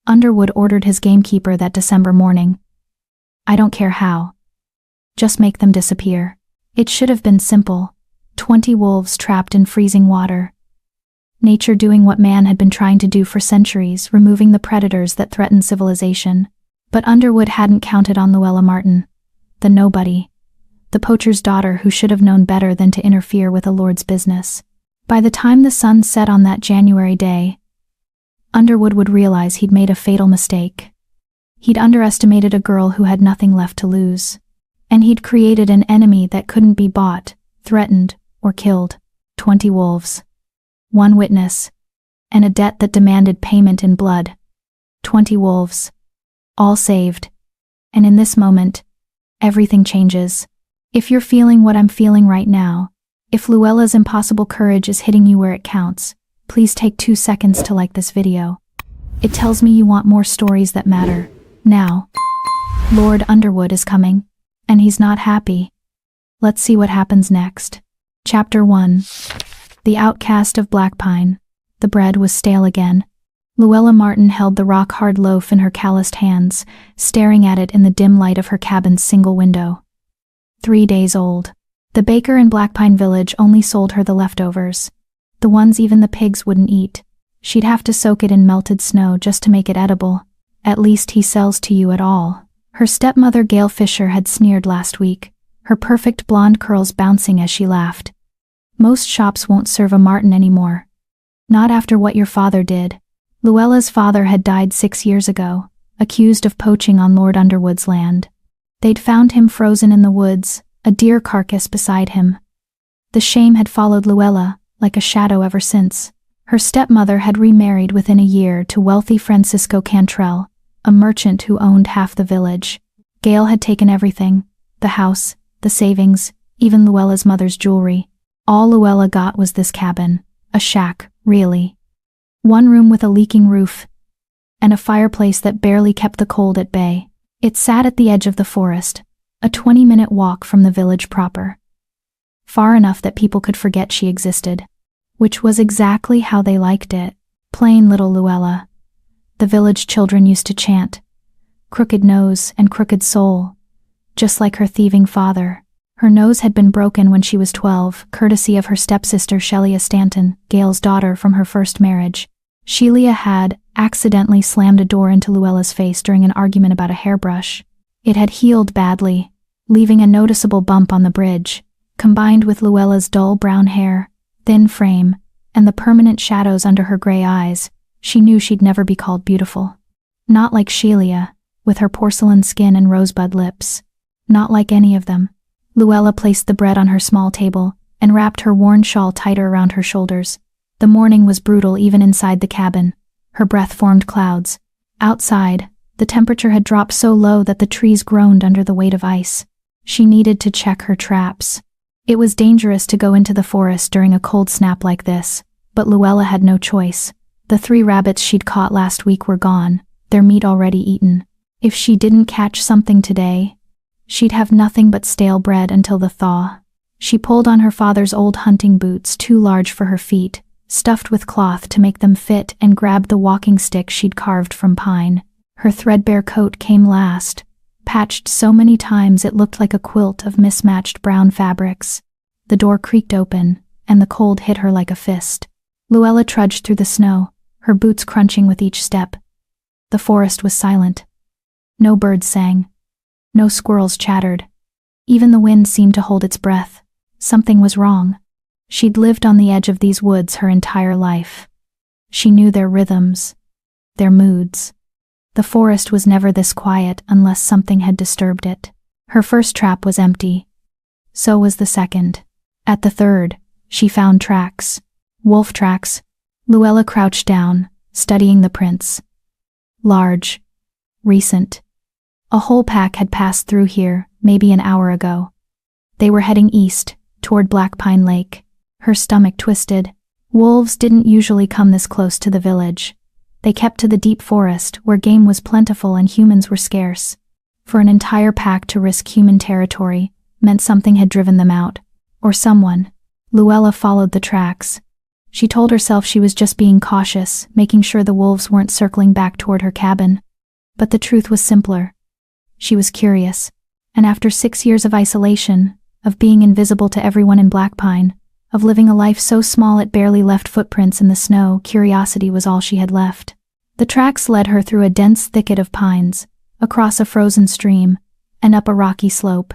Underwood ordered his gamekeeper that December morning. "I don't care how. Just make them disappear." It should have been simple. 20 wolves trapped in freezing water. Nature doing what man had been trying to do for centuries, removing the predators that threatened civilization. But Underwood hadn't counted on Luella Martin, the nobody, the poacher's daughter who should have known better than to interfere with a lord's business. By the time the sun set on that January day, Underwood would realize he'd made a fatal mistake. He'd underestimated a girl who had nothing left to lose. And he'd created an enemy that couldn't be bought, threatened, or killed. 20 wolves. 1 witness. And a debt that demanded payment in blood. 20 wolves. All saved. And in this moment, everything changes. If you're feeling what I'm feeling right now, if Luella's impossible courage is hitting you where it counts, please take 2 seconds to like this video. It tells me you want more stories that matter. Now, Lord Underwood is coming. And he's not happy. Let's see what happens next. Chapter 1. The Outcast of Blackpine. The bread was stale again. Luella Martin held the rock-hard loaf in her calloused hands, staring at it in the dim light of her cabin's single window. 3 days old. The baker in Blackpine Village only sold her the leftovers. The ones even the pigs wouldn't eat. She'd have to soak it in melted snow just to make it edible. At least he sells to you at all. Her stepmother Gail Fisher had sneered last week, her perfect blonde curls bouncing as she laughed. Most shops won't serve a Martin anymore. Not after what your father did. Luella's father had died 6 years ago, accused of poaching on Lord Underwood's land. They'd found him frozen in the woods, a deer carcass beside him. The shame had followed Luella, like a shadow ever since. Her stepmother had remarried within a year to wealthy Francisco Cantrell, a merchant who owned half the village. Gail had taken everything, the house, the savings, even Luella's mother's jewelry. All Luella got was this cabin, a shack, really. 1 room with a leaking roof, and a fireplace that barely kept the cold at bay. It sat at the edge of the forest, a 20-minute walk from the village proper. Far enough that people could forget she existed. Which was exactly how they liked it. Plain little Luella. The village children used to chant, "Crooked nose and crooked soul," just like her thieving father. Her nose had been broken when she was 12, courtesy of her stepsister Shelia Stanton, Gail's daughter from her first marriage. Shelia had accidentally slammed a door into Luella's face during an argument about a hairbrush. It had healed badly, leaving a noticeable bump on the bridge. Combined with Luella's dull brown hair, thin frame, and the permanent shadows under her gray eyes, she knew she'd never be called beautiful. Not like Shelia, with her porcelain skin and rosebud lips. Not like any of them. Luella placed the bread on her small table and wrapped her worn shawl tighter around her shoulders. The morning was brutal even inside the cabin. Her breath formed clouds. Outside, the temperature had dropped so low that the trees groaned under the weight of ice. She needed to check her traps. It was dangerous to go into the forest during a cold snap like this, but Luella had no choice. The 3 rabbits she'd caught last week were gone, their meat already eaten. If she didn't catch something today, she'd have nothing but stale bread until the thaw. She pulled on her father's old hunting boots, too large for her feet, stuffed with cloth to make them fit, and grabbed the walking stick she'd carved from pine. Her threadbare coat came last, patched so many times it looked like a quilt of mismatched brown fabrics. The door creaked open, and the cold hit her like a fist. Luella trudged through the snow, her boots crunching with each step. The forest was silent. No birds sang. No squirrels chattered. Even the wind seemed to hold its breath. Something was wrong. She'd lived on the edge of these woods her entire life. She knew their rhythms, their moods. The forest was never this quiet unless something had disturbed it. Her first trap was empty. So was the second. At the third, she found tracks. Wolf tracks. Luella crouched down, studying the prints. Large. Recent. A whole pack had passed through here, maybe an hour ago. They were heading east, toward Blackpine Lake. Her stomach twisted. Wolves didn't usually come this close to the village. They kept to the deep forest, where game was plentiful and humans were scarce. For an entire pack to risk human territory meant something had driven them out. Or someone. Luella followed the tracks. She told herself she was just being cautious, making sure the wolves weren't circling back toward her cabin. But the truth was simpler. She was curious. And after 6 years of isolation, of being invisible to everyone in Blackpine, of living a life so small it barely left footprints in the snow, curiosity was all she had left. The tracks led her through a dense thicket of pines, across a frozen stream, and up a rocky slope.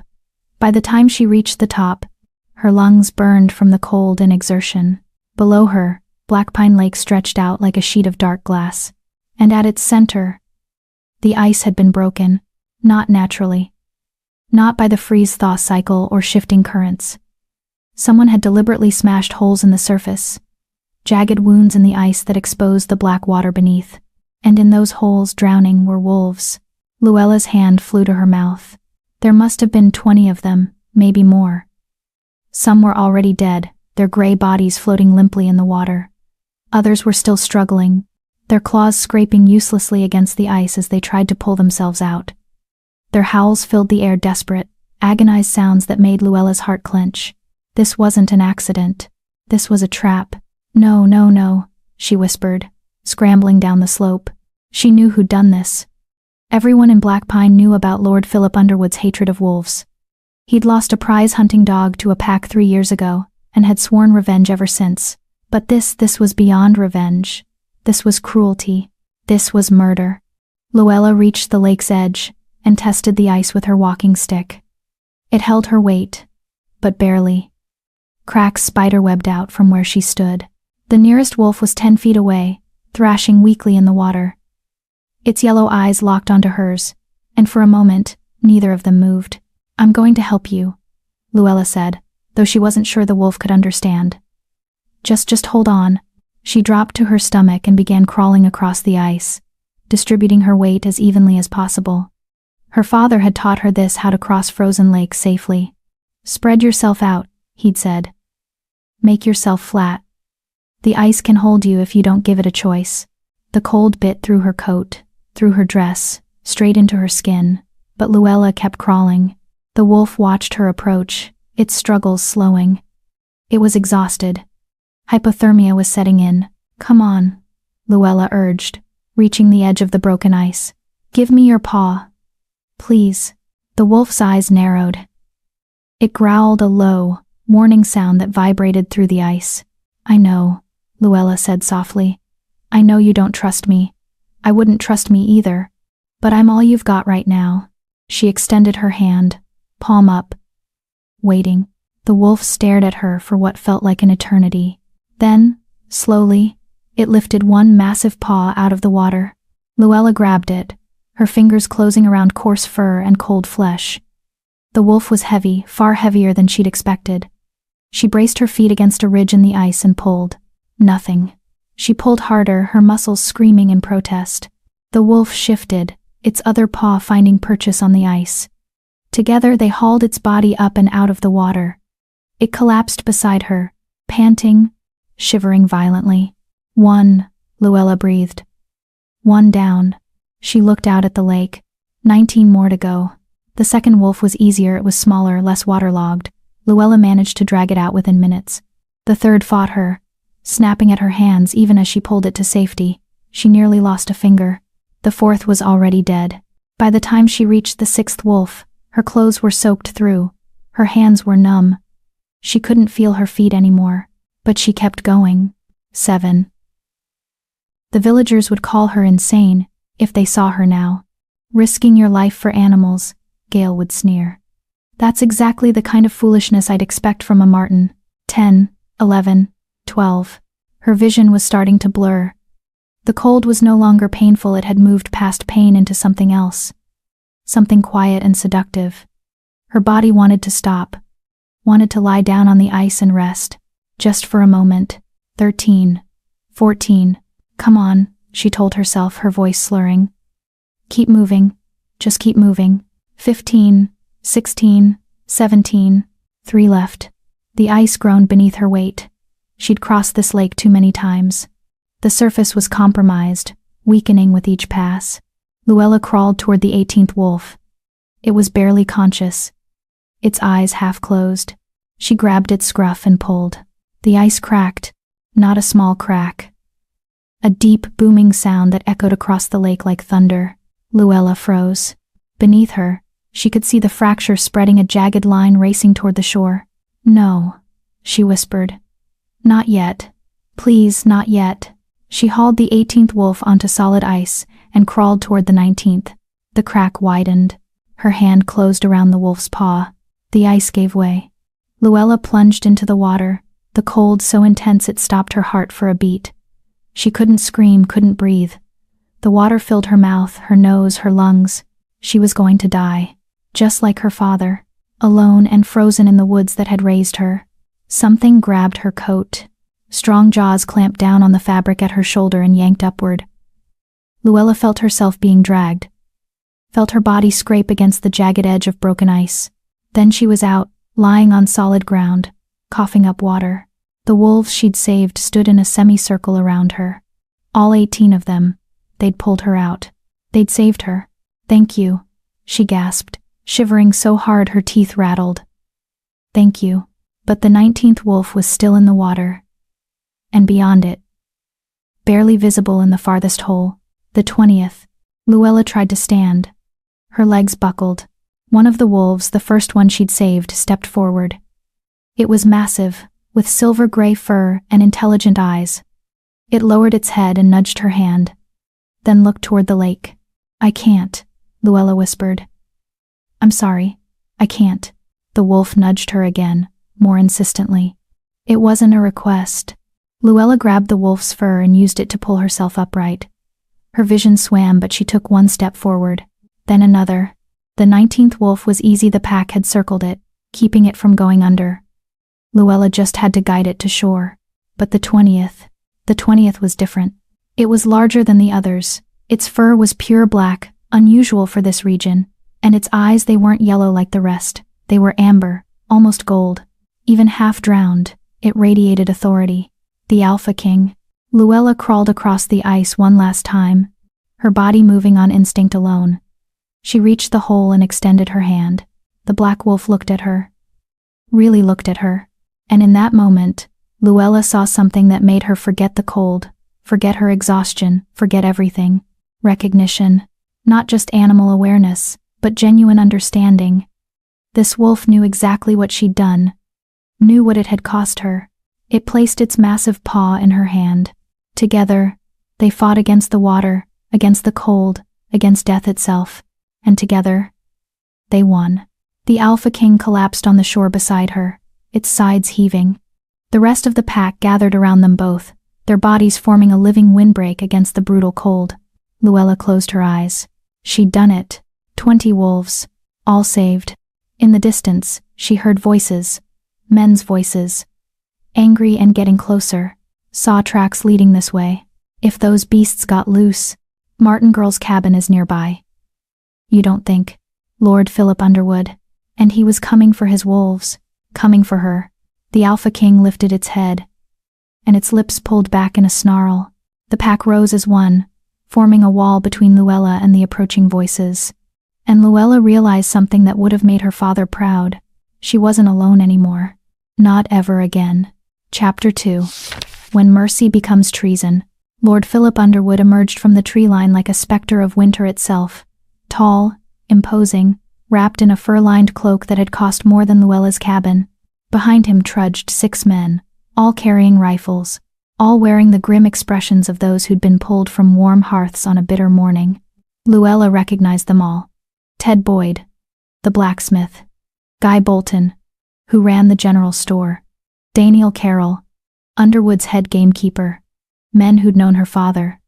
By the time she reached the top, her lungs burned from the cold and exertion. Below her, Blackpine Lake stretched out like a sheet of dark glass. And at its center, the ice had been broken, not naturally. Not by the freeze-thaw cycle or shifting currents. Someone had deliberately smashed holes in the surface, jagged wounds in the ice that exposed the black water beneath. And in those holes, drowning, were wolves. Luella's hand flew to her mouth. There must have been 20 of them, maybe more. Some were already dead, their gray bodies floating limply in the water. Others were still struggling, their claws scraping uselessly against the ice as they tried to pull themselves out. Their howls filled the air, desperate, agonized sounds that made Luella's heart clench. This wasn't an accident. This was a trap. No, no, no, she whispered, scrambling down the slope. She knew who'd done this. Everyone in Blackpine knew about Lord Philip Underwood's hatred of wolves. He'd lost a prize hunting dog to a pack 3 years ago, and had sworn revenge ever since. But this was beyond revenge. This was cruelty. This was murder. Luella reached the lake's edge, and tested the ice with her walking stick. It held her weight, but barely. Cracks spiderwebbed out from where she stood. The nearest wolf was 10 feet away, thrashing weakly in the water. Its yellow eyes locked onto hers, and for a moment, neither of them moved. "I'm going to help you," Luella said, though she wasn't sure the wolf could understand. Just hold on." She dropped to her stomach and began crawling across the ice, distributing her weight as evenly as possible. Her father had taught her this, how to cross frozen lakes safely. "Spread yourself out," he'd said. "Make yourself flat. The ice can hold you if you don't give it a choice." The cold bit through her coat, through her dress, straight into her skin, but Luella kept crawling. The wolf watched her approach, its struggles slowing. It was exhausted. Hypothermia was setting in. "Come on," Luella urged, reaching the edge of the broken ice. "Give me your paw. Please." The wolf's eyes narrowed. It growled a low, warning sound that vibrated through the ice. "I know," Luella said softly. "I know you don't trust me. I wouldn't trust me either. But I'm all you've got right now." She extended her hand, palm up. Waiting. The wolf stared at her for what felt like an eternity. Then, slowly, it lifted one massive paw out of the water. Luella grabbed it, her fingers closing around coarse fur and cold flesh. The wolf was heavy, far heavier than she'd expected. She braced her feet against a ridge in the ice and pulled. Nothing. She pulled harder, her muscles screaming in protest. The wolf shifted, its other paw finding purchase on the ice. Together they hauled its body up and out of the water. It collapsed beside her, panting, shivering violently. "One," Luella breathed. "One down." She looked out at the lake. 19 more to go. The second wolf was easier, it was smaller, less waterlogged. Luella managed to drag it out within minutes. The third fought her, snapping at her hands even as she pulled it to safety. She nearly lost a finger. The fourth was already dead. By the time she reached the sixth wolf, her clothes were soaked through. Her hands were numb. She couldn't feel her feet anymore, but she kept going. 7. The villagers would call her insane if they saw her now. "Risking your life for animals," Gail would sneer. "That's exactly the kind of foolishness I'd expect from a Martin." 10, 11, 12. Her vision was starting to blur. The cold was no longer painful, it had moved past pain into something else. Something quiet and seductive. Her body wanted to stop, wanted to lie down on the ice and rest, just for a moment. 13, 14. "Come on," she told herself, her voice slurring. "Keep moving. Just keep moving." 15, 16, 17. 3 left. The ice groaned beneath her weight. She'd crossed this lake too many times. The surface was compromised, weakening with each pass. Luella crawled toward the 18th wolf. It was barely conscious, its eyes half closed. She grabbed its scruff and pulled. The ice cracked. not a small crack. A deep, booming sound that echoed across the lake like thunder. Luella froze. Beneath her, she could see the fracture spreading, a jagged line racing toward the shore. "No," she whispered. "Not yet. Please, not yet." She hauled the 18th wolf onto solid ice and crawled toward the 19th. The crack widened. Her hand closed around the wolf's paw. The ice gave way. Luella plunged into the water, the cold so intense it stopped her heart for a beat. She couldn't scream, couldn't breathe. The water filled her mouth, her nose, her lungs. She was going to die, just like her father, alone and frozen in the woods that had raised her. Something grabbed her coat. Strong jaws clamped down on the fabric at her shoulder and yanked upward. Luella felt herself being dragged, felt her body scrape against the jagged edge of broken ice. Then she was out, lying on solid ground, coughing up water. The wolves she'd saved stood in a semicircle around her. All 18 of them. They'd pulled her out. They'd saved her. "Thank you," she gasped, shivering so hard her teeth rattled. "Thank you." But the 19th wolf was still in the water. And beyond it, barely visible in the farthest hole, the 20th. Luella tried to stand. Her legs buckled. One of the wolves, the first one she'd saved, stepped forward. It was massive, with silver-gray fur and intelligent eyes. It lowered its head and nudged her hand, then looked toward the lake. "I can't," Luella whispered. "I'm sorry, I can't." The wolf nudged her again, more insistently. It wasn't a request. Luella grabbed the wolf's fur and used it to pull herself upright. Her vision swam, but she took one step forward, then another. The 19th wolf was easy. The pack had circled it, keeping it from going under. Luella just had to guide it to shore. But the 20th was different. It was larger than the others. Its fur was pure black, unusual for this region, and its eyes, they weren't yellow like the rest. They were amber, almost gold. Even half drowned, it radiated authority. The Alpha King. Luella crawled across the ice one last time, her body moving on instinct alone. She reached the hole and extended her hand. The black wolf looked at her. Really looked at her. And in that moment, Luella saw something that made her forget the cold, forget her exhaustion, forget everything. Recognition. Not just animal awareness, but genuine understanding. This wolf knew exactly what she'd done, knew what it had cost her. It placed its massive paw in her hand. Together, they fought against the water, against the cold, against death itself. And together, they won. The Alpha King collapsed on the shore beside her, its sides heaving. The rest of the pack gathered around them both, their bodies forming a living windbreak against the brutal cold. Luella closed her eyes. She'd done it. 20 wolves, all saved. In the distance, she heard voices, men's voices. Angry and getting closer. Saw tracks leading this way. If those beasts got loose, Martin Girl's cabin is nearby. You don't think? Lord Philip Underwood. And he was coming for his wolves, coming for her. The Alpha King lifted its head, and its lips pulled back in a snarl. The pack rose as one, forming a wall between Luella and the approaching voices. And Luella realized something that would have made her father proud. She wasn't alone anymore. Not ever again. Chapter 2. When Mercy Becomes Treason. Lord Philip Underwood emerged from the tree line like a specter of winter itself. Tall, imposing, wrapped in a fur-lined cloak that had cost more than Luella's cabin. Behind him trudged 6 men, all carrying rifles, all wearing the grim expressions of those who'd been pulled from warm hearths on a bitter morning. Luella recognized them all. Ted Boyd, the blacksmith. Guy Bolton, who ran the general store. Daniel Carroll, Underwood's head gamekeeper. Men who'd known her father.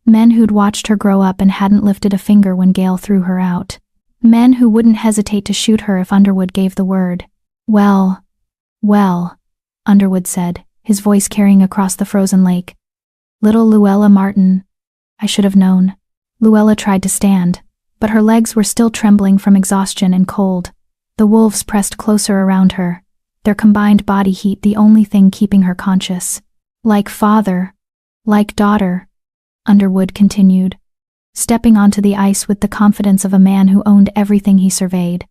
Men who'd watched her grow up and hadn't lifted a finger when Gale threw her out. Men who wouldn't hesitate to shoot her if Underwood gave the word. Well, Underwood said, his voice carrying across the frozen lake. Little Luella Martin. I should have known. Luella tried to stand, but her legs were still trembling from exhaustion and cold. The wolves pressed closer around her, their combined body heat the only thing keeping her conscious. Like father, like daughter, Underwood continued, stepping onto the ice with the confidence of a man who owned everything he surveyed.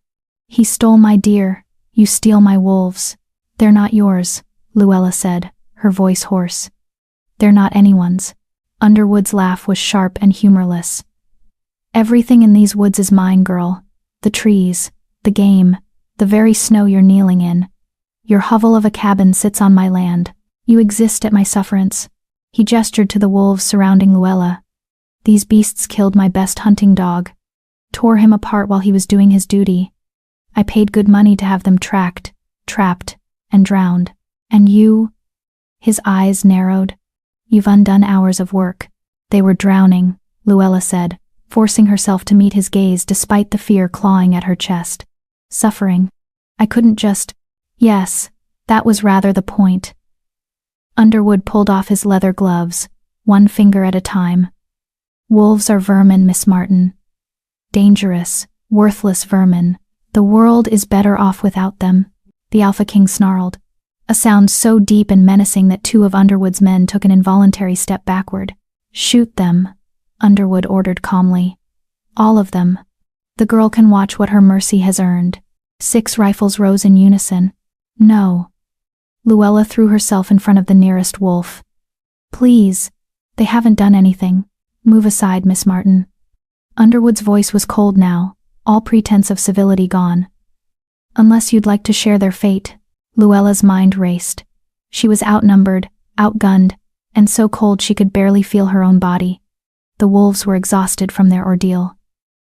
He stole my deer, you steal my wolves. They're not yours, Luella said, her voice hoarse. They're not anyone's. Underwood's laugh was sharp and humorless. Everything in these woods is mine, girl. The trees, the game, the very snow you're kneeling in. Your hovel of a cabin sits on my land. You exist at my sufferance. He gestured to the wolves surrounding Luella. These beasts killed my best hunting dog, tore him apart while he was doing his duty. I paid good money to have them tracked, trapped, and drowned. And you? His eyes narrowed. You've undone hours of work. They were drowning, Luella said, forcing herself to meet his gaze despite the fear clawing at her chest. Suffering. I couldn't just… Yes, that was rather the point. Underwood pulled off his leather gloves, one finger at a time. Wolves are vermin, Miss Martin. Dangerous, worthless vermin. The world is better off without them, the Alpha King snarled, a sound so deep and menacing that two of Underwood's men took an involuntary step backward. Shoot them, Underwood ordered calmly. All of them. The girl can watch what her mercy has earned. 6 rifles rose in unison. No. Luella threw herself in front of the nearest wolf. Please. They haven't done anything. Move aside, Miss Martin. Underwood's voice was cold now, all pretense of civility gone. Unless you'd like to share their fate. Luella's mind raced. She was outnumbered, outgunned, and so cold she could barely feel her own body. The wolves were exhausted from their ordeal.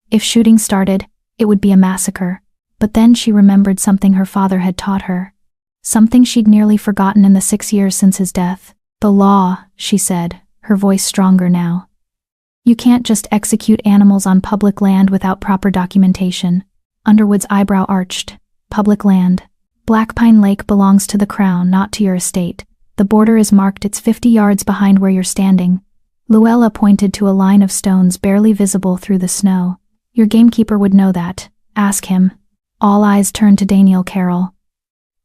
If shooting started, it would be a massacre. But then she remembered something her father had taught her. Something she'd nearly forgotten in the 6 years since his death. The law, she said, her voice stronger now. You can't just execute animals on public land without proper documentation. Underwood's eyebrow arched. Public land. Black Pine Lake belongs to the Crown, not to your estate. The border is marked, it's 50 yards behind where you're standing. Luella pointed to a line of stones barely visible through the snow. Your gamekeeper would know that. Ask him. All eyes turned to Daniel Carroll.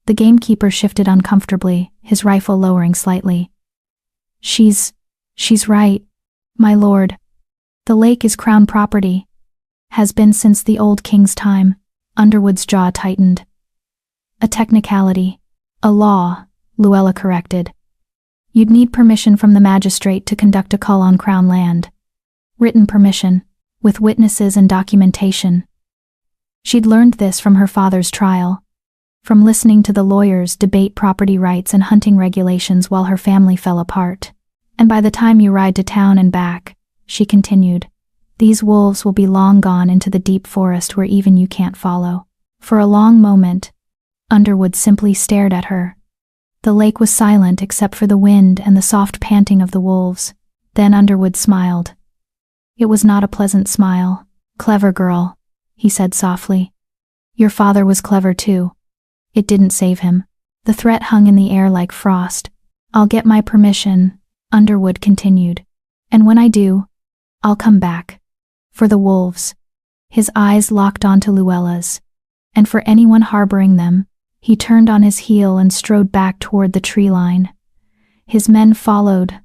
The gamekeeper shifted uncomfortably, his rifle lowering slightly. She's right, my lord. The lake is Crown property. Has been since the old king's time. Underwood's jaw tightened. A technicality. A law, Luella corrected. You'd need permission from the magistrate to conduct a cull on Crown land. Written permission, with witnesses and documentation. She'd learned this from her father's trial, from listening to the lawyers debate property rights and hunting regulations while her family fell apart. And by the time you ride to town and back, she continued, these wolves will be long gone into the deep forest where even you can't follow. For a long moment, Underwood simply stared at her. The lake was silent except for the wind and the soft panting of the wolves. Then Underwood smiled. It was not a pleasant smile. Clever girl, he said softly. Your father was clever too. It didn't save him. The threat hung in the air like frost. I'll get my permission, Underwood continued. And when I do, I'll come back. For the wolves. His eyes locked onto Luella's. And for anyone harboring them, he turned on his heel and strode back toward the tree line. His men followed,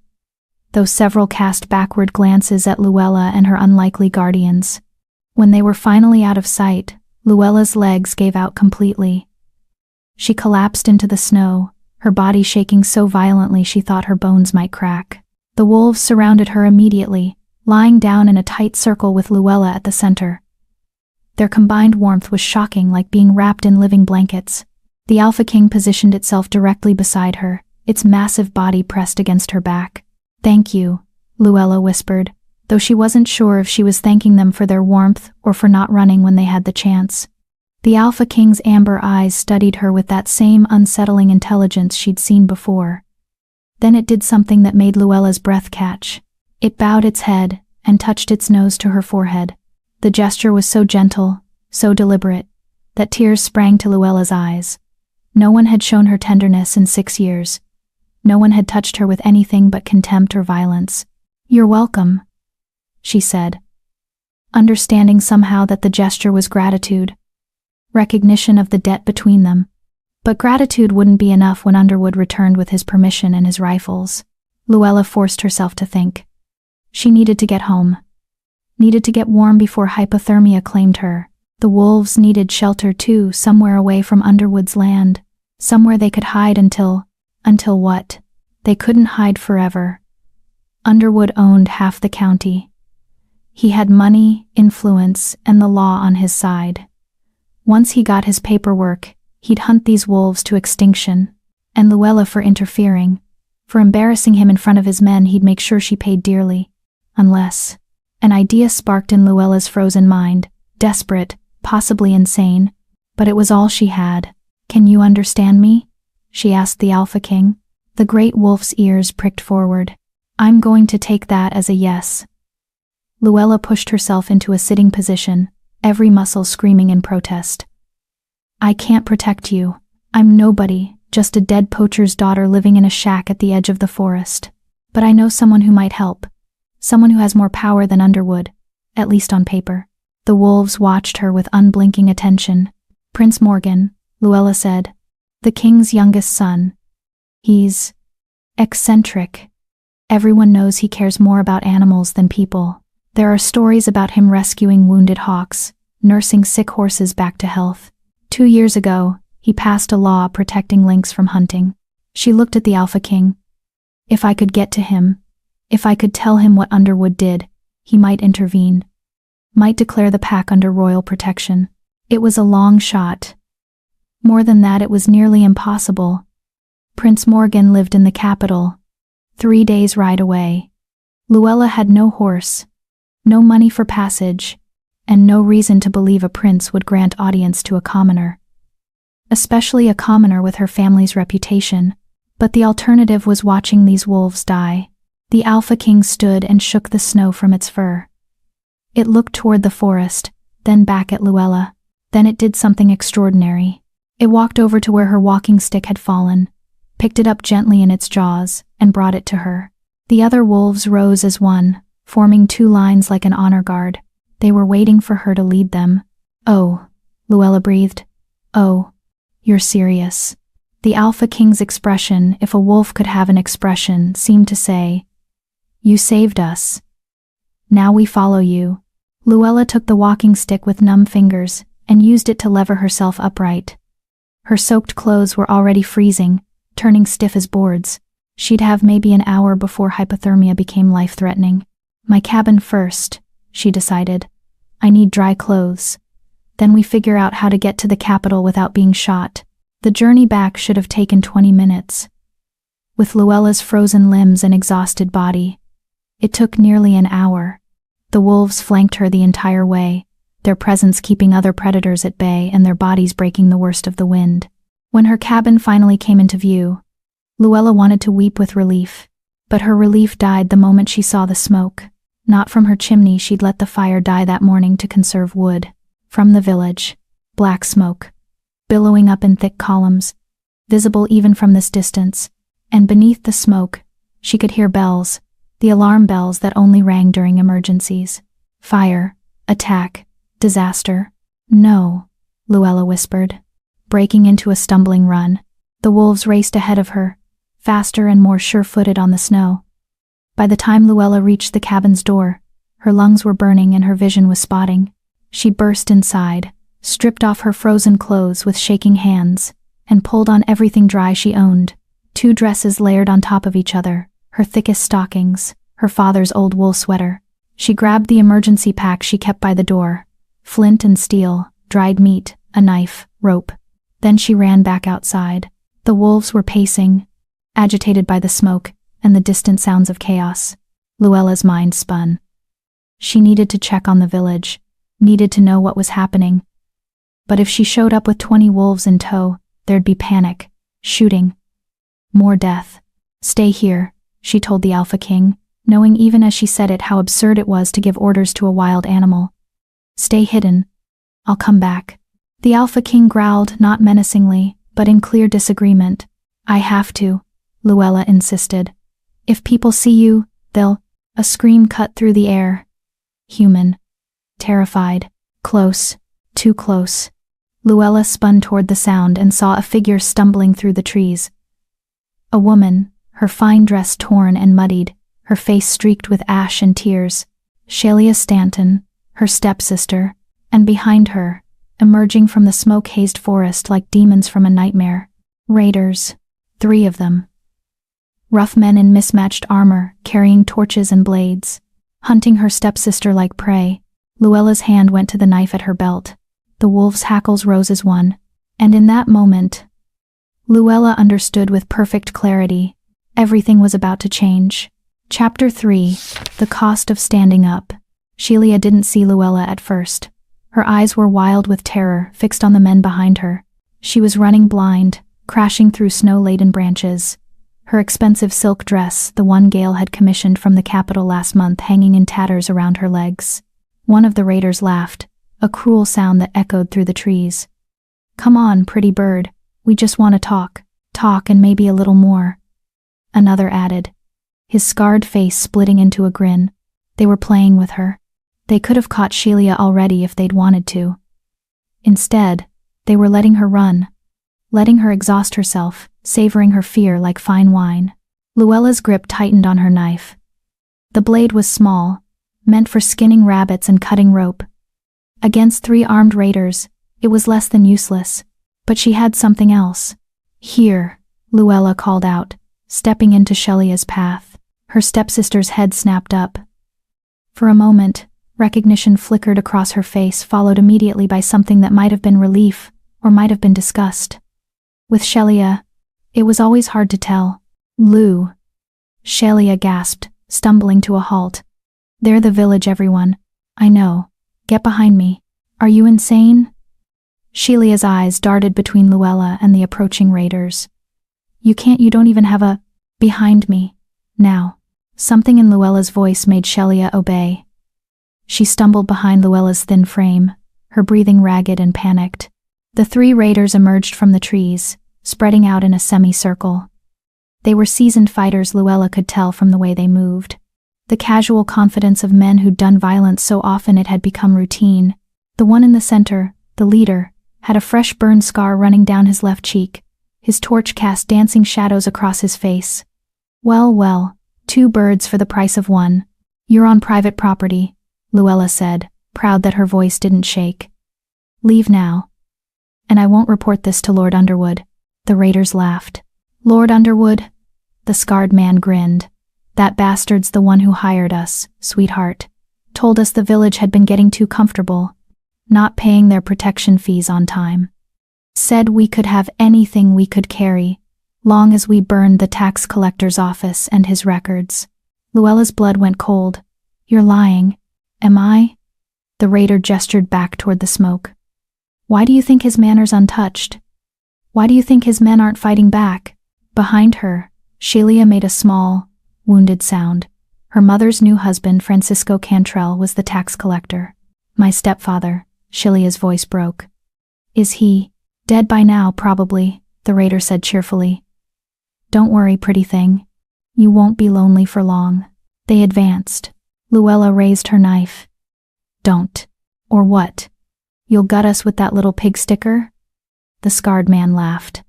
though several cast backward glances at Luella and her unlikely guardians. When they were finally out of sight, Luella's legs gave out completely. She collapsed into the snow, her body shaking so violently she thought her bones might crack. The wolves surrounded her immediately, lying down in a tight circle with Luella at the center. Their combined warmth was shocking, like being wrapped in living blankets. The Alpha King positioned itself directly beside her, its massive body pressed against her back. Thank you, Luella whispered, though she wasn't sure if she was thanking them for their warmth or for not running when they had the chance. The Alpha King's amber eyes studied her with that same unsettling intelligence she'd seen before. Then it did something that made Luella's breath catch. It bowed its head and touched its nose to her forehead. The gesture was so gentle, so deliberate, that tears sprang to Luella's eyes. No one had shown her tenderness in 6 years. No one had touched her with anything but contempt or violence. You're welcome, she said, understanding somehow that the gesture was gratitude, recognition of the debt between them. But gratitude wouldn't be enough when Underwood returned with his permission and his rifles. Luella forced herself to think. She needed to get home. Needed to get warm before hypothermia claimed her. The wolves needed shelter too, somewhere away from Underwood's land. Somewhere they could hide until what? They couldn't hide forever. Underwood owned half the county. He had money, influence, and the law on his side. Once he got his paperwork, he'd hunt these wolves to extinction. And Luella for interfering. For embarrassing him in front of his men, he'd make sure she paid dearly. Unless. An idea sparked in Luella's frozen mind, desperate, possibly insane, but it was all she had. "Can you understand me?" she asked the Alpha King. The great wolf's ears pricked forward. "I'm going to take that as a yes." Luella pushed herself into a sitting position, every muscle screaming in protest. "I can't protect you. I'm nobody, just a dead poacher's daughter living in a shack at the edge of the forest. But I know someone who might help. Someone who has more power than Underwood, at least on paper." The wolves watched her with unblinking attention. "Prince Morgan," Luella said. "The king's youngest son. He's eccentric. Everyone knows he cares more about animals than people. There are stories about him rescuing wounded hawks, nursing sick horses back to health. 2 years ago, he passed a law protecting lynx from hunting." She looked at the Alpha King. "If I could get to him, if I could tell him what Underwood did, he might intervene. Might declare the pack under royal protection." It was a long shot. More than that, it was nearly impossible. Prince Morgan lived in the capital, 3 days' ride away. Luella had no horse, no money for passage, and no reason to believe a prince would grant audience to a commoner. Especially a commoner with her family's reputation. But the alternative was watching these wolves die. The Alpha King stood and shook the snow from its fur. It looked toward the forest, then back at Luella. Then it did something extraordinary. It walked over to where her walking stick had fallen, picked it up gently in its jaws, and brought it to her. The other wolves rose as one, forming 2 lines like an honor guard. They were waiting for her to lead them. "Oh," Luella breathed. "Oh, you're serious." The Alpha King's expression, if a wolf could have an expression, seemed to say, "You saved us. Now we follow you." Luella took the walking stick with numb fingers and used it to lever herself upright. Her soaked clothes were already freezing, turning stiff as boards. She'd have maybe an hour before hypothermia became life-threatening. "My cabin first," she decided. "I need dry clothes. Then we figure out how to get to the capital without being shot." The journey back should have taken 20 minutes. With Luella's frozen limbs and exhausted body, it took nearly an hour. The wolves flanked her the entire way, their presence keeping other predators at bay and their bodies breaking the worst of the wind. When her cabin finally came into view, Luella wanted to weep with relief, but her relief died the moment she saw the smoke. Not from her chimney, she'd let the fire die that morning to conserve wood. From the village, black smoke, billowing up in thick columns, visible even from this distance, and beneath the smoke, she could hear bells, the alarm bells that only rang during emergencies. Fire, attack, disaster. "No," Luella whispered, breaking into a stumbling run. The wolves raced ahead of her, faster and more sure-footed on the snow. By the time Luella reached the cabin's door, her lungs were burning and her vision was spotting. She burst inside, stripped off her frozen clothes with shaking hands, and pulled on everything dry she owned. 2 dresses layered on top of each other, her thickest stockings, her father's old wool sweater. She grabbed the emergency pack she kept by the door, flint and steel, dried meat, a knife, rope. Then she ran back outside. The wolves were pacing, agitated by the smoke and the distant sounds of chaos. Luella's mind spun. She needed to check on the village, needed to know what was happening. But if she showed up with 20 wolves in tow, there'd be panic, shooting, more death. "Stay here," she told the Alpha King, knowing even as she said it how absurd it was to give orders to a wild animal. "Stay hidden. I'll come back." The Alpha King growled, not menacingly, but in clear disagreement. "I have to," Luella insisted. "If people see you, they'll—" A scream cut through the air. Human. Terrified. Close. Too close. Luella spun toward the sound and saw a figure stumbling through the trees. A woman, her fine dress torn and muddied, her face streaked with ash and tears. Shelia Stanton, her stepsister, and behind her, emerging from the smoke-hazed forest like demons from a nightmare. Raiders. 3 of them. Rough men in mismatched armor, carrying torches and blades, hunting her stepsister like prey. Luella's hand went to the knife at her belt. The wolf's hackles rose as one, and in that moment, Luella understood with perfect clarity. Everything was about to change. Chapter 3: The Cost of Standing Up. Shelia didn't see Luella at first. Her eyes were wild with terror, fixed on the men behind her. She was running blind, crashing through snow-laden branches. Her expensive silk dress, the one Gale had commissioned from the capital last month, hanging in tatters around her legs. One of the raiders laughed, a cruel sound that echoed through the trees. "Come on, pretty bird, we just want to talk and maybe a little more," another added, his scarred face splitting into a grin. They were playing with her. They could have caught Shelia already if they'd wanted to. Instead, they were letting her run, letting her exhaust herself, savoring her fear like fine wine. Luella's grip tightened on her knife. The blade was small, meant for skinning rabbits and cutting rope. Against 3 armed raiders, it was less than useless, but she had something else. "Here," Luella called out, stepping into Shelia's path. Her stepsister's head snapped up. For a moment, recognition flickered across her face, followed immediately by something that might have been relief or might have been disgust. With Shelia, it was always hard to tell. "Lu," Shelia gasped, stumbling to a halt. "They're the village, everyone. I know. Get behind me. Are you insane?" Shelia's eyes darted between Luella and the approaching raiders. You don't even have a behind me. Now." Something in Luella's voice made Shelia obey. She stumbled behind Luella's thin frame, her breathing ragged and panicked. The 3 raiders emerged from the trees, spreading out in a semicircle. They were seasoned fighters, Luella could tell from the way they moved. The casual confidence of men who'd done violence so often it had become routine. The one in the center, the leader, had a fresh burn scar running down his left cheek. His torch cast dancing shadows across his face. Well, 2 birds for the price of 1. "You're on private property," Luella said, proud that her voice didn't shake. "Leave now. And I won't report this to Lord Underwood." The raiders laughed. "Lord Underwood?" The scarred man grinned. "That bastard's the one who hired us, sweetheart. Told us the village had been getting too comfortable, not paying their protection fees on time. Said we could have anything we could carry, long as we burned the tax collector's office and his records." Luella's blood went cold. "You're lying. Am I?" The raider gestured back toward the smoke. "Why do you think his manor's untouched? Why do you think his men aren't fighting back?" Behind her, Shelia made a small, wounded sound. Her mother's new husband, Francisco Cantrell, was the tax collector. "My stepfather," Shelia's voice broke. "Is he dead by now, probably?" the raider said cheerfully. "Don't worry, pretty thing. You won't be lonely for long." They advanced. Luella raised her knife. "Don't. Or what? You'll gut us with that little pig sticker?" The scarred man laughed.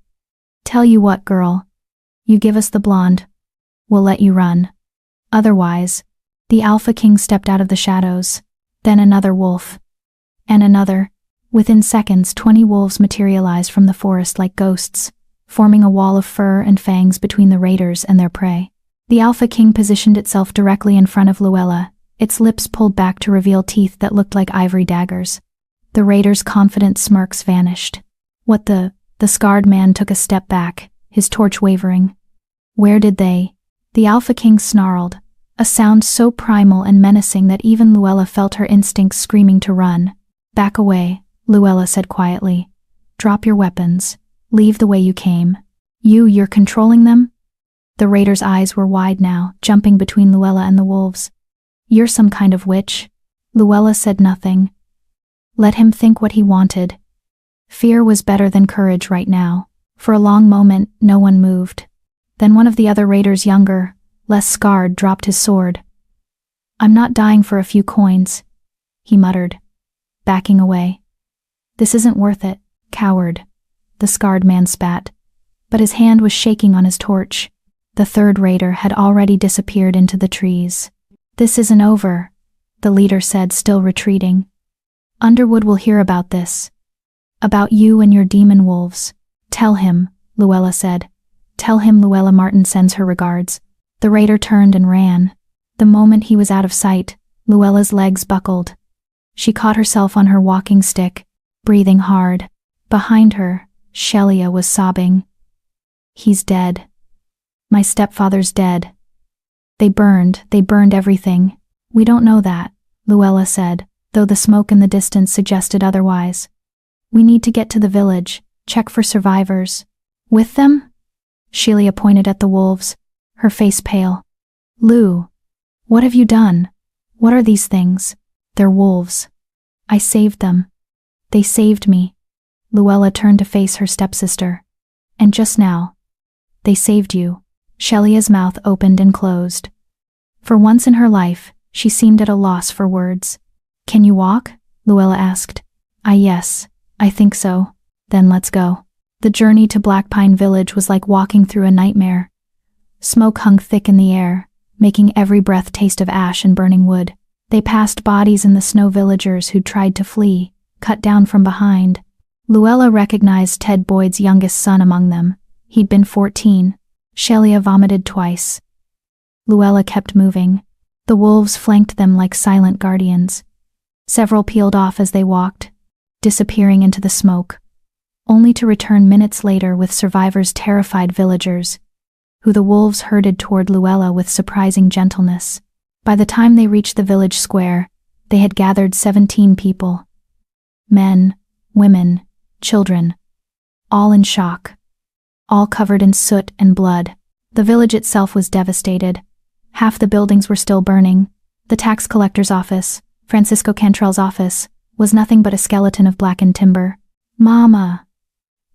"Tell you what, girl. You give us the blonde, we'll let you run. Otherwise," the Alpha King stepped out of the shadows. Then another wolf. And another. Within seconds, 20 wolves materialized from the forest like ghosts, forming a wall of fur and fangs between the raiders and their prey. The Alpha King positioned itself directly in front of Luella, its lips pulled back to reveal teeth that looked like ivory daggers. The raiders' confident smirks vanished. "What the scarred man took a step back, his torch wavering. "Where did they?" The Alpha King snarled, a sound so primal and menacing that even Luella felt her instincts screaming to run. "Back away," Luella said quietly. "Drop your weapons. Leave the way you came. You're controlling them?" The raider's eyes were wide now, jumping between Luella and the wolves. "You're some kind of witch." Luella said nothing. Let him think what he wanted. Fear was better than courage right now. For a long moment, no one moved. Then one of the other raiders, younger, less scarred, dropped his sword. "I'm not dying for a few coins," he muttered, backing away. "This isn't worth it, coward," the scarred man spat, but his hand was shaking on his torch. The 3rd raider had already disappeared into the trees. "This isn't over," the leader said, still retreating. "Underwood will hear about this. About you and your demon wolves. Tell him," Luella said. Tell him Luella Martin sends her regards." The raider turned and ran. The moment he was out of sight, Luella's legs buckled. She caught herself on her walking stick, breathing hard. Behind her, Shelia was sobbing. "He's dead. My stepfather's dead. They burned everything." "We don't know that," Luella said, though the smoke in the distance suggested otherwise. "We need to get to the village, check for survivors." "With them?" Shelia pointed at the wolves, her face pale. "Lou, what have you done? What are these things?" "They're wolves. I saved them. They saved me." Luella turned to face her stepsister. "And just now, they saved you." Shelia's mouth opened and closed. For once in her life, she seemed at a loss for words. "Can you walk?" Luella asked. Yes, I think so." "Then let's go." The journey to Black Pine Village was like walking through a nightmare. Smoke hung thick in the air, making every breath taste of ash and burning wood. They passed bodies in the snow, villagers who'd tried to flee, cut down from behind. Luella recognized Ted Boyd's youngest son among them. He'd been 14. Shelia vomited twice. Luella kept moving. The wolves flanked them like silent guardians. Several peeled off as they walked, disappearing into the smoke, only to return minutes later with survivors, terrified villagers, who the wolves herded toward Luella with surprising gentleness. By the time they reached the village square, they had gathered 17 people. Men, women, children, all in shock, all covered in soot and blood. The village itself was devastated. Half the buildings were still burning. The tax collector's office, Francisco Cantrell's office, was nothing but a skeleton of blackened timber. "Mama!"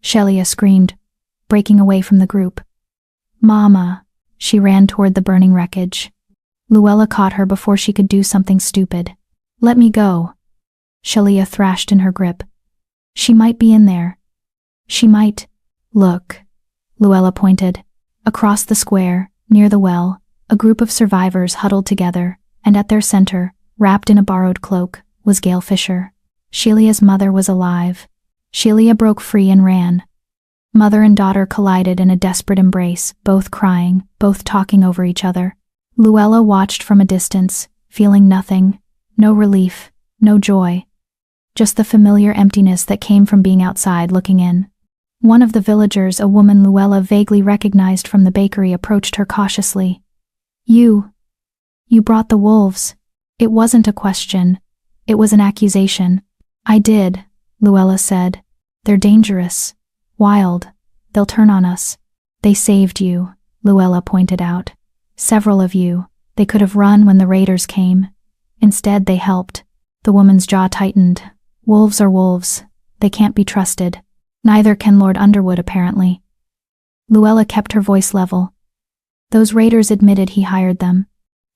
Shelia screamed, breaking away from the group. "Mama!" She ran toward the burning wreckage. Luella caught her before she could do something stupid. "Let me go." Shelia thrashed in her grip. "She might be in there. She might." "Look." Luella pointed. Across the square, near the well, a group of survivors huddled together, and at their center, wrapped in a borrowed cloak, was Gail Fisher. Shelia's mother was alive. Shelia broke free and ran. Mother and daughter collided in a desperate embrace, both crying, both talking over each other. Luella watched from a distance, feeling nothing, no relief, no joy. Just the familiar emptiness that came from being outside looking in. One of the villagers, a woman Luella vaguely recognized from the bakery, approached her cautiously. You brought the wolves." It wasn't a question. It was an accusation. "I did," Luella said. "They're dangerous, wild. They'll turn on us." "They saved you," Luella pointed out. "Several of you. They could have run when the raiders came. Instead, they helped." The woman's jaw tightened. "Wolves are wolves. They can't be trusted. Neither can Lord Underwood, apparently." Luella kept her voice level. "Those raiders admitted he hired them.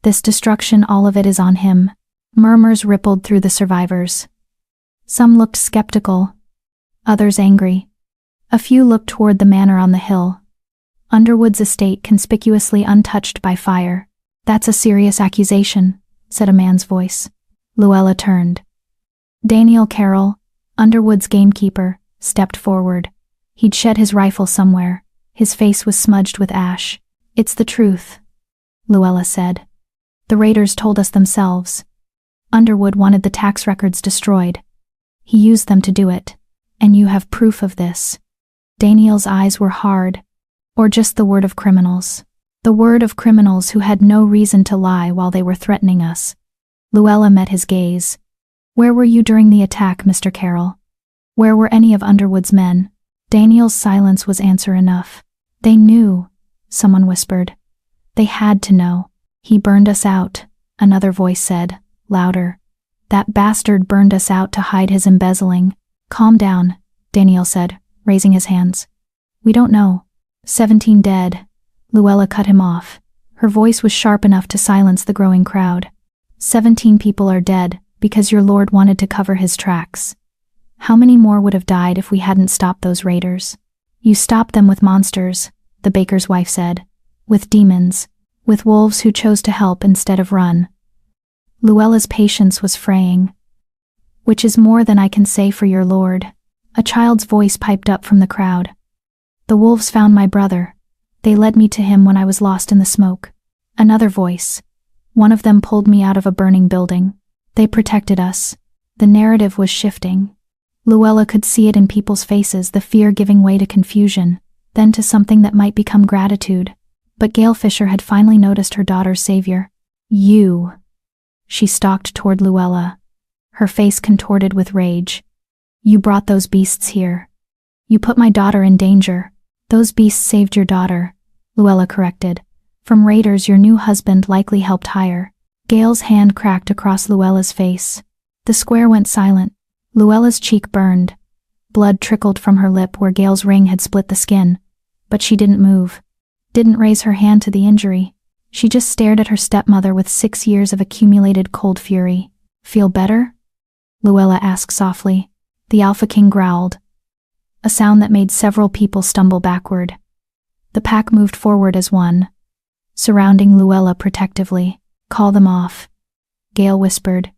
This destruction, all of it is on him." Murmurs rippled through the survivors. Some looked skeptical, others angry. A few looked toward the manor on the hill. Underwood's estate conspicuously untouched by fire. "That's a serious accusation," said a man's voice. Luella turned. Daniel Carroll, Underwood's gamekeeper, stepped forward. He'd shed his rifle somewhere. His face was smudged with ash. "It's the truth," Luella said. "The raiders told us themselves. Underwood wanted the tax records destroyed. He used them to do it. And you have proof of this." Daniel's eyes were hard. "Or just the word of criminals. The word of criminals who had no reason to lie while they were threatening us." Luella met his gaze. "Where were you during the attack, Mr. Carroll? Where were any of Underwood's men?" Daniel's silence was answer enough. "They knew," someone whispered. "They had to know. He burned us out," another voice said, louder. "That bastard burned us out to hide his embezzling." "Calm down," Daniel said, raising his hands. "We don't know. 17 dead." Luella cut him off. Her voice was sharp enough to silence the growing crowd. 17 people are dead because your lord wanted to cover his tracks. How many more would have died if we hadn't stopped those raiders?" "You stopped them with monsters," the baker's wife said. "With demons. With wolves who chose to help instead of run." Luella's patience was fraying. "Which is more than I can say for your lord." A child's voice piped up from the crowd. "The wolves found my brother. They led me to him when I was lost in the smoke. Another voice. One of them pulled me out of a burning building. They protected us. The narrative was shifting. Luella could see it in people's faces, the fear giving way to confusion, then to something that might become gratitude. But Gail Fisher had finally noticed her daughter's savior. You. She stalked toward Luella, her face contorted with rage. You brought those beasts here. You put my daughter in danger. Those beasts saved your daughter, Luella corrected. From raiders your new husband likely helped hire. Gail's hand cracked across Luella's face. The square went silent. Luella's cheek burned. Blood trickled from her lip where Gail's ring had split the skin. But she didn't move. Didn't raise her hand to the injury. She just stared at her stepmother with 6 years of accumulated cold fury. Feel better? Luella asked softly. The Alpha King growled. A sound that made several people stumble backward. The pack moved forward as one, surrounding Luella protectively. Call them off, Gail whispered,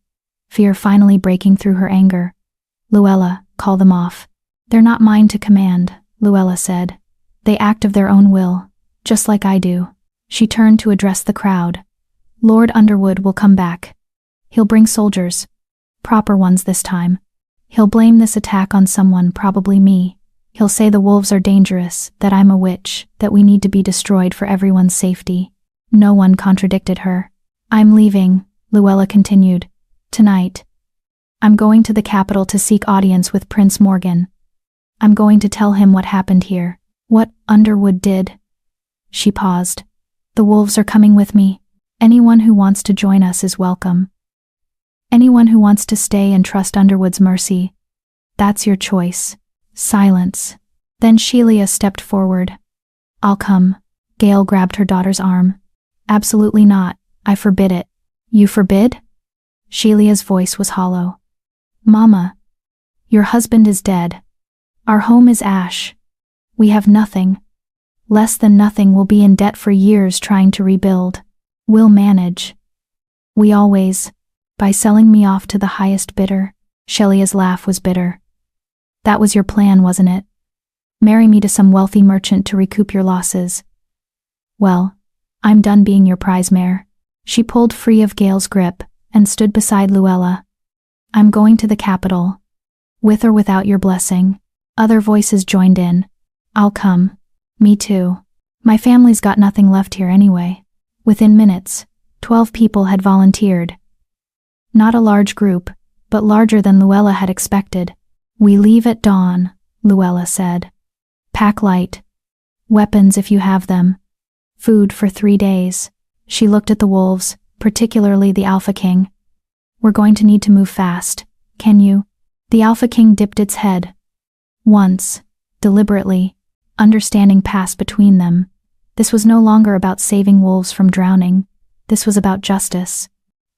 fear finally breaking through her anger. Luella, call them off. They're not mine to command, Luella said. They act of their own will, just like I do. She turned to address the crowd. Lord Underwood will come back. He'll bring soldiers. Proper ones this time. He'll blame this attack on someone, probably me. He'll say the wolves are dangerous, that I'm a witch, that we need to be destroyed for everyone's safety. No one contradicted her. I'm leaving, Luella continued. Tonight. I'm going to the capital to seek audience with Prince Morgan. I'm going to tell him what happened here. What Underwood did. She paused. The wolves are coming with me. Anyone who wants to join us is welcome. Anyone who wants to stay and trust Underwood's mercy. That's your choice. Silence. Then Shelia stepped forward. I'll come. Gail grabbed her daughter's arm. Absolutely not. I forbid it. You forbid? Shelia's voice was hollow. Mama. Your husband is dead. Our home is ash. We have nothing. Less than nothing. We'll be in debt for years trying to rebuild. We'll manage. We always. By selling me off to the highest bidder. Shelia's laugh was bitter. That was your plan, wasn't it? Marry me to some wealthy merchant to recoup your losses. Well, I'm done being your prize mare. She pulled free of Gail's grip and stood beside Luella. I'm going to the capital. With or without your blessing. Other voices joined in. I'll come. Me too. My family's got nothing left here anyway. Within minutes, 12 people had volunteered. Not a large group, but larger than Luella had expected. We leave at dawn, Luella said. Pack light. Weapons if you have them. Food for 3 days. She looked at the wolves, particularly the Alpha King. We're going to need to move fast. Can you? The Alpha King dipped its head. Once, deliberately, understanding passed between them. This was no longer about saving wolves from drowning. This was about justice.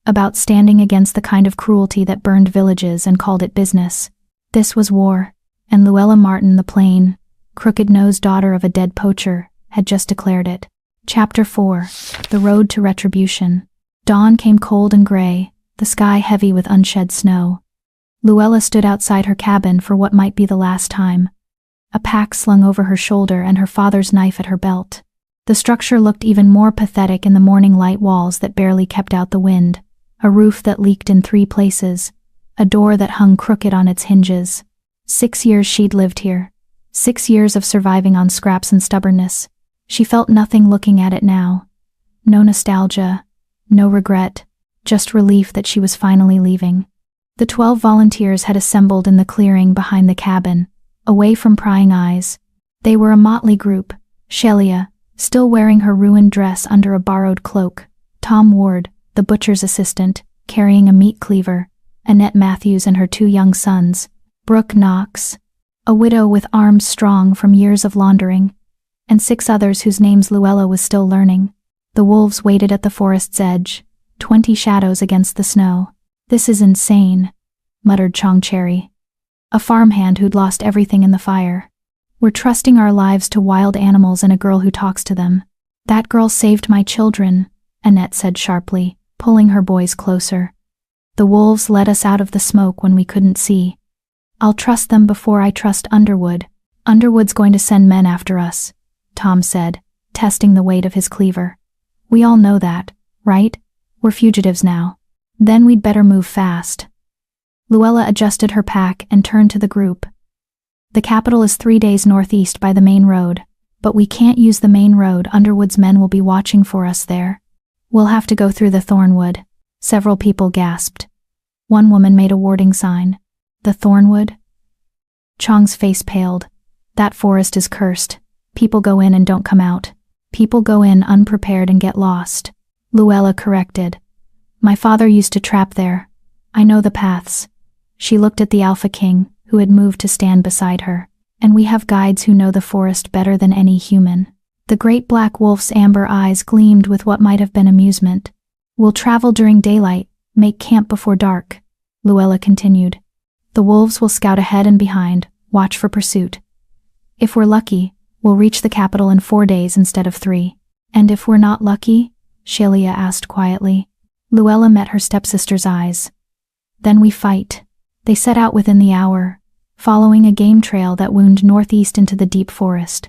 About standing against the kind of cruelty that burned villages and called it business. This was war, and Luella Martin, the plain, crooked-nosed daughter of a dead poacher, had just declared it. Chapter 4. The Road to Retribution. Dawn came cold and gray, the sky heavy with unshed snow. Luella stood outside her cabin for what might be the last time. A pack slung over her shoulder and her father's knife at her belt. The structure looked even more pathetic in the morning light, walls that barely kept out the wind, a roof that leaked in 3 places, a door that hung crooked on its hinges. 6 years she'd lived here. 6 years of surviving on scraps and stubbornness. She felt nothing looking at it now. No nostalgia, no regret, just relief that she was finally leaving. The 12 volunteers had assembled in the clearing behind the cabin, away from prying eyes. They were a motley group. Shelia, still wearing her ruined dress under a borrowed cloak. Tom Ward, the butcher's assistant, carrying a meat cleaver. Annette Matthews and her 2 young sons. Brooke Knox, a widow with arms strong from years of laundering. And 6 others whose names Luella was still learning. The wolves waited at the forest's edge, 20 shadows against the snow. This is insane, muttered Chong Cherry, a farmhand who'd lost everything in the fire. We're trusting our lives to wild animals and a girl who talks to them. That girl saved my children, Annette said sharply, pulling her boys closer. The wolves led us out of the smoke when we couldn't see. I'll trust them before I trust Underwood. Underwood's going to send men after us, Tom said, testing the weight of his cleaver. We all know that, right? We're fugitives now. Then we'd better move fast. Luella adjusted her pack and turned to the group. The capital is 3 days northeast by the main road, but we can't use the main road. Underwood's men will be watching for us there. We'll have to go through the Thornwood. Several people gasped. One woman made a warning sign. The Thornwood? Chong's face paled. That forest is cursed. People go in and don't come out. People go in unprepared and get lost. Luella corrected. My father used to trap there. I know the paths. She looked at the Alpha King, who had moved to stand beside her. And we have guides who know the forest better than any human. The great black wolf's amber eyes gleamed with what might have been amusement. We'll travel during daylight, make camp before dark, Luella continued. The wolves will scout ahead and behind, watch for pursuit. If we're lucky, we'll reach the capital in 4 days instead of 3. And if we're not lucky? Shelia asked quietly. Luella met her stepsister's eyes. Then we fight. They set out within the hour, following a game trail that wound northeast into the deep forest.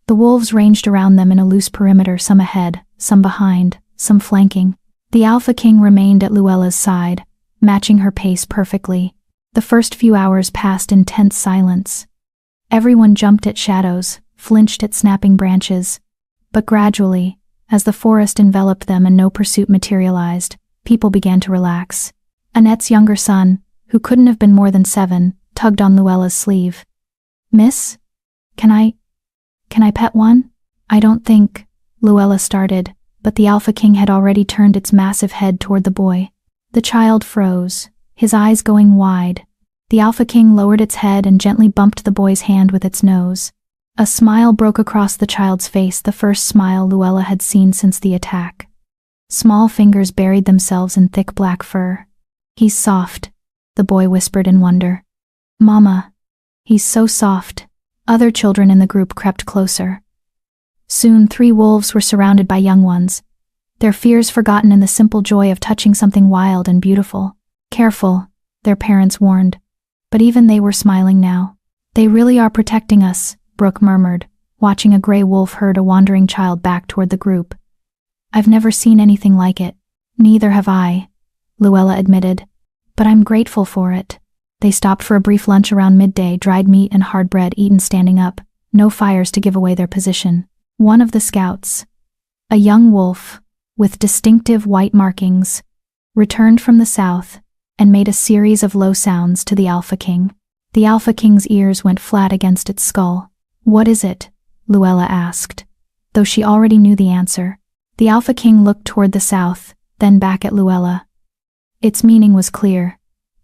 The wolves ranged around them in a loose perimeter, some ahead, some behind, some flanking. The Alpha King remained at Luella's side, matching her pace perfectly. The first few hours passed in tense silence. Everyone jumped at shadows, flinched at snapping branches. But gradually, as the forest enveloped them and no pursuit materialized, people began to relax. Annette's younger son, who couldn't have been more than 7, tugged on Luella's sleeve. Miss? Can I pet one? I don't think, Luella started, but the Alpha King had already turned its massive head toward the boy. The child froze, his eyes going wide. The Alpha King lowered its head and gently bumped the boy's hand with its nose. A smile broke across the child's face, the first smile Luella had seen since the attack. Small fingers buried themselves in thick black fur. He's soft, the boy whispered in wonder. Mama, he's so soft. Other children in the group crept closer. Soon 3 wolves were surrounded by young ones, their fears forgotten in the simple joy of touching something wild and beautiful. Careful, their parents warned. But even they were smiling now. They really are protecting us, Brooke murmured, watching a gray wolf herd a wandering child back toward the group. I've never seen anything like it. Neither have I, Luella admitted. But I'm grateful for it. They stopped for a brief lunch around midday, dried meat and hard bread eaten standing up, no fires to give away their position. One of the scouts, a young wolf, with distinctive white markings, returned from the south and made a series of low sounds to the Alpha King. The Alpha King's ears went flat against its skull. What is it? Luella asked, though she already knew the answer. The Alpha King looked toward the south, then back at Luella. Its meaning was clear.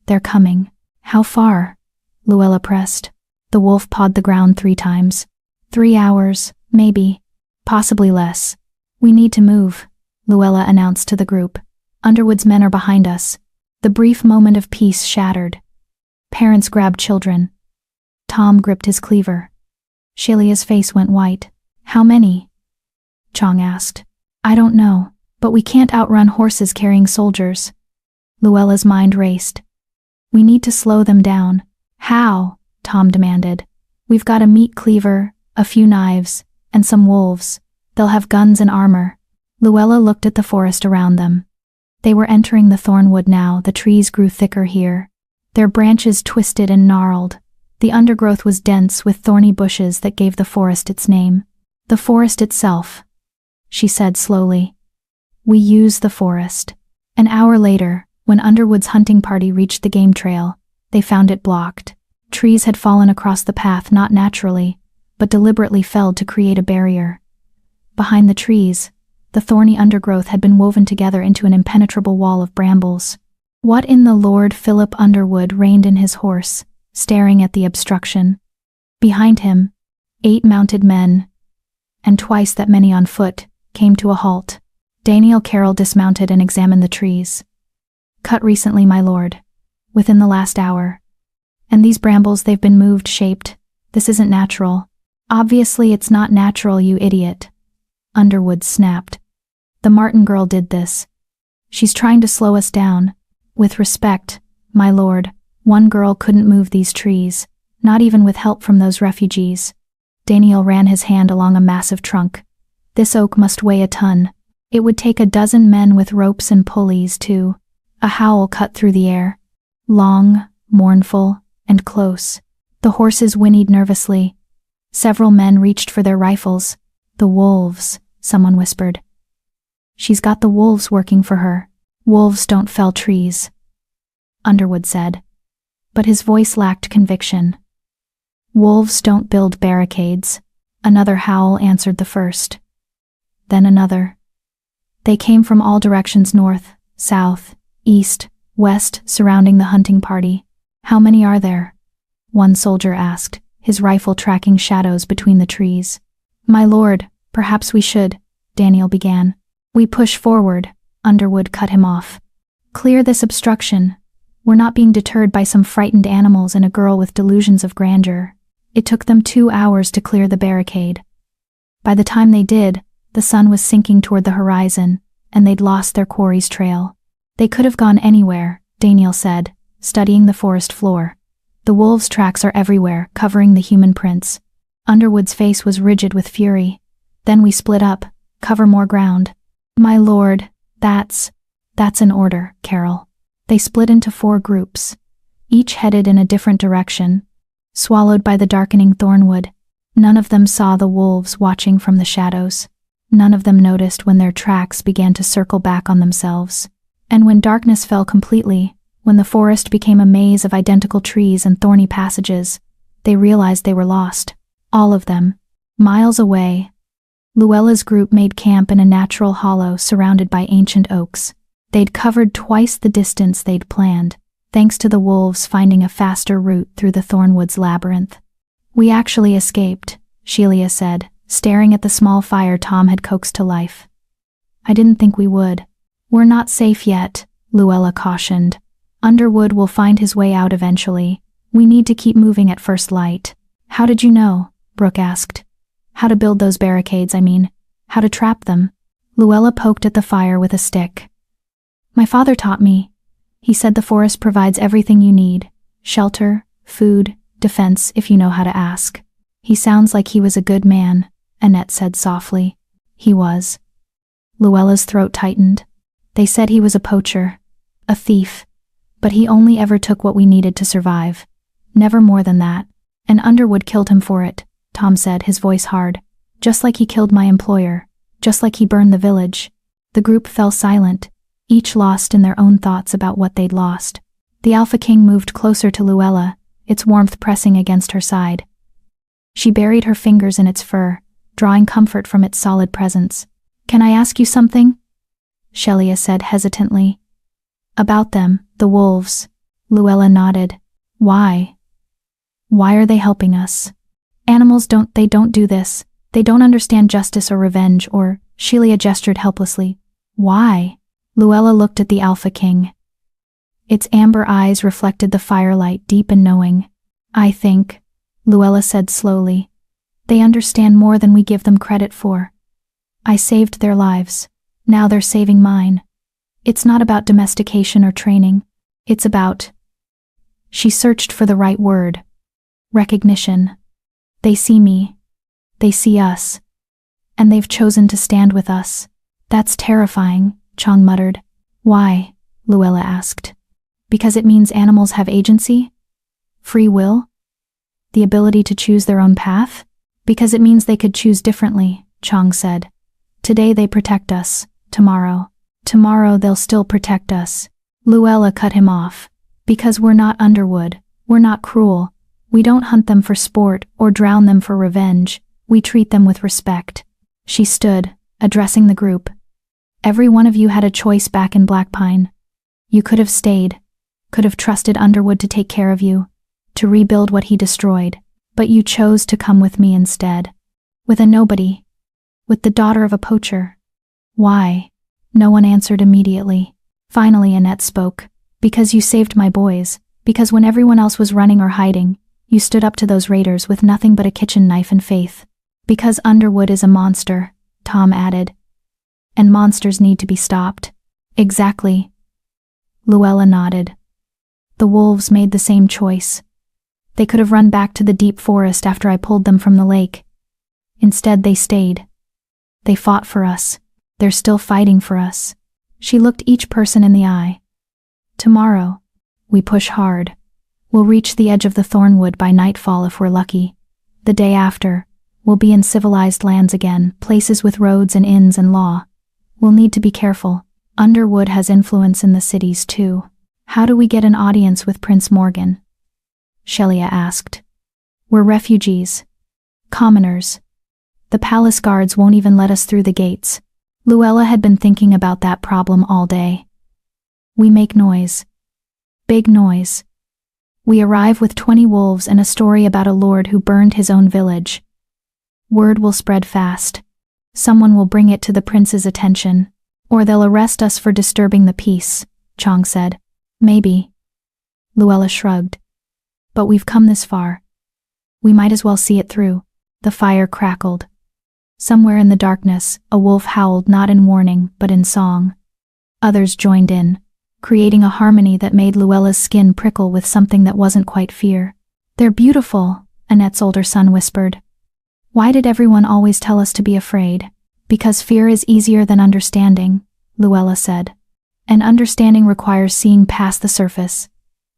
They're coming. How far? Luella pressed. The wolf pawed the ground 3 times. 3 hours, maybe. Possibly less. We need to move, Luella announced to the group. Underwood's men are behind us. The brief moment of peace shattered. Parents grabbed children. Tom gripped his cleaver. Shelia's face went white. How many? Chong asked. I don't know, but we can't outrun horses carrying soldiers. Luella's mind raced. We need to slow them down. How? Tom demanded. We've got a meat cleaver, a few knives, and some wolves. They'll have guns and armor. Luella looked at the forest around them. They were entering the Thornwood now. The trees grew thicker here. Their branches twisted and gnarled. The undergrowth was dense with thorny bushes that gave the forest its name. The forest itself, she said slowly. We use the forest. An hour later, when Underwood's hunting party reached the game trail, they found it blocked. Trees had fallen across the path not naturally, but deliberately felled to create a barrier. Behind the trees, the thorny undergrowth had been woven together into an impenetrable wall of brambles. What in the Lord? Philip Underwood reined in his horse, staring at the obstruction. Behind him, 8 mounted men, and twice that many on foot, came to a halt. Daniel Carroll dismounted and examined the trees. Cut recently, my lord. Within the last hour. And these brambles, they've been moved, shaped. This isn't natural. Obviously it's not natural, you idiot. Underwood snapped. The Martin girl did this. She's trying to slow us down. With respect, my lord, one girl couldn't move these trees, not even with help from those refugees. Daniel ran his hand along a massive trunk. This oak must weigh a ton. It would take a dozen men with ropes and pulleys to. A howl cut through the air. Long, mournful, and close. The horses whinnied nervously. Several men reached for their rifles. The wolves, someone whispered. She's got the wolves working for her. Wolves don't fell trees, Underwood said. But his voice lacked conviction. Wolves don't build barricades. Another howl answered the first. Then another. They came from all directions, north, south, east, west, surrounding the hunting party. How many are there? One soldier asked, his rifle tracking shadows between the trees. My lord, perhaps we should, Daniel began. We push forward, Underwood cut him off. Clear this obstruction. We're not being deterred by some frightened animals and a girl with delusions of grandeur. It took them 2 hours to clear the barricade. By the time they did, the sun was sinking toward the horizon, and they'd lost their quarry's trail. They could have gone anywhere, Daniel said, studying the forest floor. The wolves' tracks are everywhere, covering the human prints. Underwood's face was rigid with fury. Then we split up, cover more ground. My lord, that's an order, Carol. They split into 4 groups, each headed in a different direction. Swallowed by the darkening thornwood, none of them saw the wolves watching from the shadows. None of them noticed when their tracks began to circle back on themselves. And when darkness fell completely, when the forest became a maze of identical trees and thorny passages, they realized they were lost. All of them. Miles away. Luella's group made camp in a natural hollow surrounded by ancient oaks. They'd covered twice the distance they'd planned, thanks to the wolves finding a faster route through the thornwood's labyrinth. We actually escaped, Shelia said, staring at the small fire Tom had coaxed to life. I didn't think we would. We're not safe yet, Luella cautioned. Underwood will find his way out eventually. We need to keep moving at first light. How did you know? Brooke asked. How to build those barricades, I mean. How to trap them. Luella poked at the fire with a stick. My father taught me. He said the forest provides everything you need. Shelter, food, defense, if you know how to ask. He sounds like he was a good man, Annette said softly. He was. Luella's throat tightened. They said he was a poacher, a thief, but he only ever took what we needed to survive. Never more than that. And Underwood killed him for it, Tom said, his voice hard. Just like he killed my employer. Just like he burned the village. The group fell silent, each lost in their own thoughts about what they'd lost. The Alpha King moved closer to Luella, its warmth pressing against her side. She buried her fingers in its fur, drawing comfort from its solid presence. Can I ask you something? Shelia said hesitantly. About them, the wolves. Luella nodded. Why? Why are they helping us? Animals don't do this. They don't understand justice or revenge or, Shelia gestured helplessly. Why? Luella looked at the Alpha King. Its amber eyes reflected the firelight, deep and knowing. I think, Luella said slowly, they understand more than we give them credit for. I saved their lives. Now they're saving mine. It's not about domestication or training. It's about... She searched for the right word. Recognition. They see me. They see us. And they've chosen to stand with us. That's terrifying, Chong muttered. Why? Luella asked. Because it means animals have agency? Free will? The ability to choose their own path? Because it means they could choose differently, Chong said. Today they protect us. Tomorrow they'll still protect us. Luella cut him off. Because we're not Underwood. We're not cruel. We don't hunt them for sport or drown them for revenge. We treat them with respect. She stood, addressing the group. Every one of you had a choice back in Black Pine. You could have stayed, could have trusted Underwood to take care of you, to rebuild what he destroyed, but you chose to come with me instead. With a nobody. With the daughter of a poacher. Why? No one answered immediately. Finally Annette spoke. Because you saved my boys. Because when everyone else was running or hiding, you stood up to those raiders with nothing but a kitchen knife and faith. Because Underwood is a monster, Tom added. And monsters need to be stopped. Exactly. Luella nodded. The wolves made the same choice. They could have run back to the deep forest after I pulled them from the lake. Instead they stayed. They fought for us. They're still fighting for us. She looked each person in the eye. Tomorrow, we push hard. We'll reach the edge of the thornwood by nightfall if we're lucky. The day after, we'll be in civilized lands again, places with roads and inns and law. We'll need to be careful. Underwood has influence in the cities too. How do we get an audience with Prince Morgan? Shelia asked. We're refugees. Commoners. The palace guards won't even let us through the gates. Luella had been thinking about that problem all day. We make noise. Big noise. We arrive with 20 wolves and a story about a lord who burned his own village. Word will spread fast. Someone will bring it to the prince's attention. Or they'll arrest us for disturbing the peace, Chong said. Maybe. Luella shrugged. But we've come this far. We might as well see it through. The fire crackled. Somewhere in the darkness, a wolf howled not in warning, but in song. Others joined in, creating a harmony that made Luella's skin prickle with something that wasn't quite fear. They're beautiful, Annette's older son whispered. Why did everyone always tell us to be afraid? Because fear is easier than understanding, Luella said. And understanding requires seeing past the surface,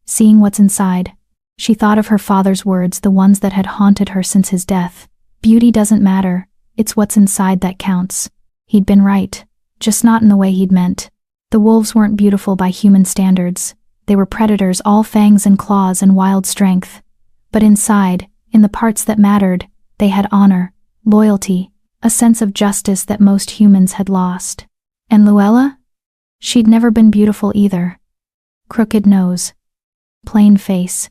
seeing what's inside. She thought of her father's words, the ones that had haunted her since his death. Beauty doesn't matter, it's what's inside that counts. He'd been right, just not in the way he'd meant. The wolves weren't beautiful by human standards. They were predators, all fangs and claws and wild strength. But inside, in the parts that mattered, they had honor, loyalty, a sense of justice that most humans had lost. And Luella? She'd never been beautiful either. Crooked nose. Plain face.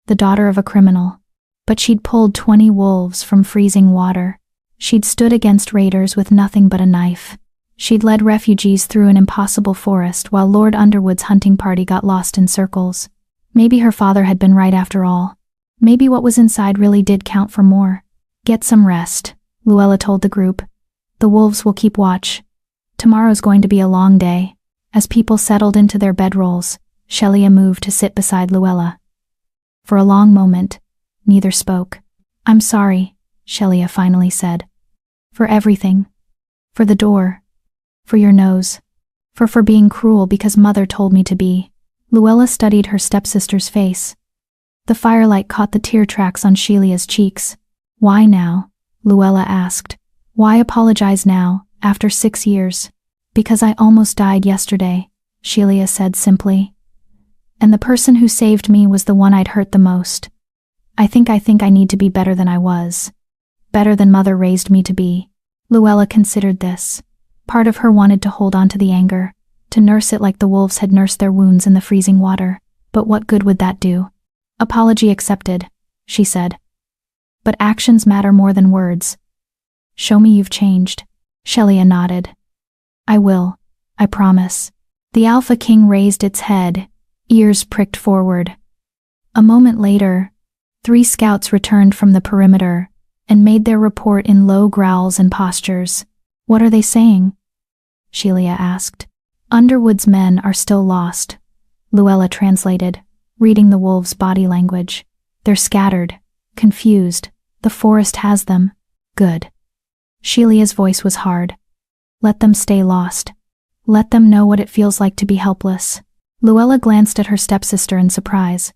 The daughter of a criminal. But she'd pulled 20 wolves from freezing water. She'd stood against raiders with nothing but a knife. She'd led refugees through an impossible forest while Lord Underwood's hunting party got lost in circles. Maybe her father had been right after all. Maybe what was inside really did count for more. Get some rest, Luella told the group. The wolves will keep watch. Tomorrow's going to be a long day. As people settled into their bedrolls, Shelia moved to sit beside Luella. For a long moment, neither spoke. I'm sorry, Shelia finally said. For everything. For the door. For your nose. For being cruel because Mother told me to be. Luella studied her stepsister's face. The firelight caught the tear tracks on Shelia's cheeks. Why now? Luella asked. Why apologize now, after 6 years? Because I almost died yesterday, Shelia said simply. And the person who saved me was the one I'd hurt the most. I think I need to be better than I was. Better than Mother raised me to be. Luella considered this. Part of her wanted to hold on to the anger, to nurse it like the wolves had nursed their wounds in the freezing water. But what good would that do? Apology accepted, she said. But actions matter more than words. Show me you've changed. Shelia nodded. I will, I promise. The Alpha King raised its head, ears pricked forward. A moment later, 3 scouts returned from the perimeter and made their report in low growls and postures. What are they saying? Shelia asked. Underwood's men are still lost, Luella translated, reading the wolves' body language. They're scattered, confused. The forest has them. Good. Shelia's voice was hard. Let them stay lost. Let them know what it feels like to be helpless. Luella glanced at her stepsister in surprise.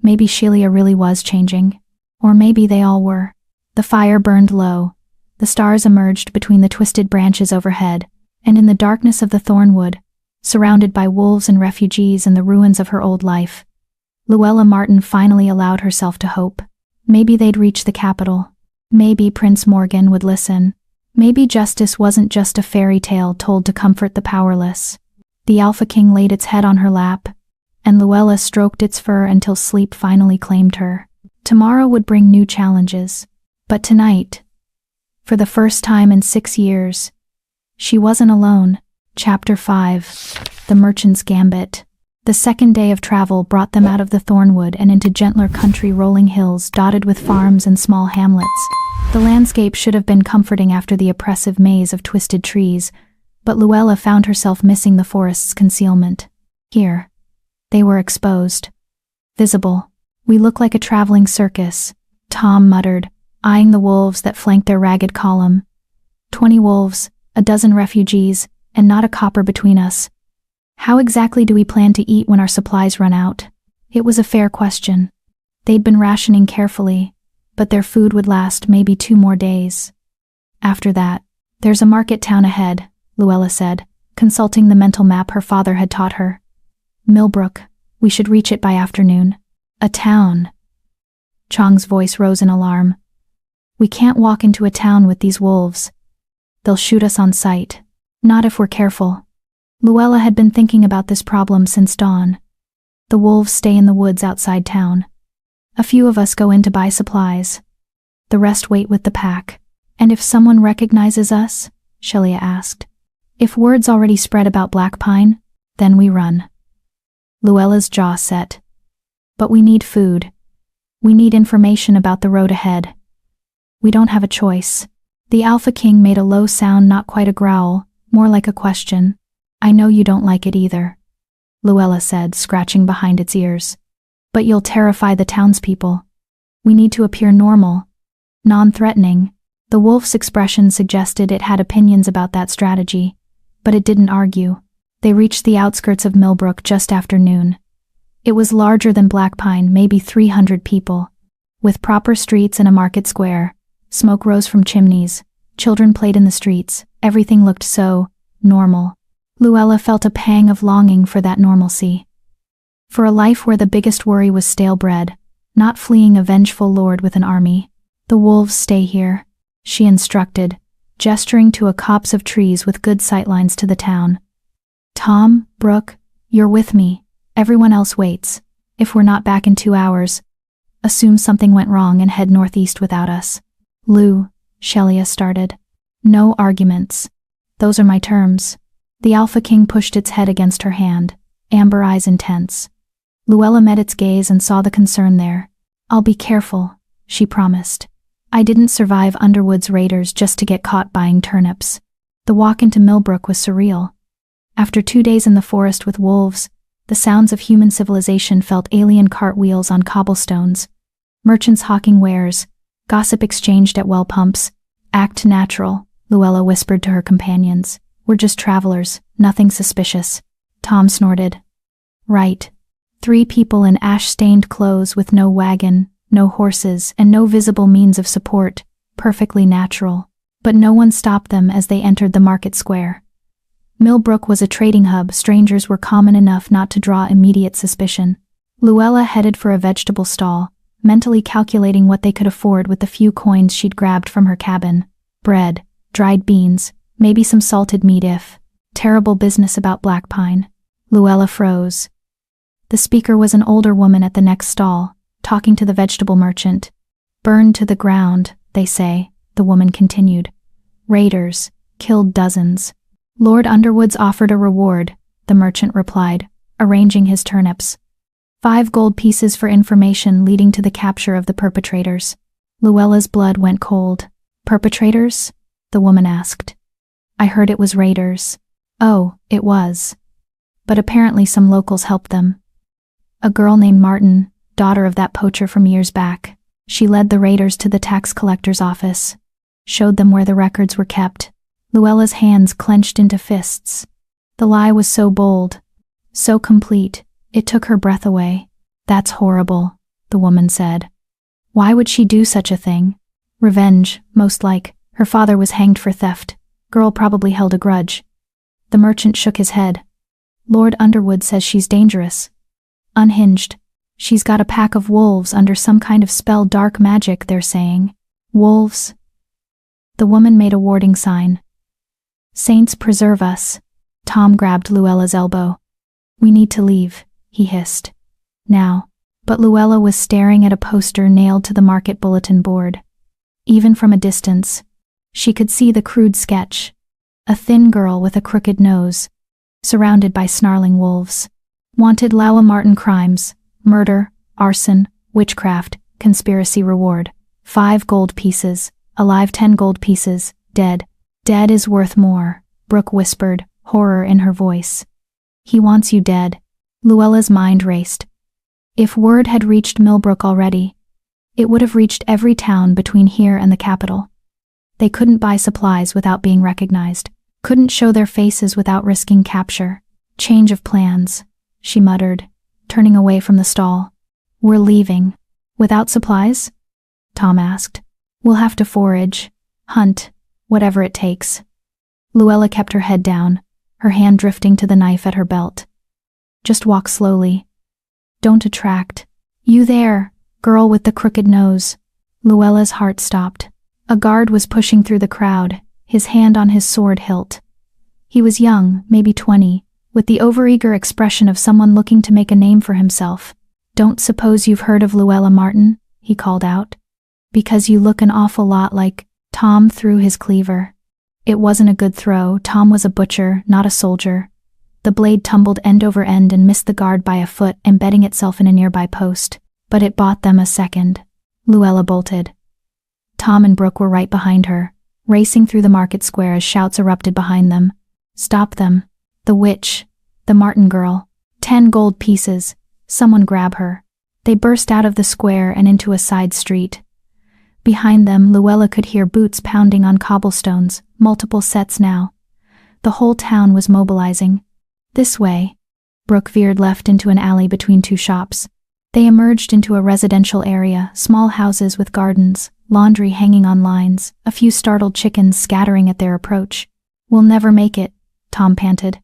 Maybe Shelia really was changing. Or maybe they all were. The fire burned low. The stars emerged between the twisted branches overhead, and in the darkness of the thornwood, surrounded by wolves and refugees and the ruins of her old life, Luella Martin finally allowed herself to hope. Maybe they'd reach the capital. Maybe Prince Morgan would listen. Maybe justice wasn't just a fairy tale told to comfort the powerless. The Alpha King laid its head on her lap, and Luella stroked its fur until sleep finally claimed her. Tomorrow would bring new challenges. But tonight, for the first time in 6 years, she wasn't alone. Chapter 5. The Merchant's Gambit. The second day of travel brought them out of the thornwood and into gentler country rolling hills dotted with farms and small hamlets. The landscape should have been comforting after the oppressive maze of twisted trees, but Luella found herself missing the forest's concealment. Here, they were exposed. Visible. We look like a traveling circus, Tom muttered, eyeing the wolves that flanked their ragged column. 20 wolves, a dozen refugees, and not a copper between us. How exactly do we plan to eat when our supplies run out? It was a fair question. They'd been rationing carefully, but their food would last maybe 2 more days. After that, there's a market town ahead, Luella said, consulting the mental map her father had taught her. Millbrook, we should reach it by afternoon. A town. Chong's voice rose in alarm. We can't walk into a town with these wolves. They'll shoot us on sight. Not if we're careful. Luella had been thinking about this problem since dawn. The wolves stay in the woods outside town. A few of us go in to buy supplies. The rest wait with the pack. And if someone recognizes us? Shelia asked. If word's already spread about Black Pine, then we run. Luella's jaw set. But we need food. We need information about the road ahead. We don't have a choice. The Alpha King made a low sound, not quite a growl, more like a question. I know you don't like it either, Luella said, scratching behind its ears. But you'll terrify the townspeople. We need to appear normal, non-threatening. The wolf's expression suggested it had opinions about that strategy, but it didn't argue. They reached the outskirts of Millbrook just after noon. It was larger than Black Pine, maybe 300 people. With proper streets and a market square, smoke rose from chimneys, children played in the streets, everything looked so normal. Luella felt a pang of longing for that normalcy. For a life where the biggest worry was stale bread, not fleeing a vengeful lord with an army. The wolves stay here, she instructed, gesturing to a copse of trees with good sightlines to the town. Tom, Brooke, you're with me. Everyone else waits. If we're not back in 2 hours, assume something went wrong and head northeast without us. Lou, Shelia started. No arguments. Those are my terms. The Alpha King pushed its head against her hand, amber eyes intense. Luella met its gaze and saw the concern there. I'll be careful, she promised. I didn't survive Underwood's raiders just to get caught buying turnips. The walk into Millbrook was surreal. After 2 days in the forest with wolves, the sounds of human civilization felt alien cartwheels on cobblestones. Merchants hawking wares, gossip exchanged at well pumps. Act natural, Luella whispered to her companions. We're just travelers, nothing suspicious. Tom snorted. Right. 3 people in ash-stained clothes with no wagon, no horses, and no visible means of support, perfectly natural. But no one stopped them as they entered the market square. Millbrook was a trading hub. Strangers were common enough not to draw immediate suspicion. Luella headed for a vegetable stall, mentally calculating what they could afford with the few coins she'd grabbed from her cabin. Bread, dried beans, maybe some salted meat if. Terrible business about Black Pine. Luella froze. The speaker was an older woman at the next stall, talking to the vegetable merchant. Burned to the ground, they say, the woman continued. Raiders, killed dozens. Lord Underwood's offered a reward, the merchant replied, arranging his turnips. 5 gold pieces for information leading to the capture of the perpetrators. Luella's blood went cold. Perpetrators? The woman asked. I heard it was raiders. Oh, it was. But apparently some locals helped them. A girl named Martin, daughter of that poacher from years back. She led the raiders to the tax collector's office, showed them where the records were kept. Luella's hands clenched into fists. The lie was so bold, so complete, it took her breath away. That's horrible, the woman said. Why would she do such a thing? Revenge, most like. Her father was hanged for theft. Girl probably held a grudge. The merchant shook his head. Lord Underwood says she's dangerous. Unhinged. She's got a pack of wolves under some kind of spell, dark magic, they're saying. Wolves? The woman made a warding sign. Saints preserve us. Tom grabbed Luella's elbow. We need to leave, he hissed. Now. But Luella was staring at a poster nailed to the market bulletin board. Even from a distance, she could see the crude sketch. A thin girl with a crooked nose, surrounded by snarling wolves. Wanted Lawa Martin crimes, murder, arson, witchcraft, conspiracy reward. 5 gold pieces, alive 10 gold pieces, dead. Dead is worth more, Brooke whispered, horror in her voice. He wants you dead. Luella's mind raced. If word had reached Millbrook already, it would have reached every town between here and the capital. They couldn't buy supplies without being recognized, couldn't show their faces without risking capture. Change of plans, she muttered, turning away from the stall. We're leaving. Without supplies? Tom asked. We'll have to forage, hunt, whatever it takes. Luella kept her head down, her hand drifting to the knife at her belt. Just walk slowly. Don't attract. You there, girl with the crooked nose. Luella's heart stopped. A guard was pushing through the crowd, his hand on his sword hilt. He was young, maybe 20, with the overeager expression of someone looking to make a name for himself. Don't suppose you've heard of Luella Martin? He called out. Because you look an awful lot like. Tom threw his cleaver. It wasn't a good throw. Tom was a butcher, not a soldier. The blade tumbled end over end and missed the guard by a foot, embedding itself in a nearby post. But it bought them a second. Luella bolted. Tom and Brooke were right behind her, racing through the market square as shouts erupted behind them. Stop them. The witch. The Martin girl. 10 gold pieces. Someone grab her. They burst out of the square and into a side street. Behind them, Luella could hear boots pounding on cobblestones, multiple sets now. The whole town was mobilizing. This way. Brooke veered left into an alley between 2 shops. They emerged into a residential area, small houses with gardens, laundry hanging on lines, a few startled chickens scattering at their approach. We'll never make it, Tom panted.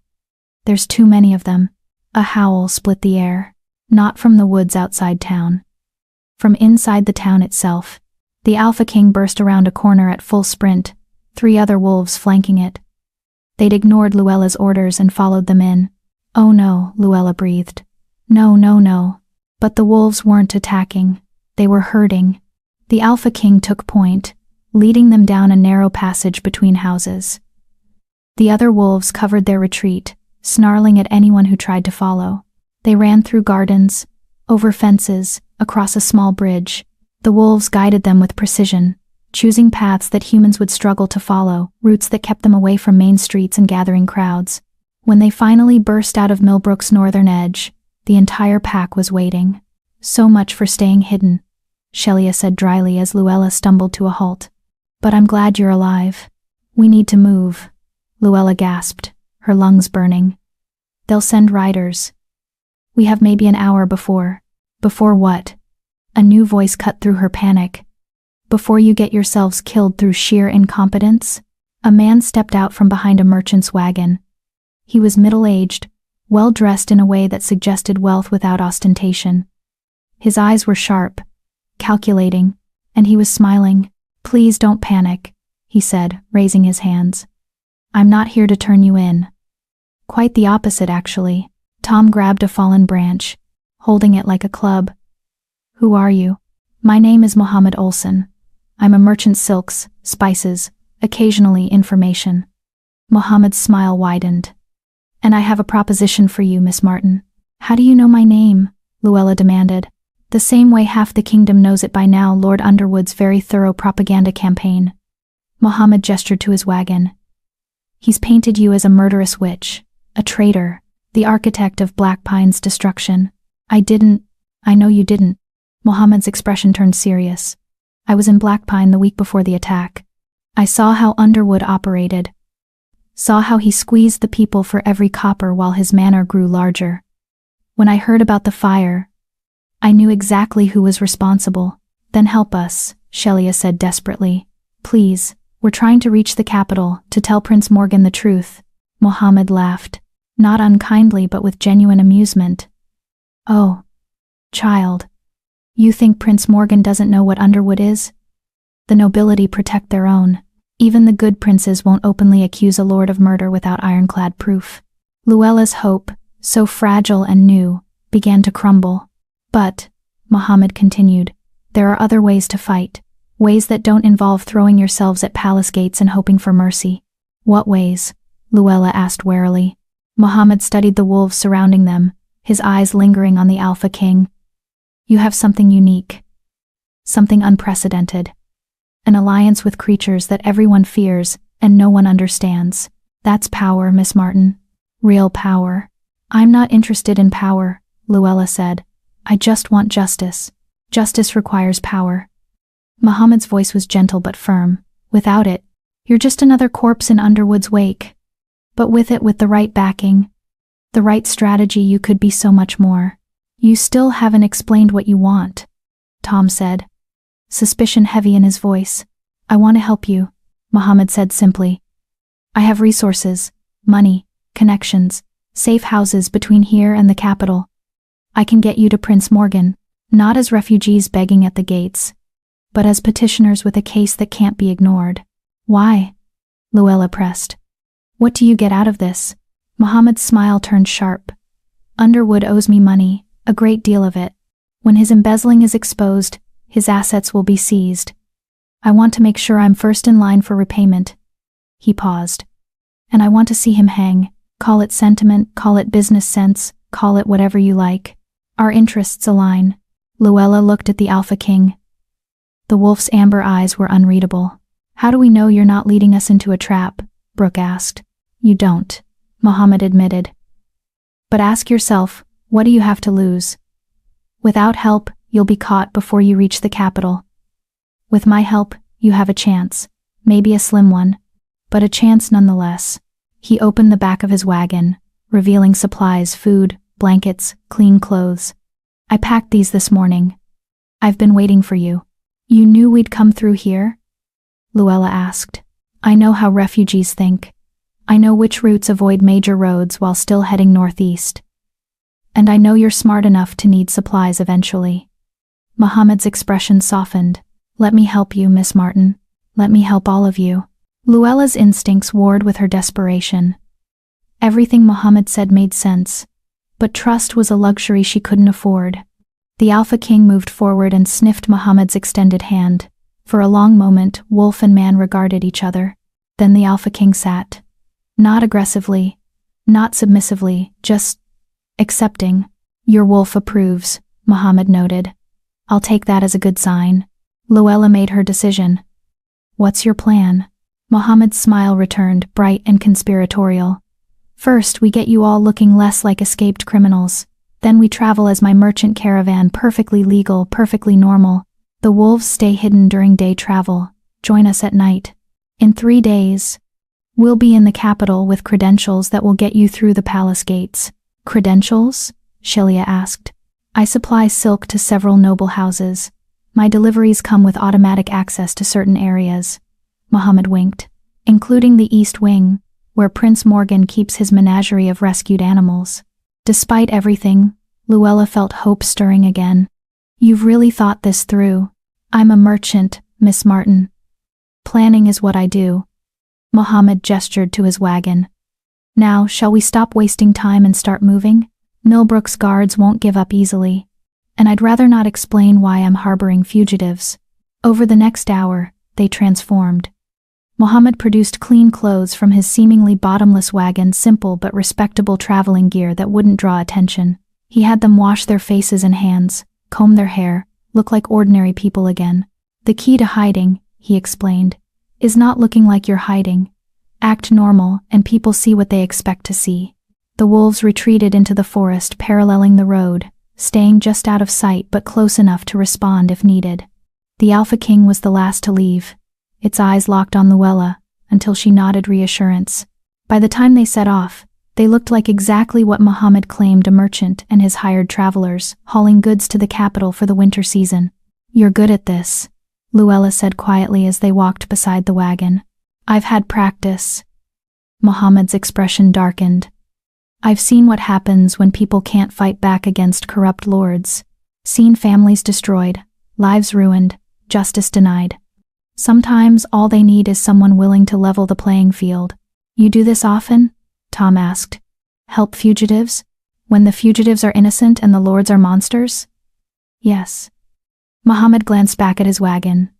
There's too many of them. A howl split the air. Not from the woods outside town. From inside the town itself. The Alpha King burst around a corner at full sprint, 3 other wolves flanking it. They'd ignored Luella's orders and followed them in. Oh no, Luella breathed. No, no, no. But the wolves weren't attacking. They were herding. The Alpha King took point, leading them down a narrow passage between houses. The other wolves covered their retreat, snarling at anyone who tried to follow. They ran through gardens, over fences, across a small bridge. The wolves guided them with precision, choosing paths that humans would struggle to follow, routes that kept them away from main streets and gathering crowds. When they finally burst out of Millbrook's northern edge, the entire pack was waiting. So much for staying hidden, Shelia said dryly as Luella stumbled to a halt. But I'm glad you're alive. We need to move, Luella gasped, her lungs burning. They'll send riders. We have maybe an hour before. Before what? A new voice cut through her panic. Before you get yourselves killed through sheer incompetence? A man stepped out from behind a merchant's wagon. He was middle-aged, well-dressed in a way that suggested wealth without ostentation. His eyes were sharp, calculating, and he was smiling. Please don't panic, he said, raising his hands. I'm not here to turn you in. Quite the opposite, actually. Tom grabbed a fallen branch, holding it like a club. Who are you? My name is Mohammed Olson. I'm a merchant silks, spices, occasionally information. Mohammed's smile widened. And I have a proposition for you, Miss Martin. How do you know my name? Luella demanded. The same way half the kingdom knows it by now, Lord Underwood's very thorough propaganda campaign. Mohammed gestured to his wagon. He's painted you as a murderous witch, a traitor, the architect of Black Pine's destruction. I know you didn't. Mohammed's expression turned serious. I was in Black Pine the week before the attack. I saw how Underwood operated. Saw how he squeezed the people for every copper while his manor grew larger. When I heard about the fire, I knew exactly who was responsible. Then help us, Shelia said desperately. Please, we're trying to reach the capital, to tell Prince Morgan the truth. Mohammed laughed. Not unkindly but with genuine amusement. Oh, child. You think Prince Morgan doesn't know what Underwood is? The nobility protect their own. Even the good princes won't openly accuse a lord of murder without ironclad proof. Luella's hope, so fragile and new, began to crumble. But, Mohammed continued, there are other ways to fight. Ways that don't involve throwing yourselves at palace gates and hoping for mercy. What ways? Luella asked warily. Mohammed studied the wolves surrounding them, his eyes lingering on the Alpha King. You have something unique. Something unprecedented. An alliance with creatures that everyone fears and no one understands. That's power, Miss Martin. Real power. I'm not interested in power, Luella said. I just want justice. Justice requires power. Mohammed's voice was gentle but firm. Without it, You're just another corpse in Underwood's wake. But with the right backing, the right strategy, you could be so much more. You still haven't explained what you want, Tom said, suspicion heavy in his voice. I want to help you, Mohammed said simply. I have resources, money, connections, safe houses between here and the capital. I can get you to Prince Morgan, not as refugees begging at the gates, but as petitioners with a case that can't be ignored. Why? Luella pressed. What do you get out of this? Mohammed's smile turned sharp. Underwood owes me money, a great deal of it. When his embezzling is exposed, his assets will be seized. I want to make sure I'm first in line for repayment. He paused. And I want to see him hang. Call it sentiment, call it business sense, call it whatever you like. Our interests align. Luella looked at the Alpha King. The wolf's amber eyes were unreadable. How do we know you're not leading us into a trap? Brooke asked. You don't, Mohammed admitted. But ask yourself, what do you have to lose? Without help, you'll be caught before you reach the capital. With my help, you have a chance, maybe a slim one, but a chance nonetheless. He opened the back of his wagon, revealing supplies, food, blankets, clean clothes. I packed these this morning. I've been waiting for you. You knew we'd come through here? Luella asked. I know how refugees think. I know which routes avoid major roads while still heading northeast. And I know you're smart enough to need supplies eventually. Mohammed's expression softened. Let me help you, Miss Martin. Let me help all of you. Luella's instincts warred with her desperation. Everything Mohammed said made sense, but trust was a luxury she couldn't afford. The Alpha King moved forward and sniffed Mohammed's extended hand. For a long moment, wolf and man regarded each other. Then the Alpha King sat. Not aggressively, not submissively, just accepting. Your wolf approves, Mohammed noted. I'll take that as a good sign. Luella made her decision. What's your plan? Mohammed's smile returned, bright and conspiratorial. First, we get you all looking less like escaped criminals. Then we travel as my merchant caravan, perfectly legal, perfectly normal. The wolves stay hidden during day travel. Join us at night. In 3 days, we'll be in the capital with credentials that will get you through the palace gates. Credentials? Shelia asked. I supply silk to several noble houses. My deliveries come with automatic access to certain areas. Mohammed winked. Including the East Wing, where Prince Morgan keeps his menagerie of rescued animals. Despite everything, Luella felt hope stirring again. You've really thought this through. I'm a merchant, Miss Martin. Planning is what I do. Mohammed gestured to his wagon. Now, shall we stop wasting time and start moving? Millbrook's guards won't give up easily. And I'd rather not explain why I'm harboring fugitives. Over the next hour, they transformed. Mohammed produced clean clothes from his seemingly bottomless wagon, simple but respectable traveling gear that wouldn't draw attention. He had them wash their faces and hands, comb their hair, look like ordinary people again. The key to hiding, he explained, is not looking like you're hiding. Act normal, and people see what they expect to see. The wolves retreated into the forest, paralleling the road, staying just out of sight but close enough to respond if needed. The Alpha King was the last to leave. Its eyes locked on Luella, until she nodded reassurance. By the time they set off, they looked like exactly what Mohammed claimed, a merchant and his hired travelers, hauling goods to the capital for the winter season. You're good at this, Luella said quietly as they walked beside the wagon. I've had practice. Mohammed's expression darkened. I've seen what happens when people can't fight back against corrupt lords. Seen families destroyed, lives ruined, justice denied. Sometimes all they need is someone willing to level the playing field. You do this often? Tom asked. Help fugitives? When the fugitives are innocent and the lords are monsters? Yes. Mohammed glanced back at his wagon.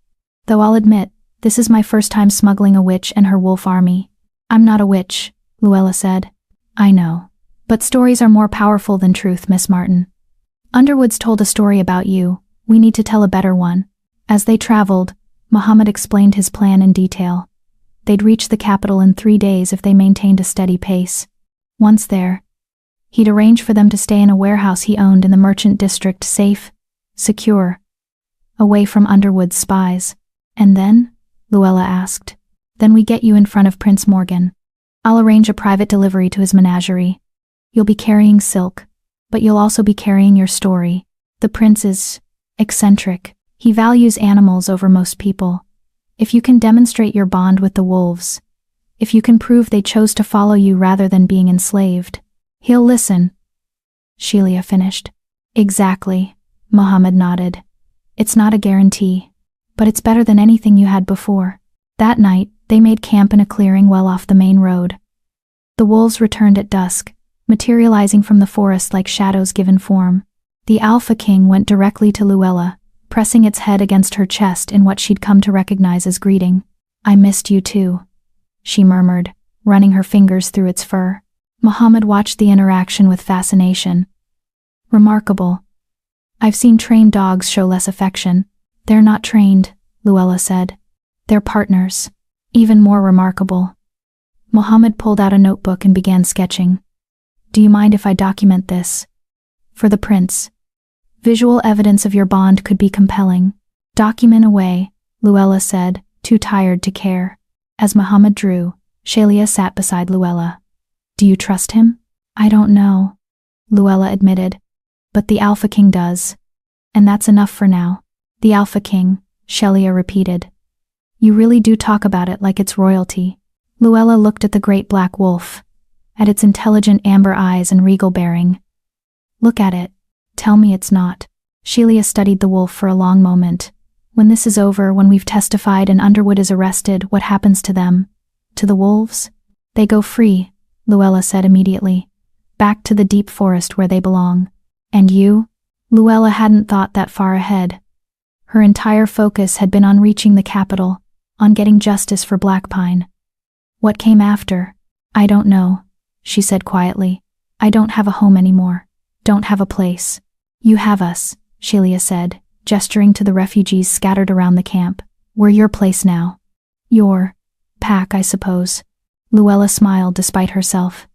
Though I'll admit, this is my first time smuggling a witch and her wolf army. I'm not a witch, Luella said. I know. But stories are more powerful than truth, Miss Martin. Underwood's told a story about you. We need to tell a better one. As they traveled, Mohammed explained his plan in detail. They'd reach the capital in 3 days if they maintained a steady pace. Once there, he'd arrange for them to stay in a warehouse he owned in the merchant district, safe, secure, away from Underwood's spies. And then? Luella asked. Then we get you in front of Prince Morgan. I'll arrange a private delivery to his menagerie. You'll be carrying silk, but you'll also be carrying your story. The prince is eccentric. He values animals over most people. If you can demonstrate your bond with the wolves, if you can prove they chose to follow you rather than being enslaved, he'll listen. Shelia finished. Exactly, Muhammad nodded. It's not a guarantee, but it's better than anything you had before. That night, they made camp in a clearing well off the main road. The wolves returned at dusk, materializing from the forest like shadows given form. The Alpha King went directly to Luella, pressing its head against her chest in what she'd come to recognize as greeting. I missed you too, she murmured, running her fingers through its fur. Muhammad watched the interaction with fascination. Remarkable. I've seen trained dogs show less affection. They're not trained, Luella said. They're partners. Even more remarkable. Muhammad pulled out a notebook and began sketching. Do you mind if I document this? For the prince. Visual evidence of your bond could be compelling. Document away, Luella said, too tired to care. As Muhammad drew, Shelia sat beside Luella. Do you trust him? I don't know, Luella admitted. But the Alpha King does. And that's enough for now. The Alpha King, Shelia repeated. You really do talk about it like it's royalty. Luella looked at the great black wolf, at its intelligent amber eyes and regal bearing. Look at it. Tell me it's not. Shelia studied the wolf for a long moment. When this is over, when we've testified and Underwood is arrested, what happens to them? To the wolves? They go free, Luella said immediately. Back to the deep forest where they belong. And you? Luella hadn't thought that far ahead. Her entire focus had been on reaching the capital, on getting justice for Blackpine. What came after? I don't know, she said quietly. I don't have a home anymore. Don't have a place. You have us, Shelia said, gesturing to the refugees scattered around the camp. We're your place now. Your pack, I suppose. Luella smiled despite herself.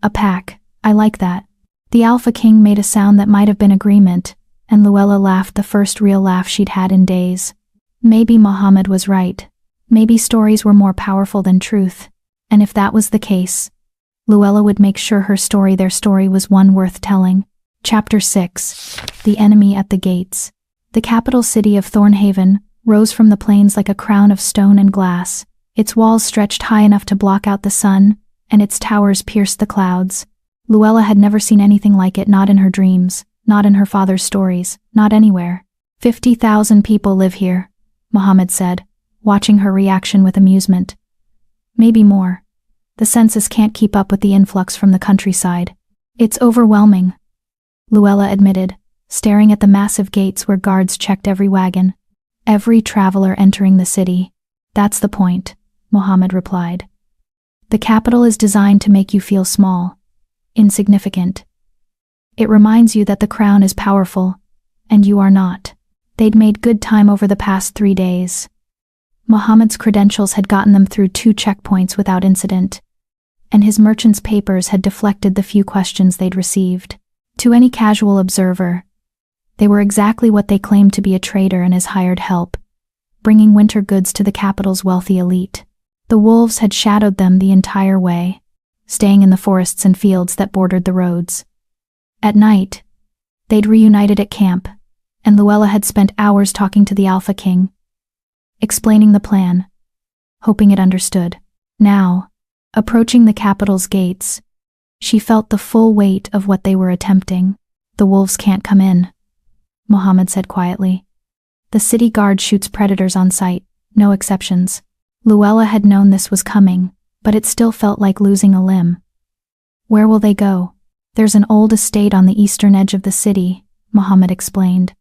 A pack, I like that. The Alpha King made a sound that might have been agreement, and Luella laughed the first real laugh she'd had in days. Maybe Muhammad was right. Maybe stories were more powerful than truth. And if that was the case, Luella would make sure her story, their story, was one worth telling. Chapter 6. The Enemy at the Gates. The capital city of Thornhaven rose from the plains like a crown of stone and glass. Its walls stretched high enough to block out the sun, and its towers pierced the clouds. Luella had never seen anything like it, not in her dreams, not in her father's stories, not anywhere. 50,000 people live here, Muhammad said, watching her reaction with amusement. Maybe more. The census can't keep up with the influx from the countryside. It's overwhelming, Luella admitted, staring at the massive gates where guards checked every wagon. Every traveler entering the city. That's the point, Muhammad replied. The capital is designed to make you feel small, insignificant. It reminds you that the crown is powerful, and you are not. They'd made good time over the past 3 days. Muhammad's credentials had gotten them through 2 checkpoints without incident, and his merchant's papers had deflected the few questions they'd received. To any casual observer, they were exactly what they claimed to be: a trader and his hired help, bringing winter goods to the capital's wealthy elite. The wolves had shadowed them the entire way, staying in the forests and fields that bordered the roads. At night, they'd reunited at camp, and Luella had spent hours talking to the Alpha King, explaining the plan, hoping it understood. Now, approaching the capital's gates, she felt the full weight of what they were attempting. The wolves can't come in, Muhammad said quietly. The city guard shoots predators on sight, no exceptions. Luella had known this was coming, but it still felt like losing a limb. Where will they go? There's an old estate on the eastern edge of the city, Muhammad explained.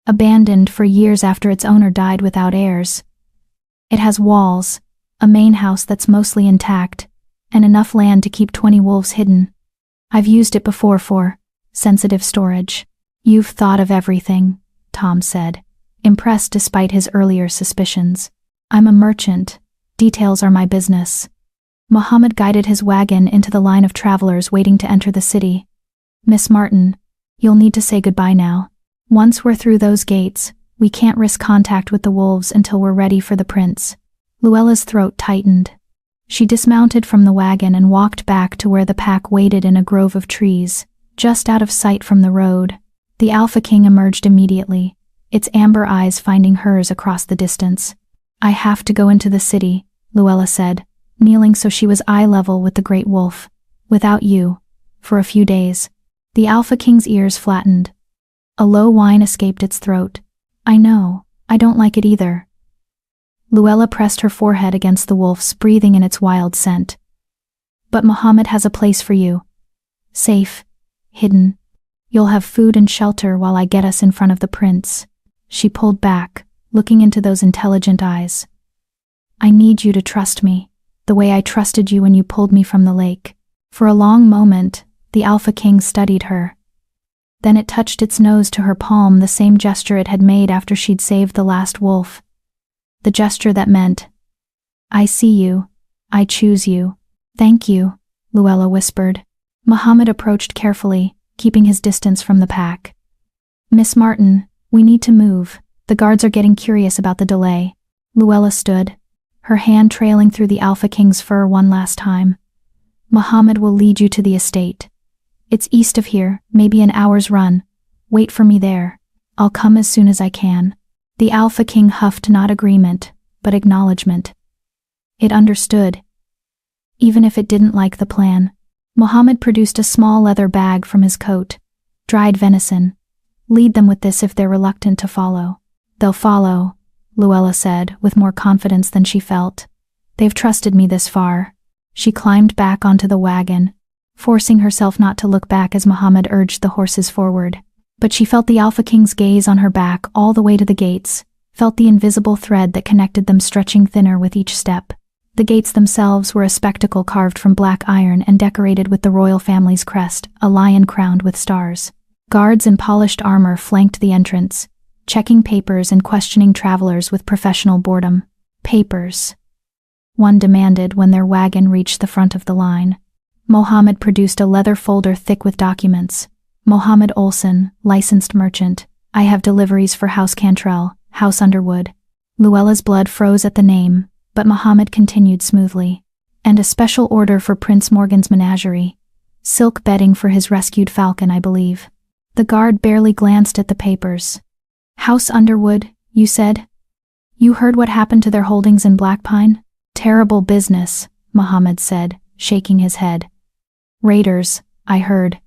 Abandoned for years after its owner died without heirs. It has walls, a main house that's mostly intact, and enough land to keep 20 wolves hidden. I've used it before for sensitive storage. You've thought of everything, Tom said, impressed despite his earlier suspicions. I'm a merchant. Details are my business. Muhammad guided his wagon into the line of travelers waiting to enter the city. Miss Martin, you'll need to say goodbye now. Once we're through those gates, we can't risk contact with the wolves until we're ready for the prince. Luella's throat tightened. She dismounted from the wagon and walked back to where the pack waited in a grove of trees, just out of sight from the road. The Alpha King emerged immediately, its amber eyes finding hers across the distance. "I have to go into the city," Luella said, kneeling so she was eye level with the great wolf. "Without you, for a few days." The Alpha King's ears flattened. A low whine escaped its throat. "I know, I don't like it either." Luella pressed her forehead against the wolf's, breathing in its wild scent. "But Muhammad has a place for you. Safe, hidden. You'll have food and shelter while I get us in front of the prince." She pulled back, looking into those intelligent eyes. "I need you to trust me, the way I trusted you when you pulled me from the lake." For a long moment, the Alpha King studied her. Then it touched its nose to her palm, the same gesture it had made after she'd saved the last wolf. The gesture that meant, "I see you. I choose you." "Thank you," Luella whispered. Muhammad approached carefully, keeping his distance from the pack. "Miss Martin, we need to move. The guards are getting curious about the delay." Luella stood, her hand trailing through the Alpha King's fur one last time. "Muhammad will lead you to the estate. It's east of here, maybe an hour's run. Wait for me there. I'll come as soon as I can." The Alpha King huffed not agreement, but acknowledgement. It understood, even if it didn't like the plan. Muhammad produced a small leather bag from his coat. "Dried venison. Lead them with this if they're reluctant to follow." "They'll follow," Luella said, with more confidence than she felt. "They've trusted me this far." She climbed back onto the wagon, forcing herself not to look back as Muhammad urged the horses forward. But she felt the Alpha King's gaze on her back all the way to the gates, felt the invisible thread that connected them stretching thinner with each step. The gates themselves were a spectacle carved from black iron and decorated with the royal family's crest, a lion crowned with stars. Guards in polished armor flanked the entrance, checking papers and questioning travelers with professional boredom. "Papers," one demanded when their wagon reached the front of the line. Mohammed produced a leather folder thick with documents. "Mohammed Olson, licensed merchant. I have deliveries for House Cantrell, House Underwood." Luella's blood froze at the name, but Mohammed continued smoothly. "And a special order for Prince Morgan's menagerie. Silk bedding for his rescued falcon, I believe." The guard barely glanced at the papers. "House Underwood, you said? You heard what happened to their holdings in Blackpine?" "Terrible business," Mohammed said, shaking his head. "Raiders, I heard.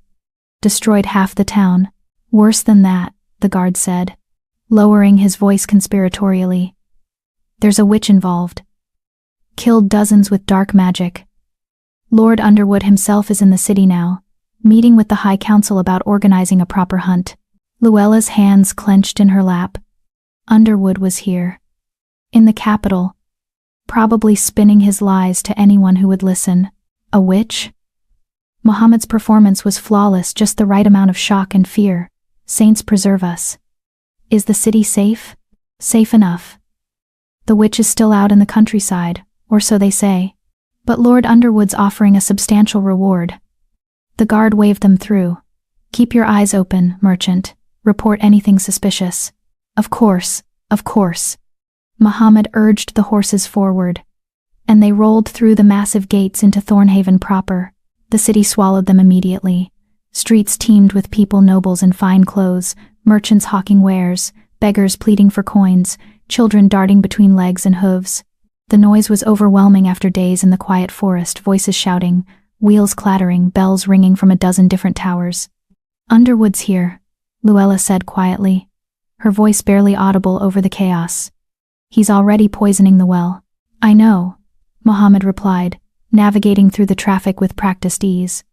Destroyed half the town." "Worse than that," the guard said, lowering his voice conspiratorially. "There's a witch involved. Killed dozens with dark magic. Lord Underwood himself is in the city now, meeting with the High Council about organizing a proper hunt." Luella's hands clenched in her lap. Underwood was here. In the capital. Probably spinning his lies to anyone who would listen. A witch? Muhammad's performance was flawless, just the right amount of shock and fear. Saints preserve us. "Is the city safe?" "Safe enough. The witch is still out in the countryside, or so they say. But Lord Underwood's offering a substantial reward." The guard waved them through. "Keep your eyes open, merchant. Report anything suspicious." Of course. Muhammad urged the horses forward, and they rolled through the massive gates into Thornhaven proper. The city swallowed them immediately. Streets teemed with people, nobles in fine clothes, merchants hawking wares, beggars pleading for coins, children darting between legs and hooves. The noise was overwhelming after days in the quiet forest, voices shouting, wheels clattering, bells ringing from a dozen different towers. "Underwood's here," Luella said quietly, her voice barely audible over the chaos. "He's already poisoning the well." "I know," Muhammad replied, navigating through the traffic with practiced ease.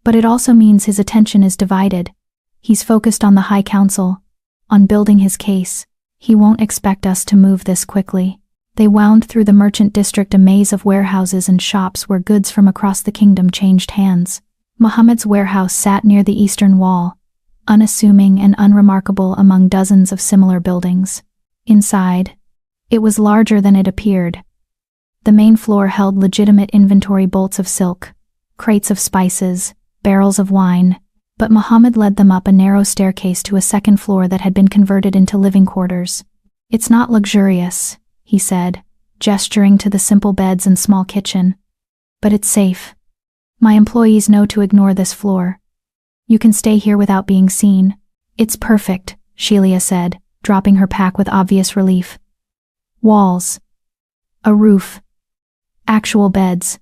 "But it also means his attention is divided. He's focused on the High Council, on building his case. He won't expect us to move this quickly." They wound through the merchant district, a maze of warehouses and shops where goods from across the kingdom changed hands. Muhammad's warehouse sat near the eastern wall, unassuming and unremarkable among dozens of similar buildings. Inside, it was larger than it appeared. The main floor held legitimate inventory, bolts of silk, crates of spices, barrels of wine, but Muhammad led them up a narrow staircase to a second floor that had been converted into living quarters. "It's not luxurious," he said, gesturing to the simple beds and small kitchen. But it's safe. My employees know to ignore this floor. You can stay here without being seen. It's perfect, Shelia said, dropping her pack with obvious relief. Walls. A roof. Actual beds.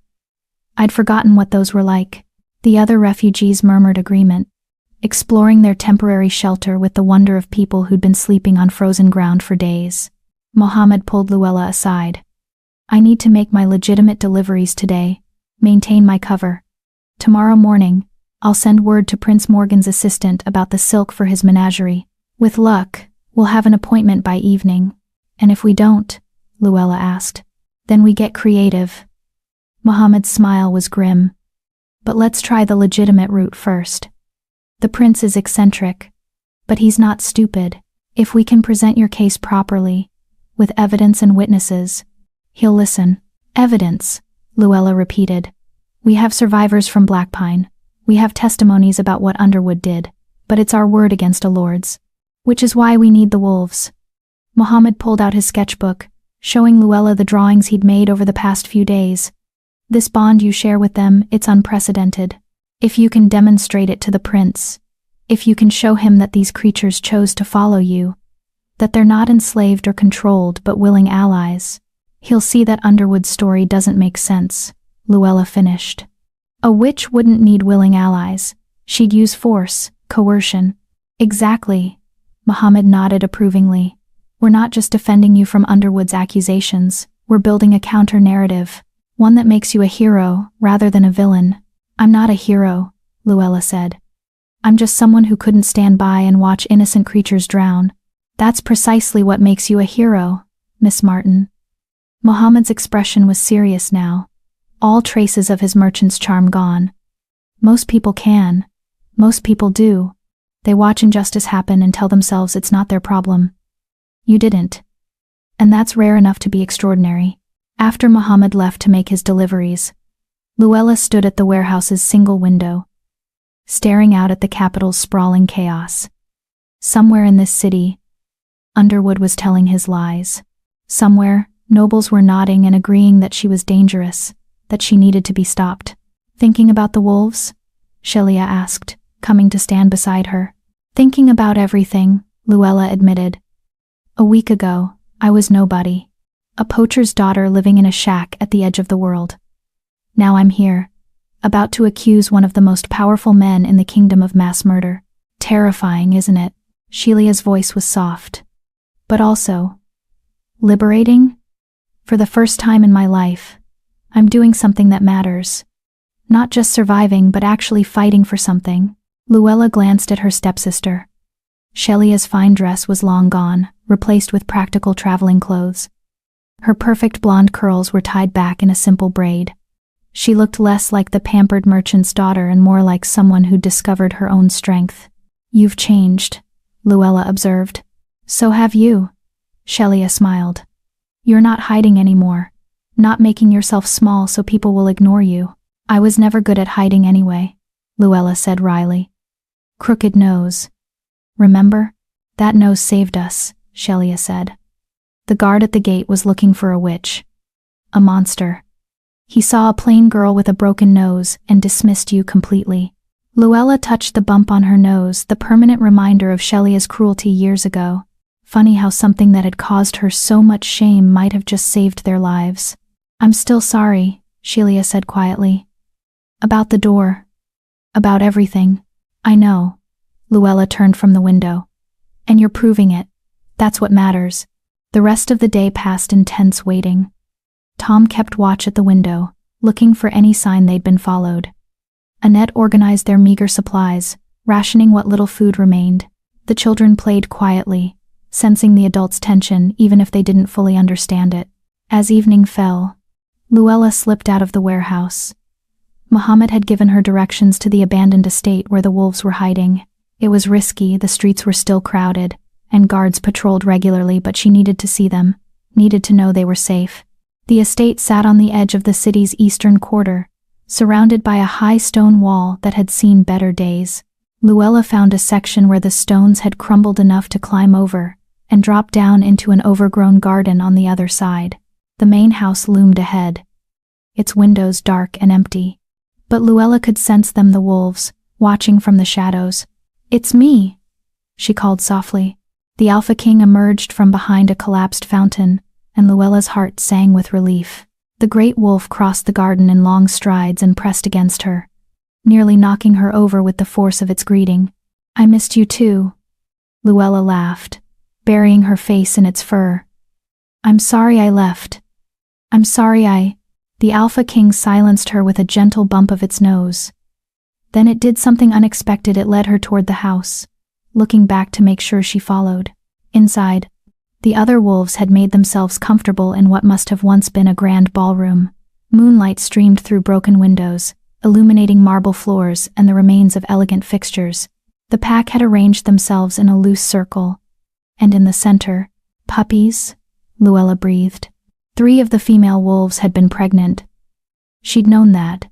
I'd forgotten what those were like. The other refugees murmured agreement, exploring their temporary shelter with the wonder of people who'd been sleeping on frozen ground for days. Mohammed pulled Luella aside. I need to make my legitimate deliveries today, maintain my cover. Tomorrow morning, I'll send word to Prince Morgan's assistant about the silk for his menagerie. With luck, we'll have an appointment by evening. And if we don't, Luella asked, then we get creative. Mohammed's smile was grim. But let's try the legitimate route first. The prince is eccentric, but he's not stupid. If we can present your case properly, with evidence and witnesses, he'll listen. Evidence, Luella repeated. We have survivors from Blackpine. We have testimonies about what Underwood did, but it's our word against a lord's. Which is why we need the wolves. Mohammed pulled out his sketchbook, showing Luella the drawings he'd made over the past few days. This bond you share with them, it's unprecedented. If you can demonstrate it to the prince, if you can show him that these creatures chose to follow you, that they're not enslaved or controlled but willing allies, he'll see that Underwood's story doesn't make sense, Luella finished. A witch wouldn't need willing allies. She'd use force, coercion. Exactly. Mohammed nodded approvingly. We're not just defending you from Underwood's accusations, we're building a counter-narrative, one that makes you a hero rather than a villain. I'm not a hero, Luella said. I'm just someone who couldn't stand by and watch innocent creatures drown. That's precisely what makes you a hero, Miss Martin. Mohammed's expression was serious now, all traces of his merchant's charm gone. Most people can. Most people do. They watch injustice happen and tell themselves it's not their problem. You didn't. And that's rare enough to be extraordinary. After Mohammed left to make his deliveries, Luella stood at the warehouse's single window, staring out at the capital's sprawling chaos. Somewhere in this city, Underwood was telling his lies. Somewhere, nobles were nodding and agreeing that she was dangerous, that she needed to be stopped. Thinking about the wolves? Shelia asked, coming to stand beside her. Thinking about everything, Luella admitted. A week ago, I was nobody. A poacher's daughter living in a shack at the edge of the world. Now I'm here, about to accuse one of the most powerful men in the kingdom of mass murder. Terrifying, isn't it? Shelia's voice was soft. But also, liberating? For the first time in my life, I'm doing something that matters. Not just surviving, but actually fighting for something. Luella glanced at her stepsister. Shelia's fine dress was long gone, replaced with practical traveling clothes. Her perfect blonde curls were tied back in a simple braid. She looked less like the pampered merchant's daughter and more like someone who'd discovered her own strength. You've changed, Luella observed. So have you. Shelia smiled. You're not hiding anymore, not making yourself small so people will ignore you. I was never good at hiding anyway, Luella said wryly. Crooked nose. Remember? That nose saved us, Shelia said. The guard at the gate was looking for a witch. A monster. He saw a plain girl with a broken nose and dismissed you completely. Luella touched the bump on her nose, the permanent reminder of Shelia's cruelty years ago. Funny how something that had caused her so much shame might have just saved their lives. I'm still sorry, Shelia said quietly. About the door. About everything. I know. Luella turned from the window. And you're proving it. That's what matters. The rest of the day passed in tense waiting. Tom kept watch at the window, looking for any sign they'd been followed. Annette organized their meager supplies, rationing what little food remained. The children played quietly, sensing the adults' tension even if they didn't fully understand it. As evening fell, Luella slipped out of the warehouse. Mohammed had given her directions to the abandoned estate where the wolves were hiding. It was risky, the streets were still crowded, and guards patrolled regularly, but she needed to see them, needed to know they were safe. The estate sat on the edge of the city's eastern quarter, surrounded by a high stone wall that had seen better days. Luella found a section where the stones had crumbled enough to climb over, and dropped down into an overgrown garden on the other side. The main house loomed ahead, its windows dark and empty. But Luella could sense them, the wolves, watching from the shadows. "It's me," she called softly. The Alpha King emerged from behind a collapsed fountain, and Luella's heart sang with relief. The great wolf crossed the garden in long strides and pressed against her, nearly knocking her over with the force of its greeting. "I missed you too," Luella laughed, burying her face in its fur. "I'm sorry I left. I'm sorry I—" The Alpha King silenced her with a gentle bump of its nose. Then it did something unexpected. It led her toward the house, looking back to make sure she followed. Inside, the other wolves had made themselves comfortable in what must have once been a grand ballroom. Moonlight streamed through broken windows, illuminating marble floors and the remains of elegant fixtures. The pack had arranged themselves in a loose circle, and in the center, puppies, Luella breathed. 3 of the female wolves had been pregnant. She'd known that,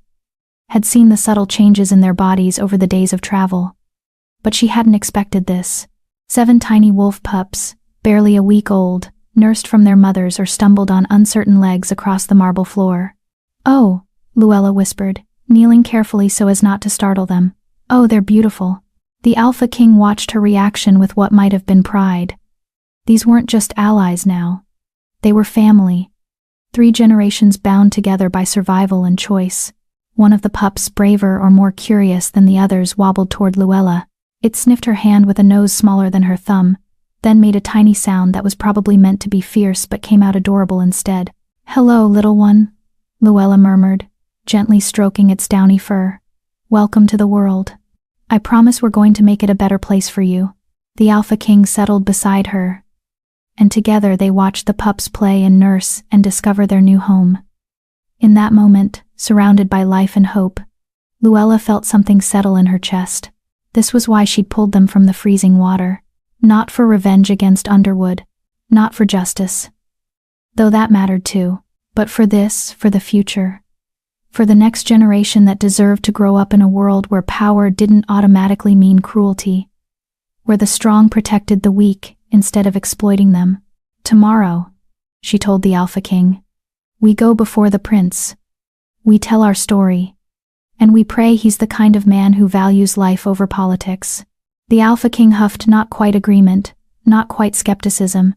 had seen the subtle changes in their bodies over the days of travel. But she hadn't expected this. 7 tiny wolf pups, barely a week old, nursed from their mothers or stumbled on uncertain legs across the marble floor. "Oh," Luella whispered, kneeling carefully so as not to startle them. "Oh, they're beautiful." The Alpha King watched her reaction with what might have been pride. These weren't just allies now. They were family. 3 generations bound together by survival and choice. One of the pups, braver or more curious than the others, wobbled toward Luella. It sniffed her hand with a nose smaller than her thumb, then made a tiny sound that was probably meant to be fierce but came out adorable instead. "Hello, little one," Luella murmured, gently stroking its downy fur. "Welcome to the world. I promise we're going to make it a better place for you." The Alpha King settled beside her, and together they watched the pups play and nurse and discover their new home. In that moment, surrounded by life and hope, Luella felt something settle in her chest. This was why she'd pulled them from the freezing water. Not for revenge against Underwood, not for justice, though that mattered too, but for this, for the future. For the next generation that deserved to grow up in a world where power didn't automatically mean cruelty, where the strong protected the weak instead of exploiting them. "Tomorrow," she told the Alpha King, "we go before the prince. We tell our story, and we pray he's the kind of man who values life over politics." The Alpha King huffed, not quite agreement, not quite skepticism,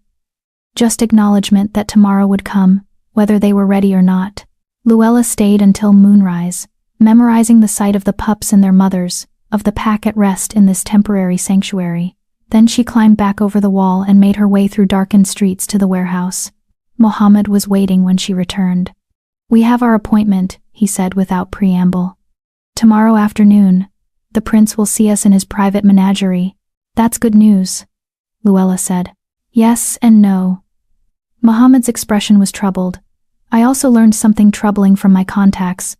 just acknowledgement that tomorrow would come, whether they were ready or not. Luella stayed until moonrise, memorizing the sight of the pups and their mothers, of the pack at rest in this temporary sanctuary. Then she climbed back over the wall and made her way through darkened streets to the warehouse. Mohammed was waiting when she returned. "We have our appointment," he said without preamble. "Tomorrow afternoon, the prince will see us in his private menagerie." "That's good news," Luella said. "Yes and no." Mohammed's expression was troubled. "I also learned something troubling from my contacts.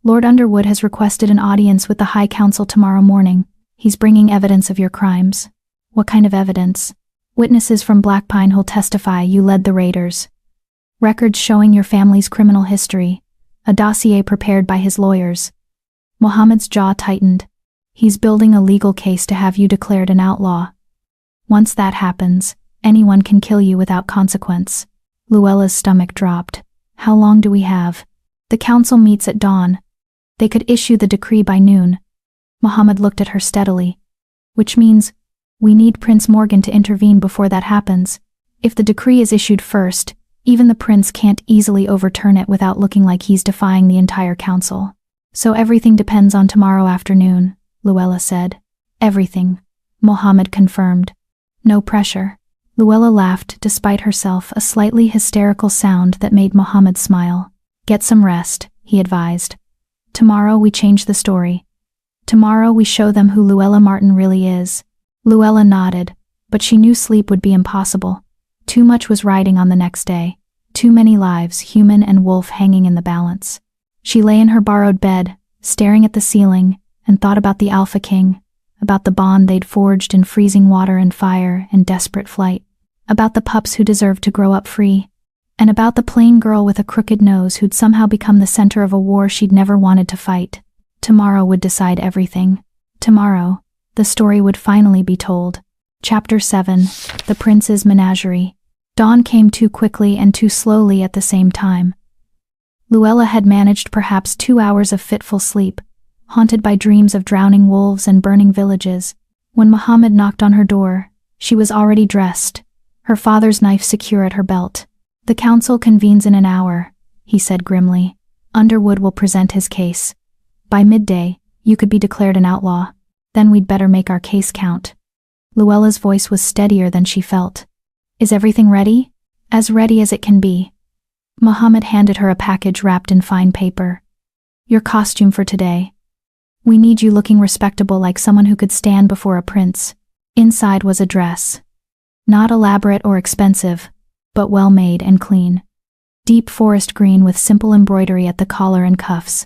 Lord Underwood has requested an audience with the High Council tomorrow morning. He's bringing evidence of your crimes." "What kind of evidence?" "Witnesses from Blackpine who'll testify you led the raiders. Records showing your family's criminal history. A dossier prepared by his lawyers." Mohammed's jaw tightened. "He's building a legal case to have you declared an outlaw. Once that happens, anyone can kill you without consequence." Luella's stomach dropped. "How long do we have?" "The council meets at dawn. They could issue the decree by noon." Mohammed looked at her steadily. "Which means we need Prince Morgan to intervene before that happens. If the decree is issued first, even the prince can't easily overturn it without looking like he's defying the entire council. So everything depends on tomorrow afternoon," Luella said. "Everything," Mohammed confirmed. "No pressure." Luella laughed despite herself, a slightly hysterical sound that made Mohammed smile. "Get some rest," he advised. "Tomorrow we change the story. Tomorrow we show them who Luella Martin really is." Luella nodded, but she knew sleep would be impossible. Too much was riding on the next day. Too many lives, human and wolf, hanging in the balance. She lay in her borrowed bed, staring at the ceiling, and thought about the Alpha King, about the bond they'd forged in freezing water and fire and desperate flight, about the pups who deserved to grow up free, and about the plain girl with a crooked nose who'd somehow become the center of a war she'd never wanted to fight. Tomorrow would decide everything. Tomorrow, the story would finally be told. Chapter 7, The Prince's Menagerie. Dawn came too quickly and too slowly at the same time. Luella had managed perhaps 2 hours of fitful sleep, haunted by dreams of drowning wolves and burning villages. When Muhammad knocked on her door, she was already dressed, her father's knife secure at her belt. "The council convenes in an hour," he said grimly. "Underwood will present his case. By midday, you could be declared an outlaw. Then we'd better make our case count." Luella's voice was steadier than she felt. "Is everything ready?" "As ready as it can be." Muhammad handed her a package wrapped in fine paper. "Your costume for today. We need you looking respectable, like someone who could stand before a prince." Inside was a dress. Not elaborate or expensive, but well made and clean. Deep forest green with simple embroidery at the collar and cuffs.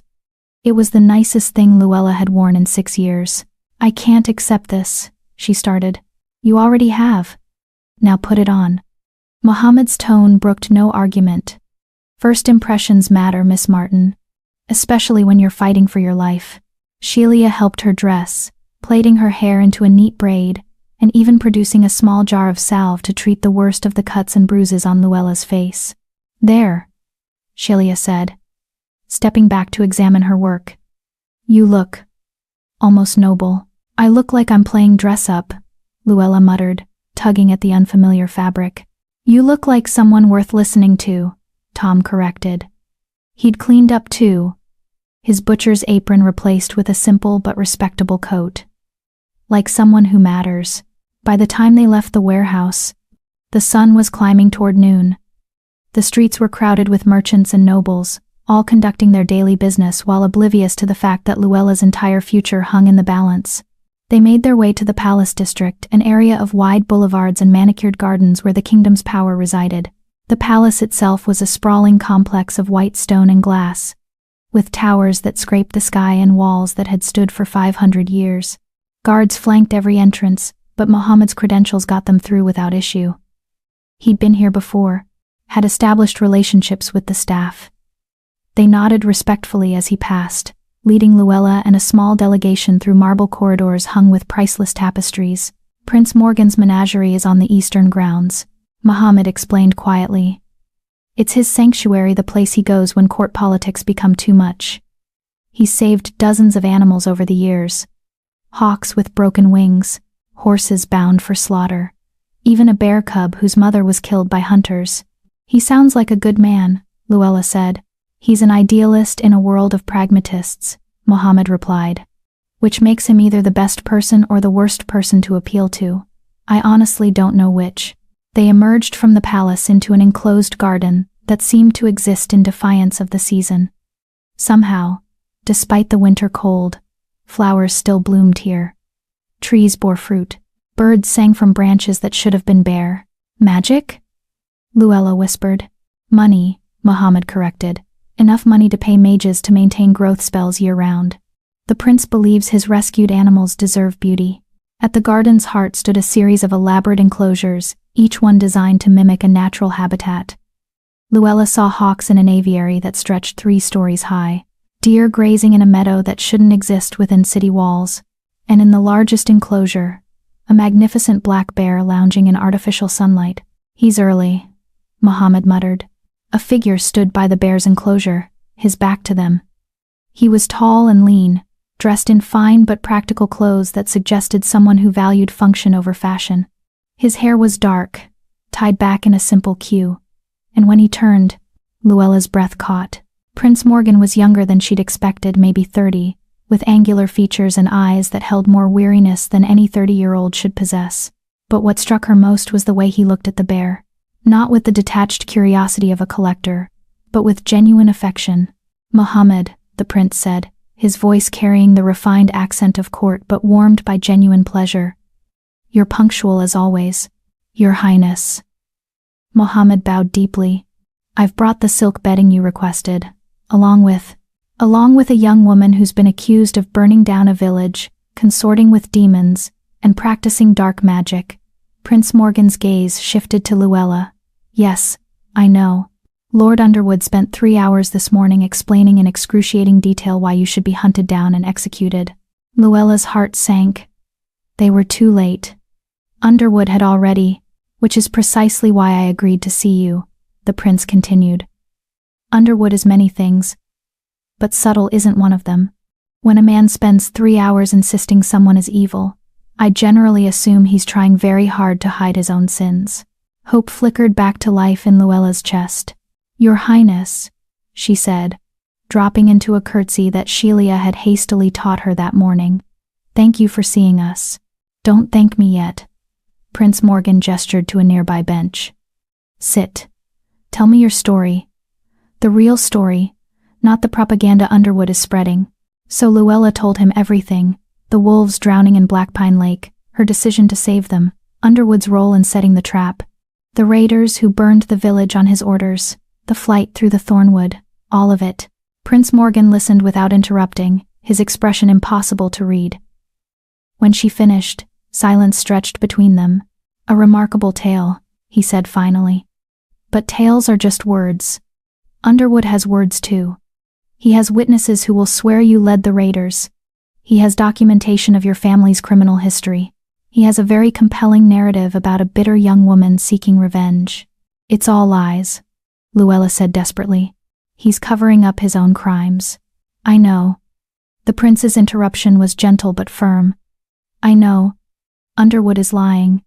It was the nicest thing Luella had worn in 6 years. "I can't accept this," she started. "You already have. Now put it on." Muhammad's tone brooked no argument. "First impressions matter, Miss Martin. Especially when you're fighting for your life." Sheila helped her dress, plaiting her hair into a neat braid, and even producing a small jar of salve to treat the worst of the cuts and bruises on Luella's face. "There," Sheila said, stepping back to examine her work. "You look almost noble." "I look like I'm playing dress-up," Luella muttered, tugging at the unfamiliar fabric. "You look like someone worth listening to," Tom corrected. He'd cleaned up too, his butcher's apron replaced with a simple but respectable coat. Like someone who matters. By the time they left the warehouse, the sun was climbing toward noon. The streets were crowded with merchants and nobles, all conducting their daily business while oblivious to the fact that Luella's entire future hung in the balance. They made their way to the Palace District, an area of wide boulevards and manicured gardens where the kingdom's power resided. The palace itself was a sprawling complex of white stone and glass, with towers that scraped the sky and walls that had stood for 500 years. Guards flanked every entrance, but Muhammad's credentials got them through without issue. He'd been here before, had established relationships with the staff. They nodded respectfully as he passed, leading Luella and a small delegation through marble corridors hung with priceless tapestries. "Prince Morgan's menagerie is on the eastern grounds," Muhammad explained quietly. "It's his sanctuary, the place he goes when court politics become too much. He's saved dozens of animals over the years. Hawks with broken wings, horses bound for slaughter, even a bear cub whose mother was killed by hunters." "He sounds like a good man," Luella said. "He's an idealist in a world of pragmatists," Muhammad replied. "Which makes him either the best person or the worst person to appeal to. I honestly don't know which." They emerged from the palace into an enclosed garden that seemed to exist in defiance of the season. Somehow, despite the winter cold, flowers still bloomed here. Trees bore fruit. Birds sang from branches that should have been bare. "Magic?" Luella whispered. "Money," Muhammad corrected. "Enough money to pay mages to maintain growth spells year-round. The prince believes his rescued animals deserve beauty." At the garden's heart stood a series of elaborate enclosures, each one designed to mimic a natural habitat. Luella saw hawks in an aviary that stretched 3 stories high, deer grazing in a meadow that shouldn't exist within city walls, and in the largest enclosure, a magnificent black bear lounging in artificial sunlight. "He's early," Muhammad muttered. A figure stood by the bear's enclosure, his back to them. He was tall and lean, dressed in fine but practical clothes that suggested someone who valued function over fashion. His hair was dark, tied back in a simple queue, and when he turned, Luella's breath caught. Prince Morgan was younger than she'd expected, maybe 30, with angular features and eyes that held more weariness than any 30-year-old should possess. But what struck her most was the way he looked at the bear. Not with the detached curiosity of a collector, but with genuine affection. "Muhammad," the prince said, his voice carrying the refined accent of court but warmed by genuine pleasure. "You're punctual as always, Your Highness." Muhammad bowed deeply. "I've brought the silk bedding you requested, along with a young woman who's been accused of burning down a village, consorting with demons, and practicing dark magic." Prince Morgan's gaze shifted to Luella. "Yes, I know. Lord Underwood spent 3 hours this morning explaining in excruciating detail why you should be hunted down and executed." Luella's heart sank. They were too late. Underwood had already, Which is precisely why I agreed to see you, the prince continued. Underwood is many things, but subtle isn't one of them. When a man spends 3 hours insisting someone is evil, I generally assume he's trying very hard to hide his own sins. Hope flickered back to life in Luella's chest. Your Highness, she said, dropping into a curtsy that Shelia had hastily taught her that morning. Thank you for seeing us. Don't thank me yet. Prince Morgan gestured to a nearby bench. Sit. Tell me your story. The real story, not the propaganda Underwood is spreading. So Luella told him everything, the wolves drowning in Blackpine Lake, her decision to save them, Underwood's role in setting the trap, the raiders who burned the village on his orders, the flight through the thornwood, all of it. Prince Morgan listened without interrupting, his expression impossible to read. When she finished, silence stretched between them. A remarkable tale, he said finally. But tales are just words. Underwood has words too. He has witnesses who will swear you led the raiders. He has documentation of your family's criminal history. He has a very compelling narrative about a bitter young woman seeking revenge. It's all lies, Luella said desperately. He's covering up his own crimes. I know. The prince's interruption was gentle but firm. I know. Underwood is lying.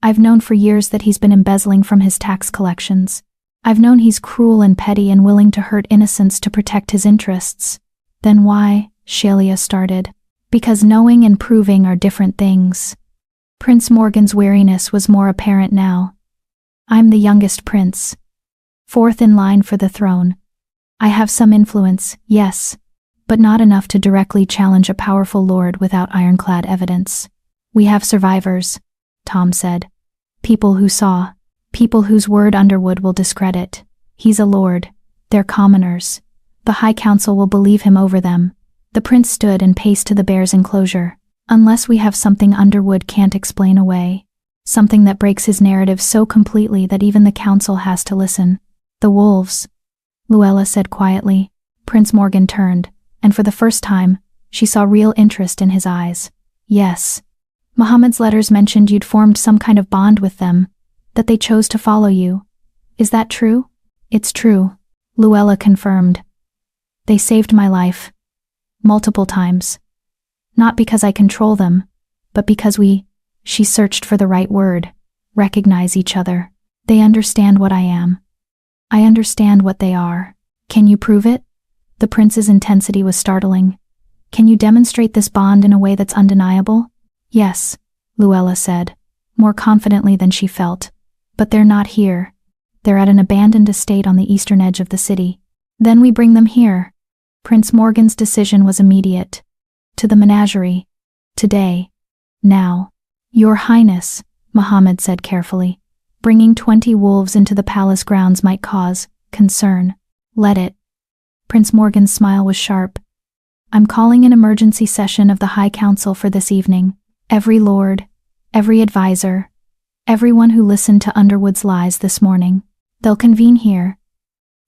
I've known for years that he's been embezzling from his tax collections. I've known he's cruel and petty and willing to hurt innocents to protect his interests. Then why? Shelia started. Because knowing and proving are different things. Prince Morgan's weariness was more apparent now. I'm the youngest prince. 4th in line for the throne. I have some influence, yes, but not enough to directly challenge a powerful lord without ironclad evidence. We have survivors, Tom said. People who saw. People whose word Underwood will discredit. He's a lord. They're commoners. The High Council will believe him over them. The prince stood and paced to the bear's enclosure. Unless we have something Underwood can't explain away. Something that breaks his narrative so completely that even the council has to listen. The wolves, Luella said quietly. Prince Morgan turned, and for the first time, she saw real interest in his eyes. Yes. Muhammad's letters mentioned you'd formed some kind of bond with them, that they chose to follow you. Is that true? It's true, Luella confirmed. They saved my life. Multiple times. Not because I control them, but because she searched for the right word, recognize each other. They understand what I am. I understand what they are. Can you prove it? The prince's intensity was startling. Can you demonstrate this bond in a way that's undeniable? Yes, Luella said, more confidently than she felt. But they're not here. They're at an abandoned estate on the eastern edge of the city. Then we bring them here. Prince Morgan's decision was immediate. To the menagerie. Today. Now. Your Highness, Muhammad said carefully. Bringing 20 wolves into the palace grounds might cause concern. Let it. Prince Morgan's smile was sharp. I'm calling an emergency session of the High Council for this evening. Every lord, every advisor, everyone who listened to Underwood's lies this morning. They'll convene here,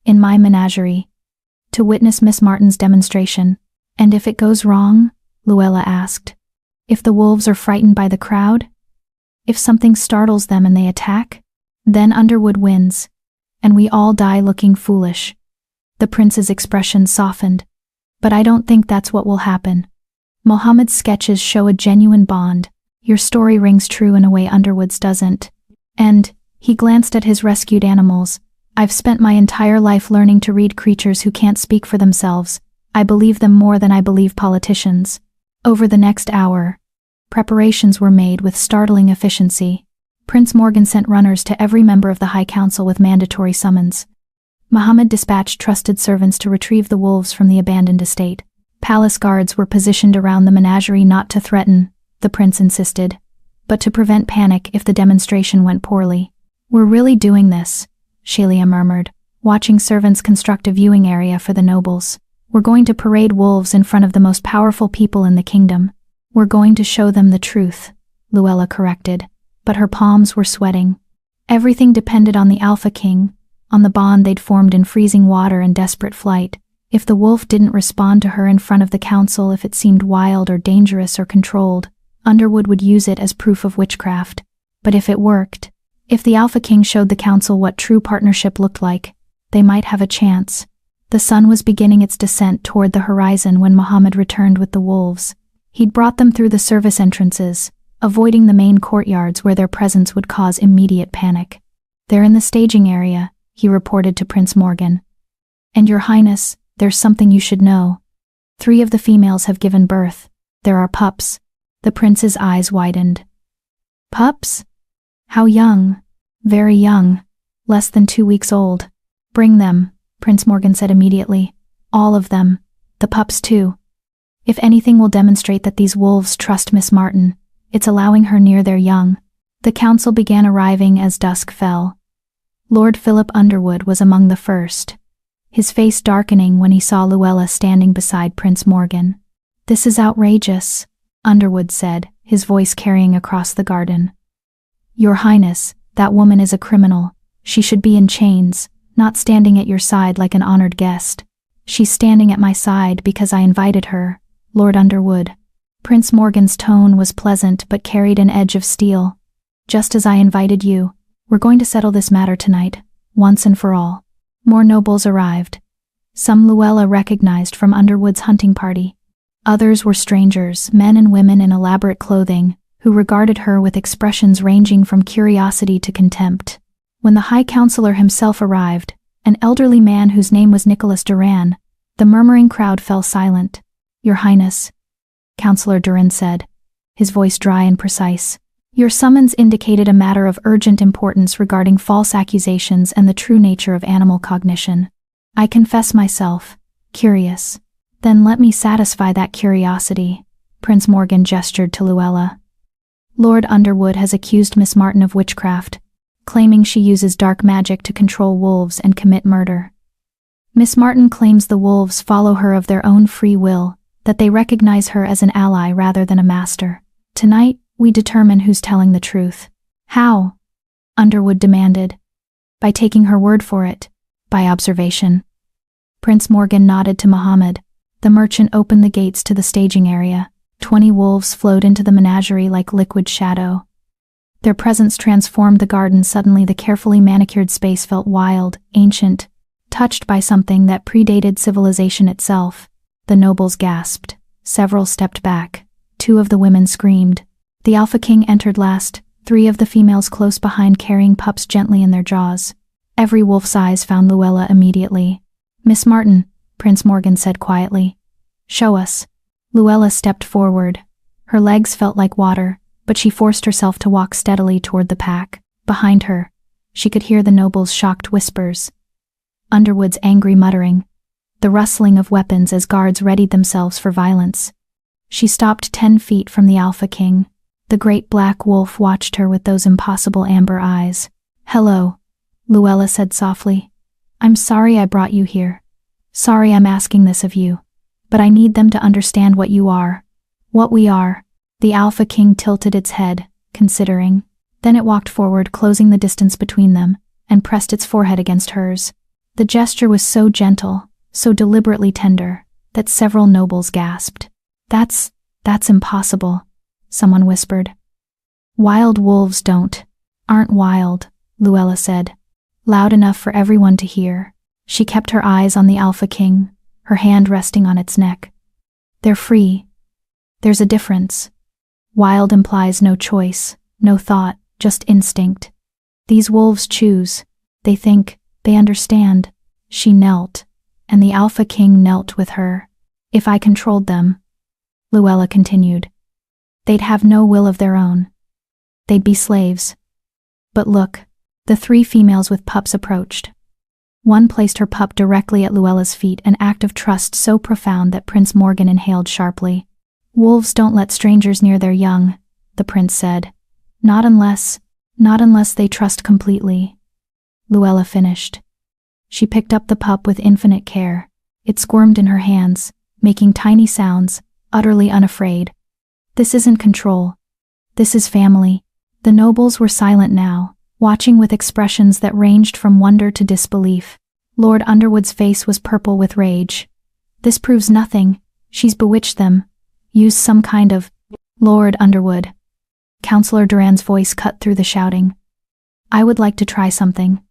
in my menagerie, to witness Miss Martin's demonstration. And if it goes wrong, Luella asked, if the wolves are frightened by the crowd, if something startles them and they attack, then Underwood wins, and we all die looking foolish. The prince's expression softened. But I don't think that's what will happen. Muhammad's sketches show a genuine bond. Your story rings true in a way Underwood's doesn't. And, he glanced at his rescued animals, I've spent my entire life learning to read creatures who can't speak for themselves. I believe them more than I believe politicians. Over the next hour, preparations were made with startling efficiency. Prince Morgan sent runners to every member of the High Council with mandatory summons. Muhammad dispatched trusted servants to retrieve the wolves from the abandoned estate. Palace guards were positioned around the menagerie not to threaten, the prince insisted, but to prevent panic if the demonstration went poorly. We're really doing this, Shelia murmured, watching servants construct a viewing area for the nobles. We're going to parade wolves in front of the most powerful people in the kingdom. We're going to show them the truth, Luella corrected, but her palms were sweating. Everything depended on the Alpha King, on the bond they'd formed in freezing water and desperate flight. If the wolf didn't respond to her in front of the council, if it seemed wild or dangerous or controlled, Underwood would use it as proof of witchcraft. But if it worked, If the Alpha King showed the council what true partnership looked like, they might have a chance. The sun was beginning its descent toward the horizon when Muhammad returned with the wolves. He'd brought them through the service entrances, avoiding the main courtyards where their presence would cause immediate panic. "They're in the staging area," he reported to Prince Morgan. "And Your Highness, there's something you should know. 3 of the females have given birth. There are pups." The prince's eyes widened. "Pups? How young?" "Very young. Less than 2 weeks old." "Bring them," Prince Morgan said immediately. "All of them. The pups too. If anything will demonstrate that these wolves trust Miss Martin, it's allowing her near their young." The council began arriving as dusk fell. Lord Philip Underwood was among the first, his face darkening when he saw Luella standing beside Prince Morgan. "This is outrageous," Underwood said, his voice carrying across the garden. "Your Highness, that woman is a criminal. She should be in chains, not standing at your side like an honored guest." "She's standing at my side because I invited her, Lord Underwood." Prince Morgan's tone was pleasant but carried an edge of steel. "Just as I invited you. We're going to settle this matter tonight, once and for all." More nobles arrived. Some Luella recognized from Underwood's hunting party. Others were strangers, men and women in elaborate clothing, who regarded her with expressions ranging from curiosity to contempt. When the High Counselor himself arrived, an elderly man whose name was Nicholas Duran, the murmuring crowd fell silent. "Your Highness," Counselor Duran said, his voice dry and precise. "Your summons indicated a matter of urgent importance regarding false accusations and the true nature of animal cognition. I confess myself curious." "Then let me satisfy that curiosity." Prince Morgan gestured to Luella. "Lord Underwood has accused Miss Martin of witchcraft, claiming she uses dark magic to control wolves and commit murder. Miss Martin claims the wolves follow her of their own free will, that they recognize her as an ally rather than a master. Tonight, we determine who's telling the truth." "How?" Underwood demanded. "By taking her word for it. By observation." Prince Morgan nodded to Muhammad. The merchant opened the gates to the staging area. 20 wolves flowed into the menagerie like liquid shadow. Their presence transformed the garden. Suddenly the carefully manicured space felt wild, ancient, touched by something that predated civilization itself. The nobles gasped. Several stepped back. 2 of the women screamed. The Alpha King entered last, 3 of the females close behind carrying pups gently in their jaws. Every wolf's eyes found Luella immediately. "Miss Martin," Prince Morgan said quietly. "Show us." Luella stepped forward. Her legs felt like water, but she forced herself to walk steadily toward the pack. Behind her, she could hear the nobles' shocked whispers, Underwood's angry muttering, the rustling of weapons as guards readied themselves for violence. She stopped 10 feet from the Alpha King. The great black wolf watched her with those impossible amber eyes. "Hello," Luella said softly. "I'm sorry I brought you here. Sorry I'm asking this of you. But I need them to understand what you are. What we are." The Alpha King tilted its head, considering. Then it walked forward, closing the distance between them, and pressed its forehead against hers. The gesture was so gentle, so deliberately tender, that several nobles gasped. That's impossible," someone whispered. "Wild wolves aren't wild," Luella said, loud enough for everyone to hear. She kept her eyes on the Alpha King, her hand resting on its neck. "They're free. There's a difference. Wild implies no choice, no thought, just instinct. These wolves choose. They think, they understand." She knelt, and the Alpha King knelt with her. "If I controlled them," Luella continued, "they'd have no will of their own. They'd be slaves." "But look," the 3 females with pups approached. One placed her pup directly at Luella's feet, an act of trust so profound that Prince Morgan inhaled sharply. "Wolves don't let strangers near their young," the prince said. Not unless they trust completely," Luella finished. She picked up the pup with infinite care. It squirmed in her hands, making tiny sounds, utterly unafraid. "This isn't control. This is family." The nobles were silent now, watching with expressions that ranged from wonder to disbelief. Lord Underwood's face was purple with rage. "This proves nothing. She's bewitched them. Used some kind of—" "Lord Underwood." Counselor Duran's voice cut through the shouting. I would like to try something.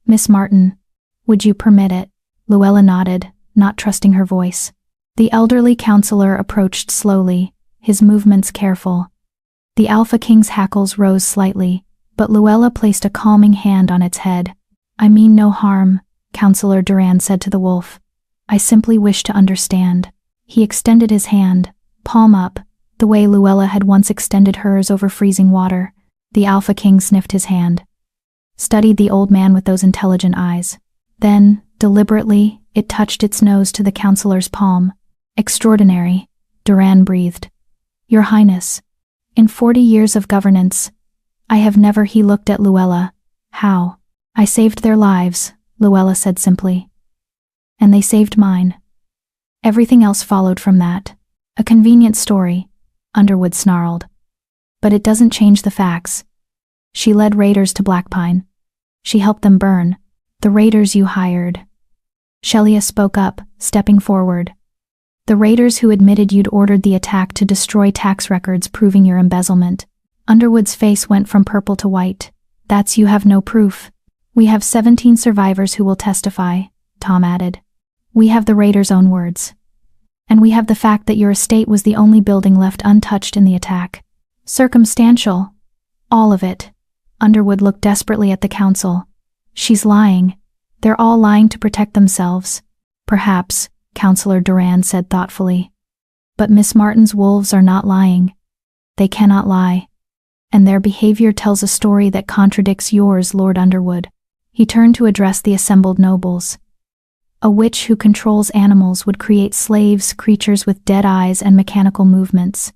Miss Martin, would you permit it? Luella nodded, not trusting her voice. The elderly counselor approached slowly, his movements careful. The Alpha King's hackles rose slightly, but Luella placed a calming hand on its head. I mean no harm, Counselor Duran said to the wolf. I simply wish to understand. He extended his hand, palm up, the way Luella had once extended hers over freezing water. The Alpha King sniffed his hand, studied the old man with those intelligent eyes. Then, deliberately, it touched its nose to the counselor's palm. Extraordinary, Duran breathed. Your Highness, in 40 years of governance, I have never. He looked at Luella. How? I saved their lives, Luella said simply. And they saved mine. Everything else followed from that. A convenient story, Underwood snarled. But it doesn't change the facts. She led raiders to Blackpine. She helped them burn. The raiders you hired. Shelia spoke up, stepping forward. The raiders who admitted you'd ordered the attack to destroy tax records proving your embezzlement. Underwood's face went from purple to white. That's you have no proof. We have 17 survivors who will testify, Tom added. We have the raiders' own words. And we have the fact that your estate was the only building left untouched in the attack. Circumstantial. All of it. Underwood looked desperately at the council. She's lying. They're all lying to protect themselves. Perhaps, Counselor Duran said thoughtfully. But Miss Martin's wolves are not lying. They cannot lie. And their behavior tells a story that contradicts yours, Lord Underwood. He turned to address the assembled nobles. A witch who controls animals would create slaves, creatures with dead eyes and mechanical movements.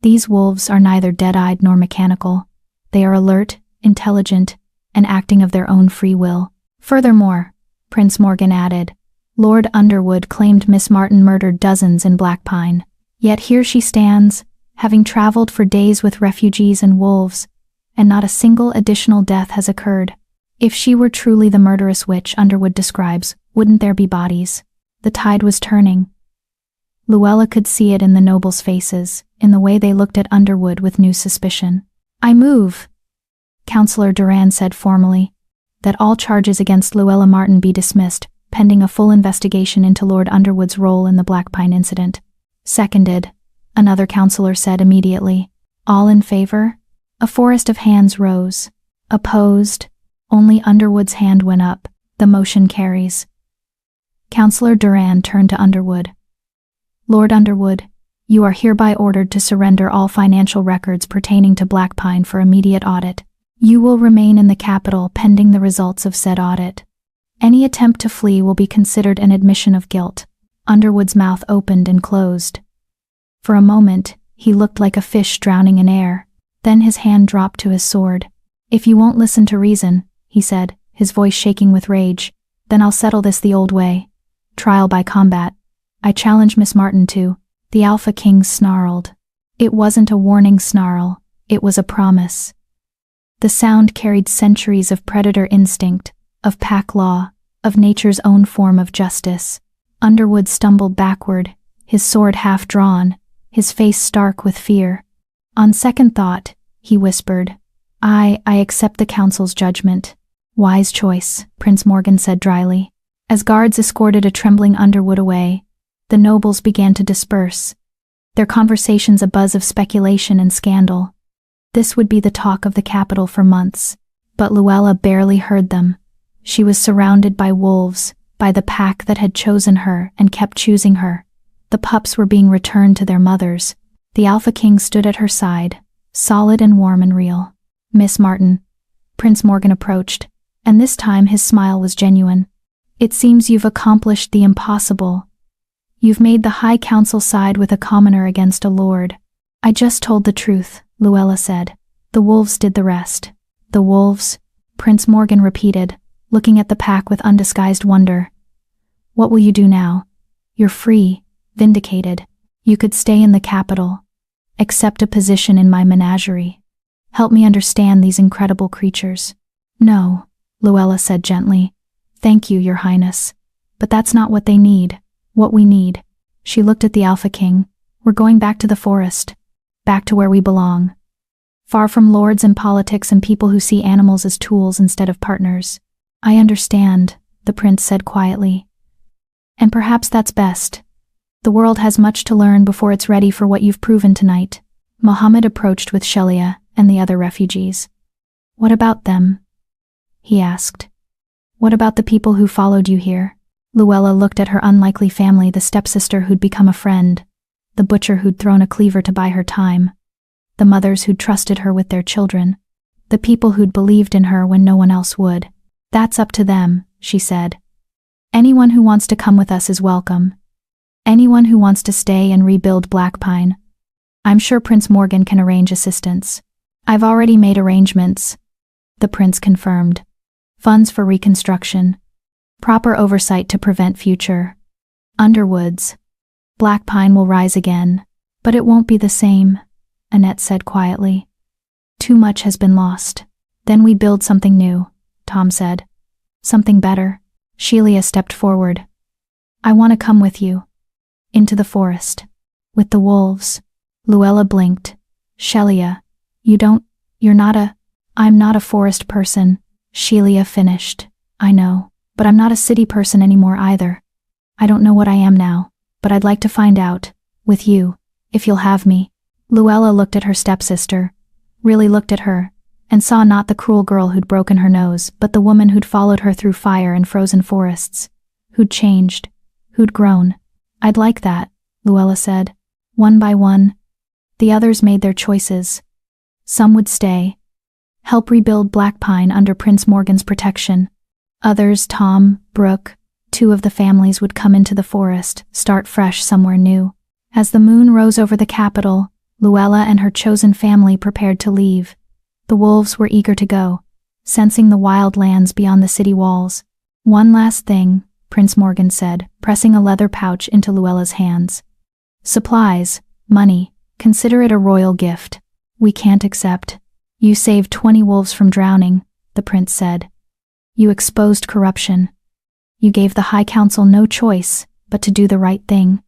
These wolves are neither dead-eyed nor mechanical. They are alert, intelligent, and acting of their own free will. Furthermore, Prince Morgan added, Lord Underwood claimed Miss Martin murdered dozens in Blackpine. Yet here she stands, having traveled for days with refugees and wolves, and not a single additional death has occurred. If she were truly the murderous witch Underwood describes, wouldn't there be bodies? The tide was turning. Luella could see it in the nobles' faces, in the way they looked at Underwood with new suspicion. I move, Counselor Duran said formally, that all charges against Luella Martin be dismissed, pending a full investigation into Lord Underwood's role in the Blackpine incident. Seconded, another counselor said immediately. All in favor? A forest of hands rose. Opposed? Only Underwood's hand went up. The motion carries. Counselor Duran turned to Underwood. Lord Underwood, you are hereby ordered to surrender all financial records pertaining to Blackpine for immediate audit. You will remain in the capital pending the results of said audit. Any attempt to flee will be considered an admission of guilt. Underwood's mouth opened and closed. For a moment, he looked like a fish drowning in air. Then his hand dropped to his sword. If you won't listen to reason, he said, his voice shaking with rage, then I'll settle this the old way. Trial by combat. I challenge Miss Martin to. The Alpha King snarled. It wasn't a warning snarl, it was a promise. The sound carried centuries of predator instinct, of pack law, of nature's own form of justice. Underwood stumbled backward, his sword half drawn, his face stark with fear. On second thought, he whispered, I accept the council's judgment. Wise choice, Prince Morgan said dryly. As guards escorted a trembling Underwood away, the nobles began to disperse, their conversations a buzz of speculation and scandal. This would be the talk of the capital for months, but Luella barely heard them. She was surrounded by wolves, by the pack that had chosen her and kept choosing her. The pups were being returned to their mothers. The Alpha King stood at her side, solid and warm and real. Miss Martin. Prince Morgan approached, and this time his smile was genuine. It seems you've accomplished the impossible. You've made the High Council side with a commoner against a lord. I just told the truth, Luella said. The wolves did the rest. The wolves? Prince Morgan repeated, looking at the pack with undisguised wonder. What will you do now? You're free, vindicated. You could stay in the capital. Accept a position in my menagerie. Help me understand these incredible creatures. No, Luella said gently. Thank you, Your Highness. But that's not what they need. What we need. She looked at the Alpha King. We're going back to the forest. Back to where we belong. far from lords and politics and people who see animals as tools instead of partners. I understand, the prince said quietly. And perhaps that's best. The world has much to learn before it's ready for what you've proven tonight. Mohammed approached with Shelia and the other refugees. What about them? He asked. What about the people who followed you here? Luella looked at her unlikely family, the stepsister who'd become a friend, the butcher who'd thrown a cleaver to buy her time, the mothers who'd trusted her with their children, the people who'd believed in her when no one else would. That's up to them, she said. Anyone who wants to come with us is welcome. Anyone who wants to stay and rebuild Blackpine. I'm sure Prince Morgan can arrange assistance. I've already made arrangements, the prince confirmed. Funds for reconstruction. Proper oversight to prevent future Underwoods. Blackpine will rise again, but it won't be the same, Annette said quietly. Too much has been lost. Then we build something new, Tom said. Something better. Shelia stepped forward. I want to come with you. Into the forest. With the wolves. Luella blinked. Shelia, I'm not a forest person, Shelia finished. I know, but I'm not a city person anymore either. I don't know what I am now, but I'd like to find out, with you, if you'll have me. Luella looked at her stepsister, really looked at her, and saw not the cruel girl who'd broken her nose, but the woman who'd followed her through fire and frozen forests, who'd changed, who'd grown. I'd like that, Luella said. One by one, the others made their choices. Some would stay, help rebuild Blackpine under Prince Morgan's protection. Others, Tom, Brooke, 2 of the families would come into the forest, start fresh somewhere new. As the moon rose over the capital, Luella and her chosen family prepared to leave. The wolves were eager to go, sensing the wild lands beyond the city walls. One last thing, Prince Morgan said, pressing a leather pouch into Luella's hands. Supplies, money, consider it a royal gift. We can't accept. You saved 20 wolves from drowning, the prince said. You exposed corruption. You gave the High Council no choice but to do the right thing.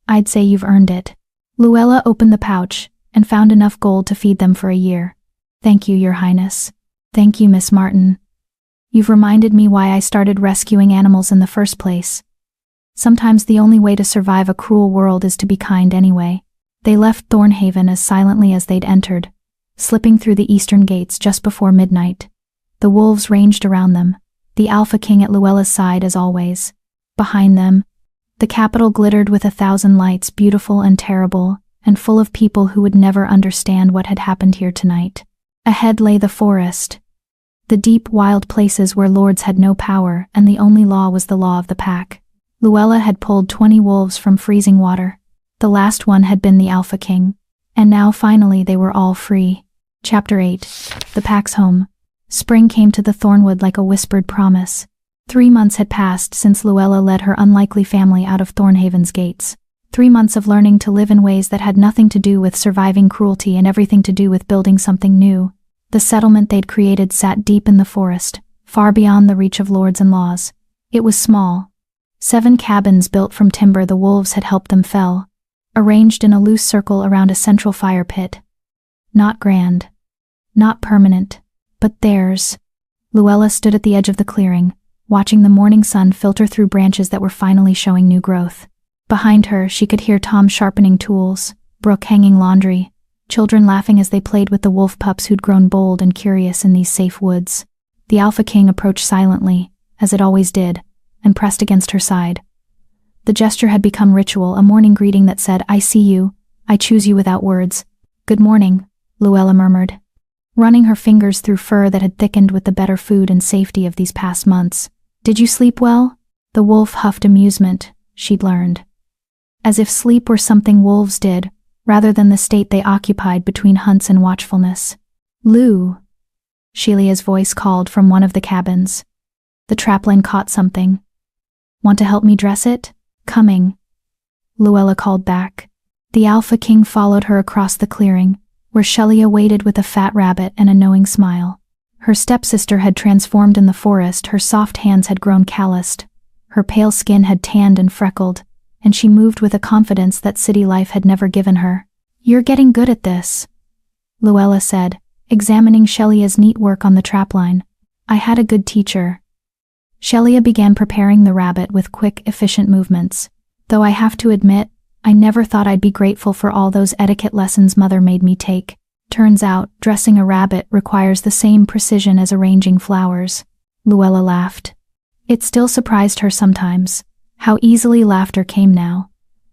I'd say you've earned it. Luella opened the pouch and found enough gold to feed them for a year. Thank you, Your Highness. Thank you, Miss Martin. You've reminded me why I started rescuing animals in the first place. Sometimes the only way to survive a cruel world is to be kind anyway. They left Thornhaven as silently as they'd entered, slipping through the eastern gates just before midnight. The wolves ranged around them, the Alpha King at Luella's side as always. Behind them, the capital glittered with 1,000 lights, beautiful and terrible, and full of people who would never understand what had happened here tonight. Ahead lay the forest, the deep, wild places where lords had no power and the only law was the law of the pack. Luella had pulled 20 wolves from freezing water. The last one had been the Alpha King, and now finally they were all free. Chapter 8. The Pack's Home. Spring came to the Thornwood like a whispered promise. 3 months had passed since Luella led her unlikely family out of Thornhaven's gates. 3 months of learning to live in ways that had nothing to do with surviving cruelty and everything to do with building something new. The settlement they'd created sat deep in the forest, far beyond the reach of lords and laws. It was small. 7 cabins built from timber the wolves had helped them fell, arranged in a loose circle around a central fire pit. Not grand, not permanent, but theirs. Luella stood at the edge of the clearing, watching the morning sun filter through branches that were finally showing new growth. Behind her, she could hear Tom sharpening tools, Brooke hanging laundry, children laughing as they played with the wolf pups who'd grown bold and curious in these safe woods. The Alpha King approached silently, as it always did, and pressed against her side. The gesture had become ritual, a morning greeting that said, I see you, I choose you without words. Good morning, Luella murmured, running her fingers through fur that had thickened with the better food and safety of these past months. Did you sleep well? The wolf huffed amusement, she'd learned. As if sleep were something wolves did, rather than the state they occupied between hunts and watchfulness. Lou, Shelia's voice called from one of the cabins. The trapline caught something. Want to help me dress it? Coming, Luella called back. The Alpha King followed her across the clearing, where Shelia waited with a fat rabbit and a knowing smile. Her stepsister had transformed in the forest, her soft hands had grown calloused, her pale skin had tanned and freckled, and she moved with a confidence that city life had never given her. You're getting good at this, Luella said, examining Shelia's neat work on the trapline. I had a good teacher. Shelia began preparing the rabbit with quick, efficient movements. Though I have to admit, I never thought I'd be grateful for all those etiquette lessons Mother made me take. Turns out, dressing a rabbit requires the same precision as arranging flowers. Luella laughed. It still surprised her sometimes. How easily laughter came now.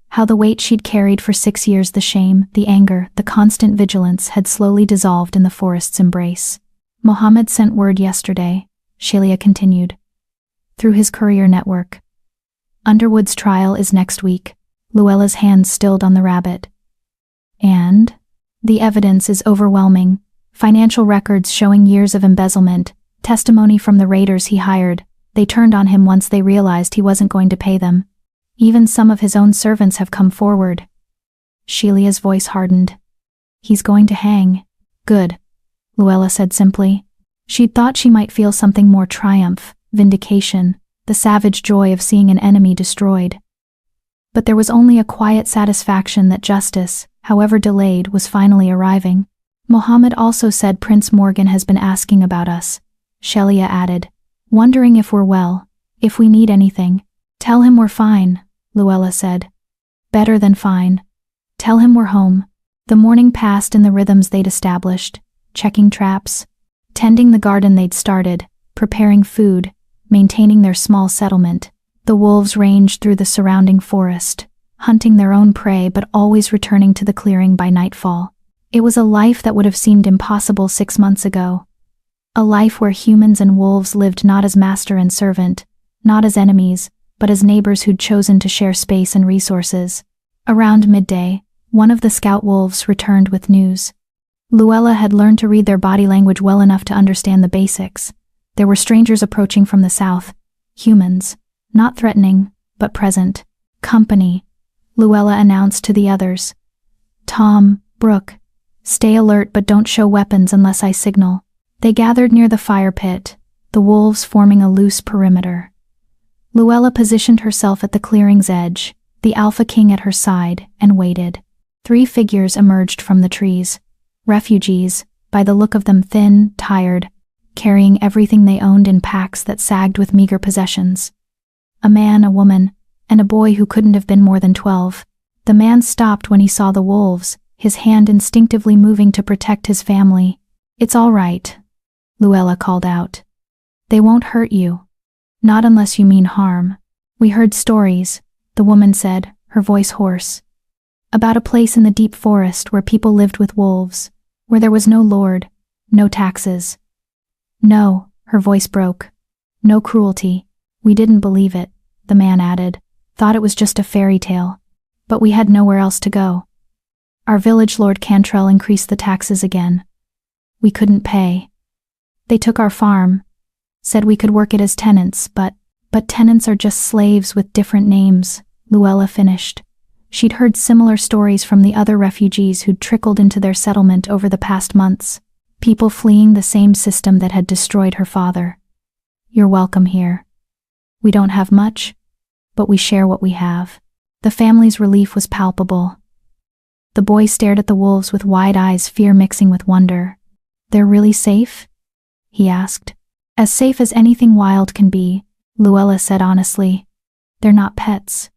How the weight she'd carried for 6 years, the shame, the anger, the constant vigilance, had slowly dissolved in the forest's embrace. Mohammed sent word yesterday, Shelia continued. Through his courier network. Underwood's trial is next week. Luella's hands stilled on the rabbit. And? The evidence is overwhelming. Financial records showing years of embezzlement, testimony from the raiders he hired. They turned on him once they realized he wasn't going to pay them. Even some of his own servants have come forward. Shelia's voice hardened. He's going to hang. Good, Luella said simply. She'd thought she might feel something more: triumph, vindication, the savage joy of seeing an enemy destroyed. But there was only a quiet satisfaction that justice, however delayed, was finally arriving. Mohammed also said Prince Morgan has been asking about us, Shelia added, wondering if we're well, if we need anything. Tell him we're fine, Luella said. Better than fine. Tell him we're home. The morning passed in the rhythms they'd established, checking traps, tending the garden they'd started, preparing food, maintaining their small settlement. The wolves ranged through the surrounding forest, hunting their own prey but always returning to the clearing by nightfall. It was a life that would have seemed impossible 6 months ago. A life where humans and wolves lived not as master and servant, not as enemies, but as neighbors who'd chosen to share space and resources. Around midday, one of the scout wolves returned with news. Luella had learned to read their body language well enough to understand the basics. There were strangers approaching from the south. Humans. Not threatening, but present. Company, Luella announced to the others. Tom, Brooke, stay alert but don't show weapons unless I signal. They gathered near the fire pit, the wolves forming a loose perimeter. Luella positioned herself at the clearing's edge, the Alpha King at her side, and waited. 3 figures emerged from the trees. Refugees, by the look of them thin, tired, carrying everything they owned in packs that sagged with meager possessions. A man, a woman, and a boy who couldn't have been more than 12. The man stopped when he saw the wolves, his hand instinctively moving to protect his family. It's all right, Luella called out. They won't hurt you. Not unless you mean harm. We heard stories, the woman said, her voice hoarse. About a place in the deep forest where people lived with wolves, where there was no lord, no taxes. No, her voice broke. No cruelty. We didn't believe it, the man added. Thought it was just a fairy tale. But we had nowhere else to go. Our village lord Cantrell increased the taxes again. We couldn't pay. They took our farm. Said we could work it as tenants, but tenants are just slaves with different names, Luella finished. She'd heard similar stories from the other refugees who'd trickled into their settlement over the past months. People fleeing the same system that had destroyed her father. You're welcome here. We don't have much, but we share what we have. The family's relief was palpable. The boy stared at the wolves with wide eyes, fear mixing with wonder. They're really safe? He asked. As safe as anything wild can be, Luella said honestly. They're not pets.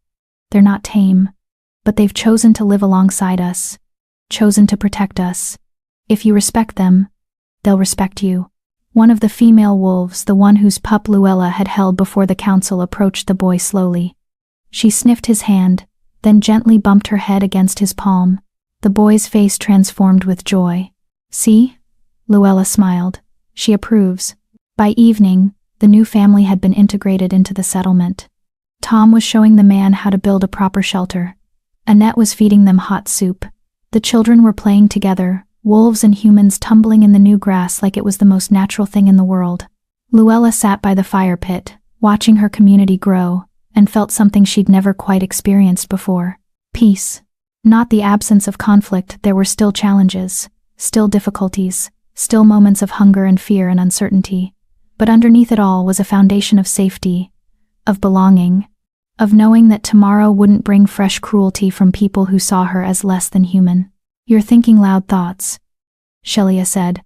They're not tame. But they've chosen to live alongside us. Chosen to protect us. If you respect them, they'll respect you. One of the female wolves, the one whose pup Luella had held before the council, approached the boy slowly. She sniffed his hand, then gently bumped her head against his palm. The boy's face transformed with joy. See? Luella smiled. She approves. By evening, the new family had been integrated into the settlement. Tom was showing the man how to build a proper shelter. Annette was feeding them hot soup. The children were playing together, wolves and humans tumbling in the new grass like it was the most natural thing in the world. Luella sat by the fire pit, watching her community grow, and felt something she'd never quite experienced before. Peace. Not the absence of conflict. There were still challenges, still difficulties, still moments of hunger and fear and uncertainty. But underneath it all was a foundation of safety, of belonging, of knowing that tomorrow wouldn't bring fresh cruelty from people who saw her as less than human. You're thinking loud thoughts, Shelia said.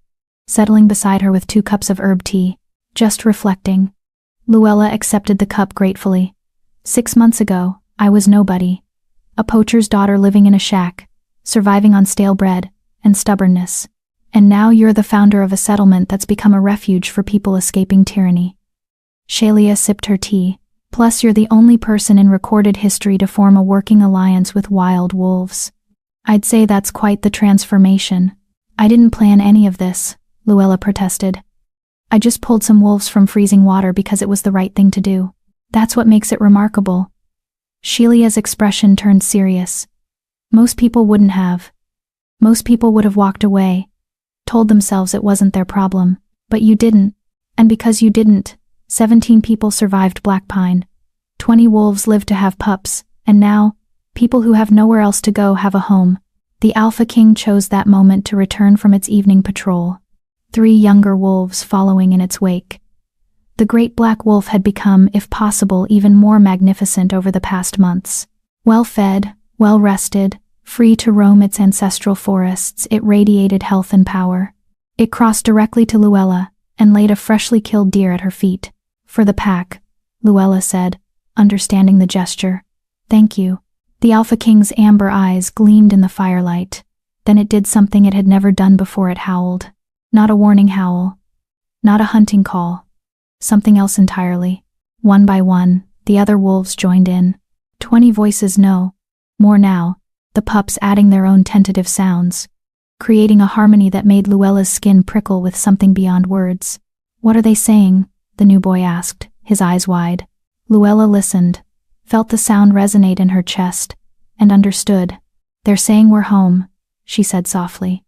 settling beside her with 2 cups of herb tea, just reflecting. Luella accepted the cup gratefully. 6 months ago, I was nobody. A poacher's daughter living in a shack, surviving on stale bread and stubbornness. And now you're the founder of a settlement that's become a refuge for people escaping tyranny. Shelia sipped her tea. Plus you're the only person in recorded history to form a working alliance with wild wolves. I'd say that's quite the transformation. I didn't plan any of this, Luella protested. I just pulled some wolves from freezing water because it was the right thing to do. That's what makes it remarkable. Shelia's expression turned serious. Most people wouldn't have. Most people would have walked away, told themselves it wasn't their problem. But you didn't. And because you didn't, 17 people survived Black Pine. 20 wolves lived to have pups, and now, people who have nowhere else to go have a home. The Alpha King chose that moment to return from its evening patrol, 3 younger wolves following in its wake. The great black wolf had become, if possible, even more magnificent over the past months. Well-fed, well-rested, free to roam its ancestral forests, it radiated health and power. It crossed directly to Luella and laid a freshly killed deer at her feet. For the pack, Luella said, understanding the gesture. Thank you. The Alpha King's amber eyes gleamed in the firelight. Then it did something it had never done before. It howled. Not a warning howl. Not a hunting call. Something else entirely. One by one, the other wolves joined in. 20 voices, no. More now, the pups adding their own tentative sounds, creating a harmony that made Luella's skin prickle with something beyond words. What are they saying? The new boy asked, his eyes wide. Luella listened, felt the sound resonate in her chest, and understood. They're saying we're home, she said softly.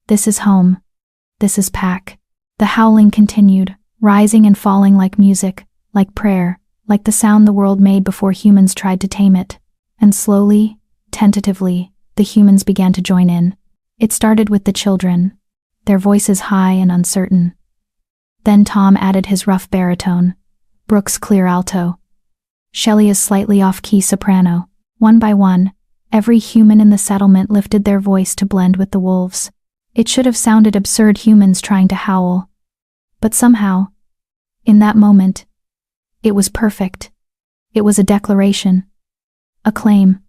This is home. This is pack. The howling continued, rising and falling like music, like prayer, like the sound the world made before humans tried to tame it. And slowly, tentatively, the humans began to join in. It started with the children, their voices high and uncertain. Then Tom added his rough baritone, Brooke's clear alto, Shelia's slightly off-key soprano. One by one, every human in the settlement lifted their voice to blend with the wolves. It should have sounded absurd, humans trying to howl. But somehow, in that moment, it was perfect. It was a declaration. A claim.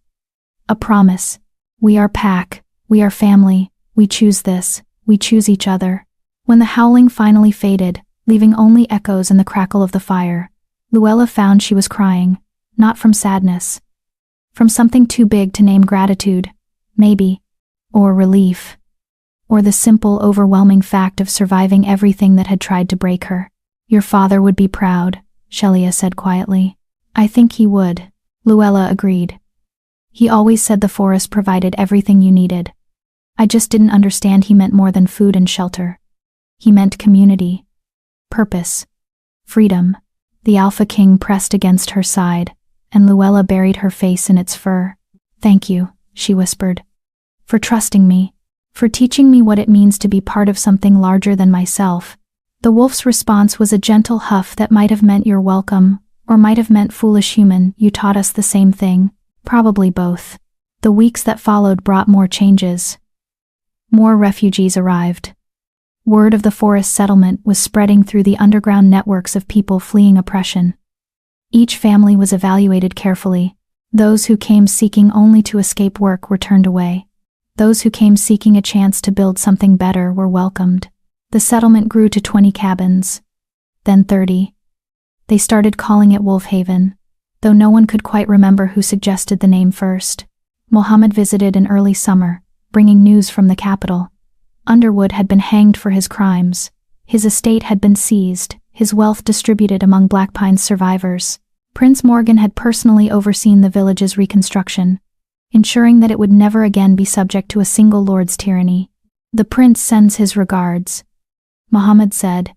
A promise. We are pack. We are family. We choose this. We choose each other. When the howling finally faded, leaving only echoes in the crackle of the fire, Luella found she was crying, not from sadness. From something too big to name: gratitude, maybe, or relief, or the simple, overwhelming fact of surviving everything that had tried to break her. Your father would be proud, Shelia said quietly. I think he would, Luella agreed. He always said the forest provided everything you needed. I just didn't understand he meant more than food and shelter. He meant community, purpose, freedom. The Alpha King pressed against her side, and Luella buried her face in its fur. Thank you, she whispered, for trusting me, for teaching me what it means to be part of something larger than myself. The wolf's response was a gentle huff that might have meant you're welcome, or might have meant foolish human, you taught us the same thing. Probably both. The weeks that followed brought more changes. More refugees arrived. Word of the forest settlement was spreading through the underground networks of people fleeing oppression. Each family was evaluated carefully. Those who came seeking only to escape work were turned away. Those who came seeking a chance to build something better were welcomed. The settlement grew to 20 cabins, then 30. They started calling it Wolf Haven, though no one could quite remember who suggested the name first. Mohammed visited in early summer, bringing news from the capital. Underwood had been hanged for his crimes. His estate had been seized, his wealth distributed among Black Pine's survivors. Prince Morgan had personally overseen the village's reconstruction, ensuring that it would never again be subject to a single lord's tyranny. The prince sends his regards, Mohammed said,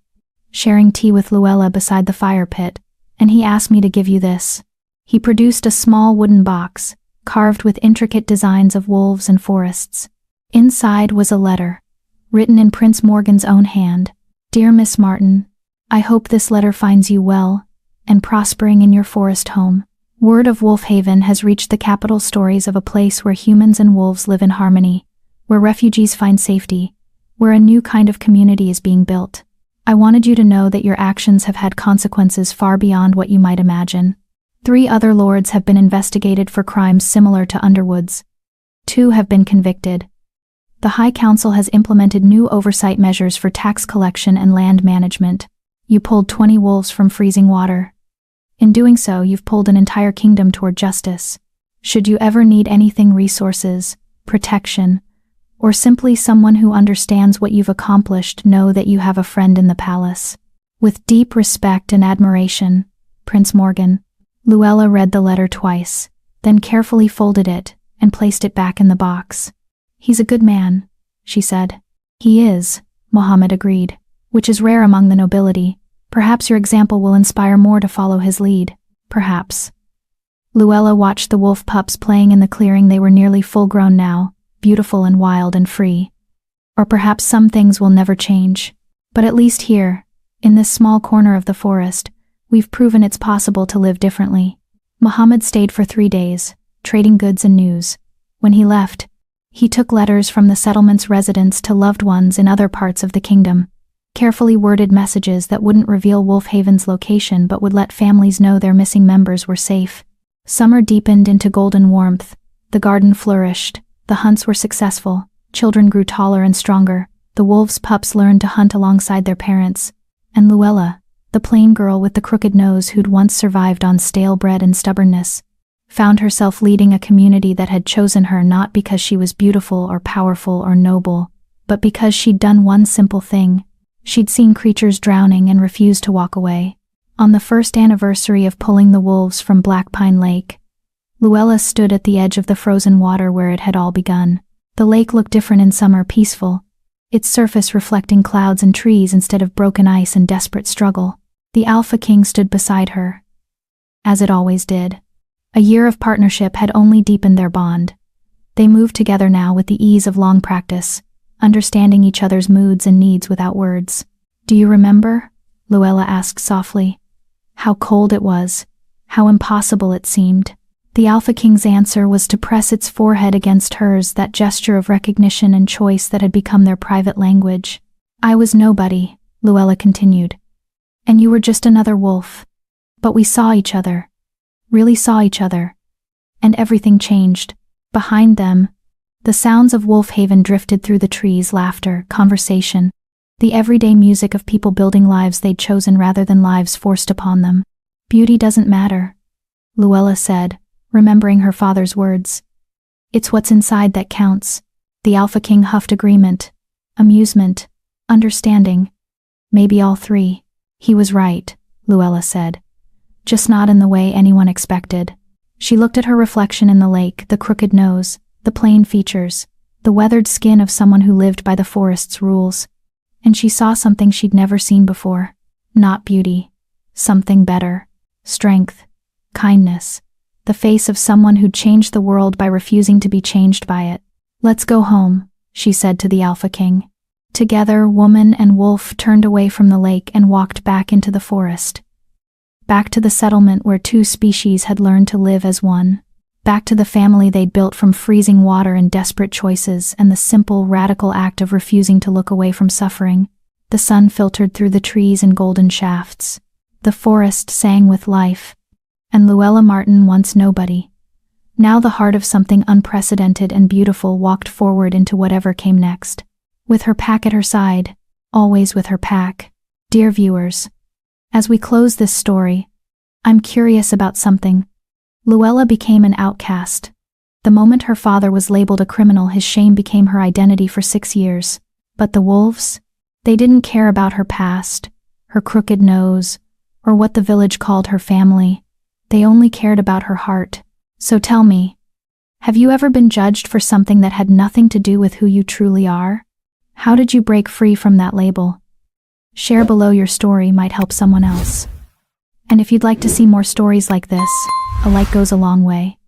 sharing tea with Luella beside the fire pit, and he asked me to give you this. He produced a small wooden box, carved with intricate designs of wolves and forests. Inside was a letter, written in Prince Morgan's own hand. Dear Miss Martin, I hope this letter finds you well and prospering in your forest home. Word of Wolf Haven has reached the capital, stories of a place where humans and wolves live in harmony, where refugees find safety, where a new kind of community is being built. I wanted you to know that your actions have had consequences far beyond what you might imagine. 3 other lords have been investigated for crimes similar to Underwood's. 2 have been convicted. The High Council has implemented new oversight measures for tax collection and land management. You pulled 20 wolves from freezing water. In doing so, you've pulled an entire kingdom toward justice. Should you ever need anything, resources, protection, or simply someone who understands what you've accomplished, know that you have a friend in the palace. With deep respect and admiration, Prince Morgan. Luella read the letter twice, then carefully folded it and placed it back in the box. He's a good man, she said. He is, Mohammed agreed, which is rare among the nobility. Perhaps your example will inspire more to follow his lead. Perhaps. Luella watched the wolf pups playing in the clearing. They were nearly full-grown now, beautiful and wild and free. Or perhaps some things will never change. But at least here, in this small corner of the forest, we've proven it's possible to live differently. Mohammed stayed for 3 days, trading goods and news. When he left, he took letters from the settlement's residents to loved ones in other parts of the kingdom. Carefully worded messages that wouldn't reveal Wolfhaven's location but would let families know their missing members were safe. Summer deepened into golden warmth. The garden flourished. The hunts were successful. Children grew taller and stronger. The wolves' pups learned to hunt alongside their parents. And Luella, the plain girl with the crooked nose who'd once survived on stale bread and stubbornness, found herself leading a community that had chosen her not because she was beautiful or powerful or noble, but because she'd done one simple thing. She'd seen creatures drowning and refused to walk away. On the first anniversary of pulling the wolves from Black Pine Lake, Luella stood at the edge of the frozen water where it had all begun. The lake looked different in summer, peaceful, its surface reflecting clouds and trees instead of broken ice and desperate struggle. The Alpha King stood beside her, as it always did. A year of partnership had only deepened their bond. They moved together now with the ease of long practice, understanding each other's moods and needs without words. Do you remember? Luella asked softly. How cold it was, how impossible it seemed. The Alpha King's answer was to press its forehead against hers, that gesture of recognition and choice that had become their private language. I was nobody, Luella continued. And you were just another wolf. But we saw each other. Really saw each other. And everything changed. Behind them, the sounds of Wolfhaven drifted through the trees, laughter, conversation, the everyday music of people building lives they'd chosen rather than lives forced upon them. Beauty doesn't matter, Luella said, remembering her father's words. It's what's inside that counts. The Alpha King huffed agreement, amusement, understanding. Maybe all 3. He was right, Luella said. Just not in the way anyone expected. She looked at her reflection in the lake, the crooked nose, the plain features, the weathered skin of someone who lived by the forest's rules. And she saw something she'd never seen before. Not beauty. Something better. Strength. Kindness. The face of someone who'd changed the world by refusing to be changed by it. Let's go home, she said to the Alpha King. Together, woman and wolf turned away from the lake and walked back into the forest. Back to the settlement where 2 species had learned to live as one. Back to the family they'd built from freezing water and desperate choices and the simple, radical act of refusing to look away from suffering. The sun filtered through the trees in golden shafts. The forest sang with life. And Luella Martin, once nobody, now the heart of something unprecedented and beautiful, walked forward into whatever came next. With her pack at her side, always with her pack. Dear viewers, as we close this story, I'm curious about something. Luella became an outcast. The moment her father was labeled a criminal, his shame became her identity for 6 years. But the wolves? They didn't care about her past, her crooked nose, or what the village called her family. They only cared about her heart. So tell me, have you ever been judged for something that had nothing to do with who you truly are? How did you break free from that label? Share below, your story might help someone else. And if you'd like to see more stories like this, a like goes a long way.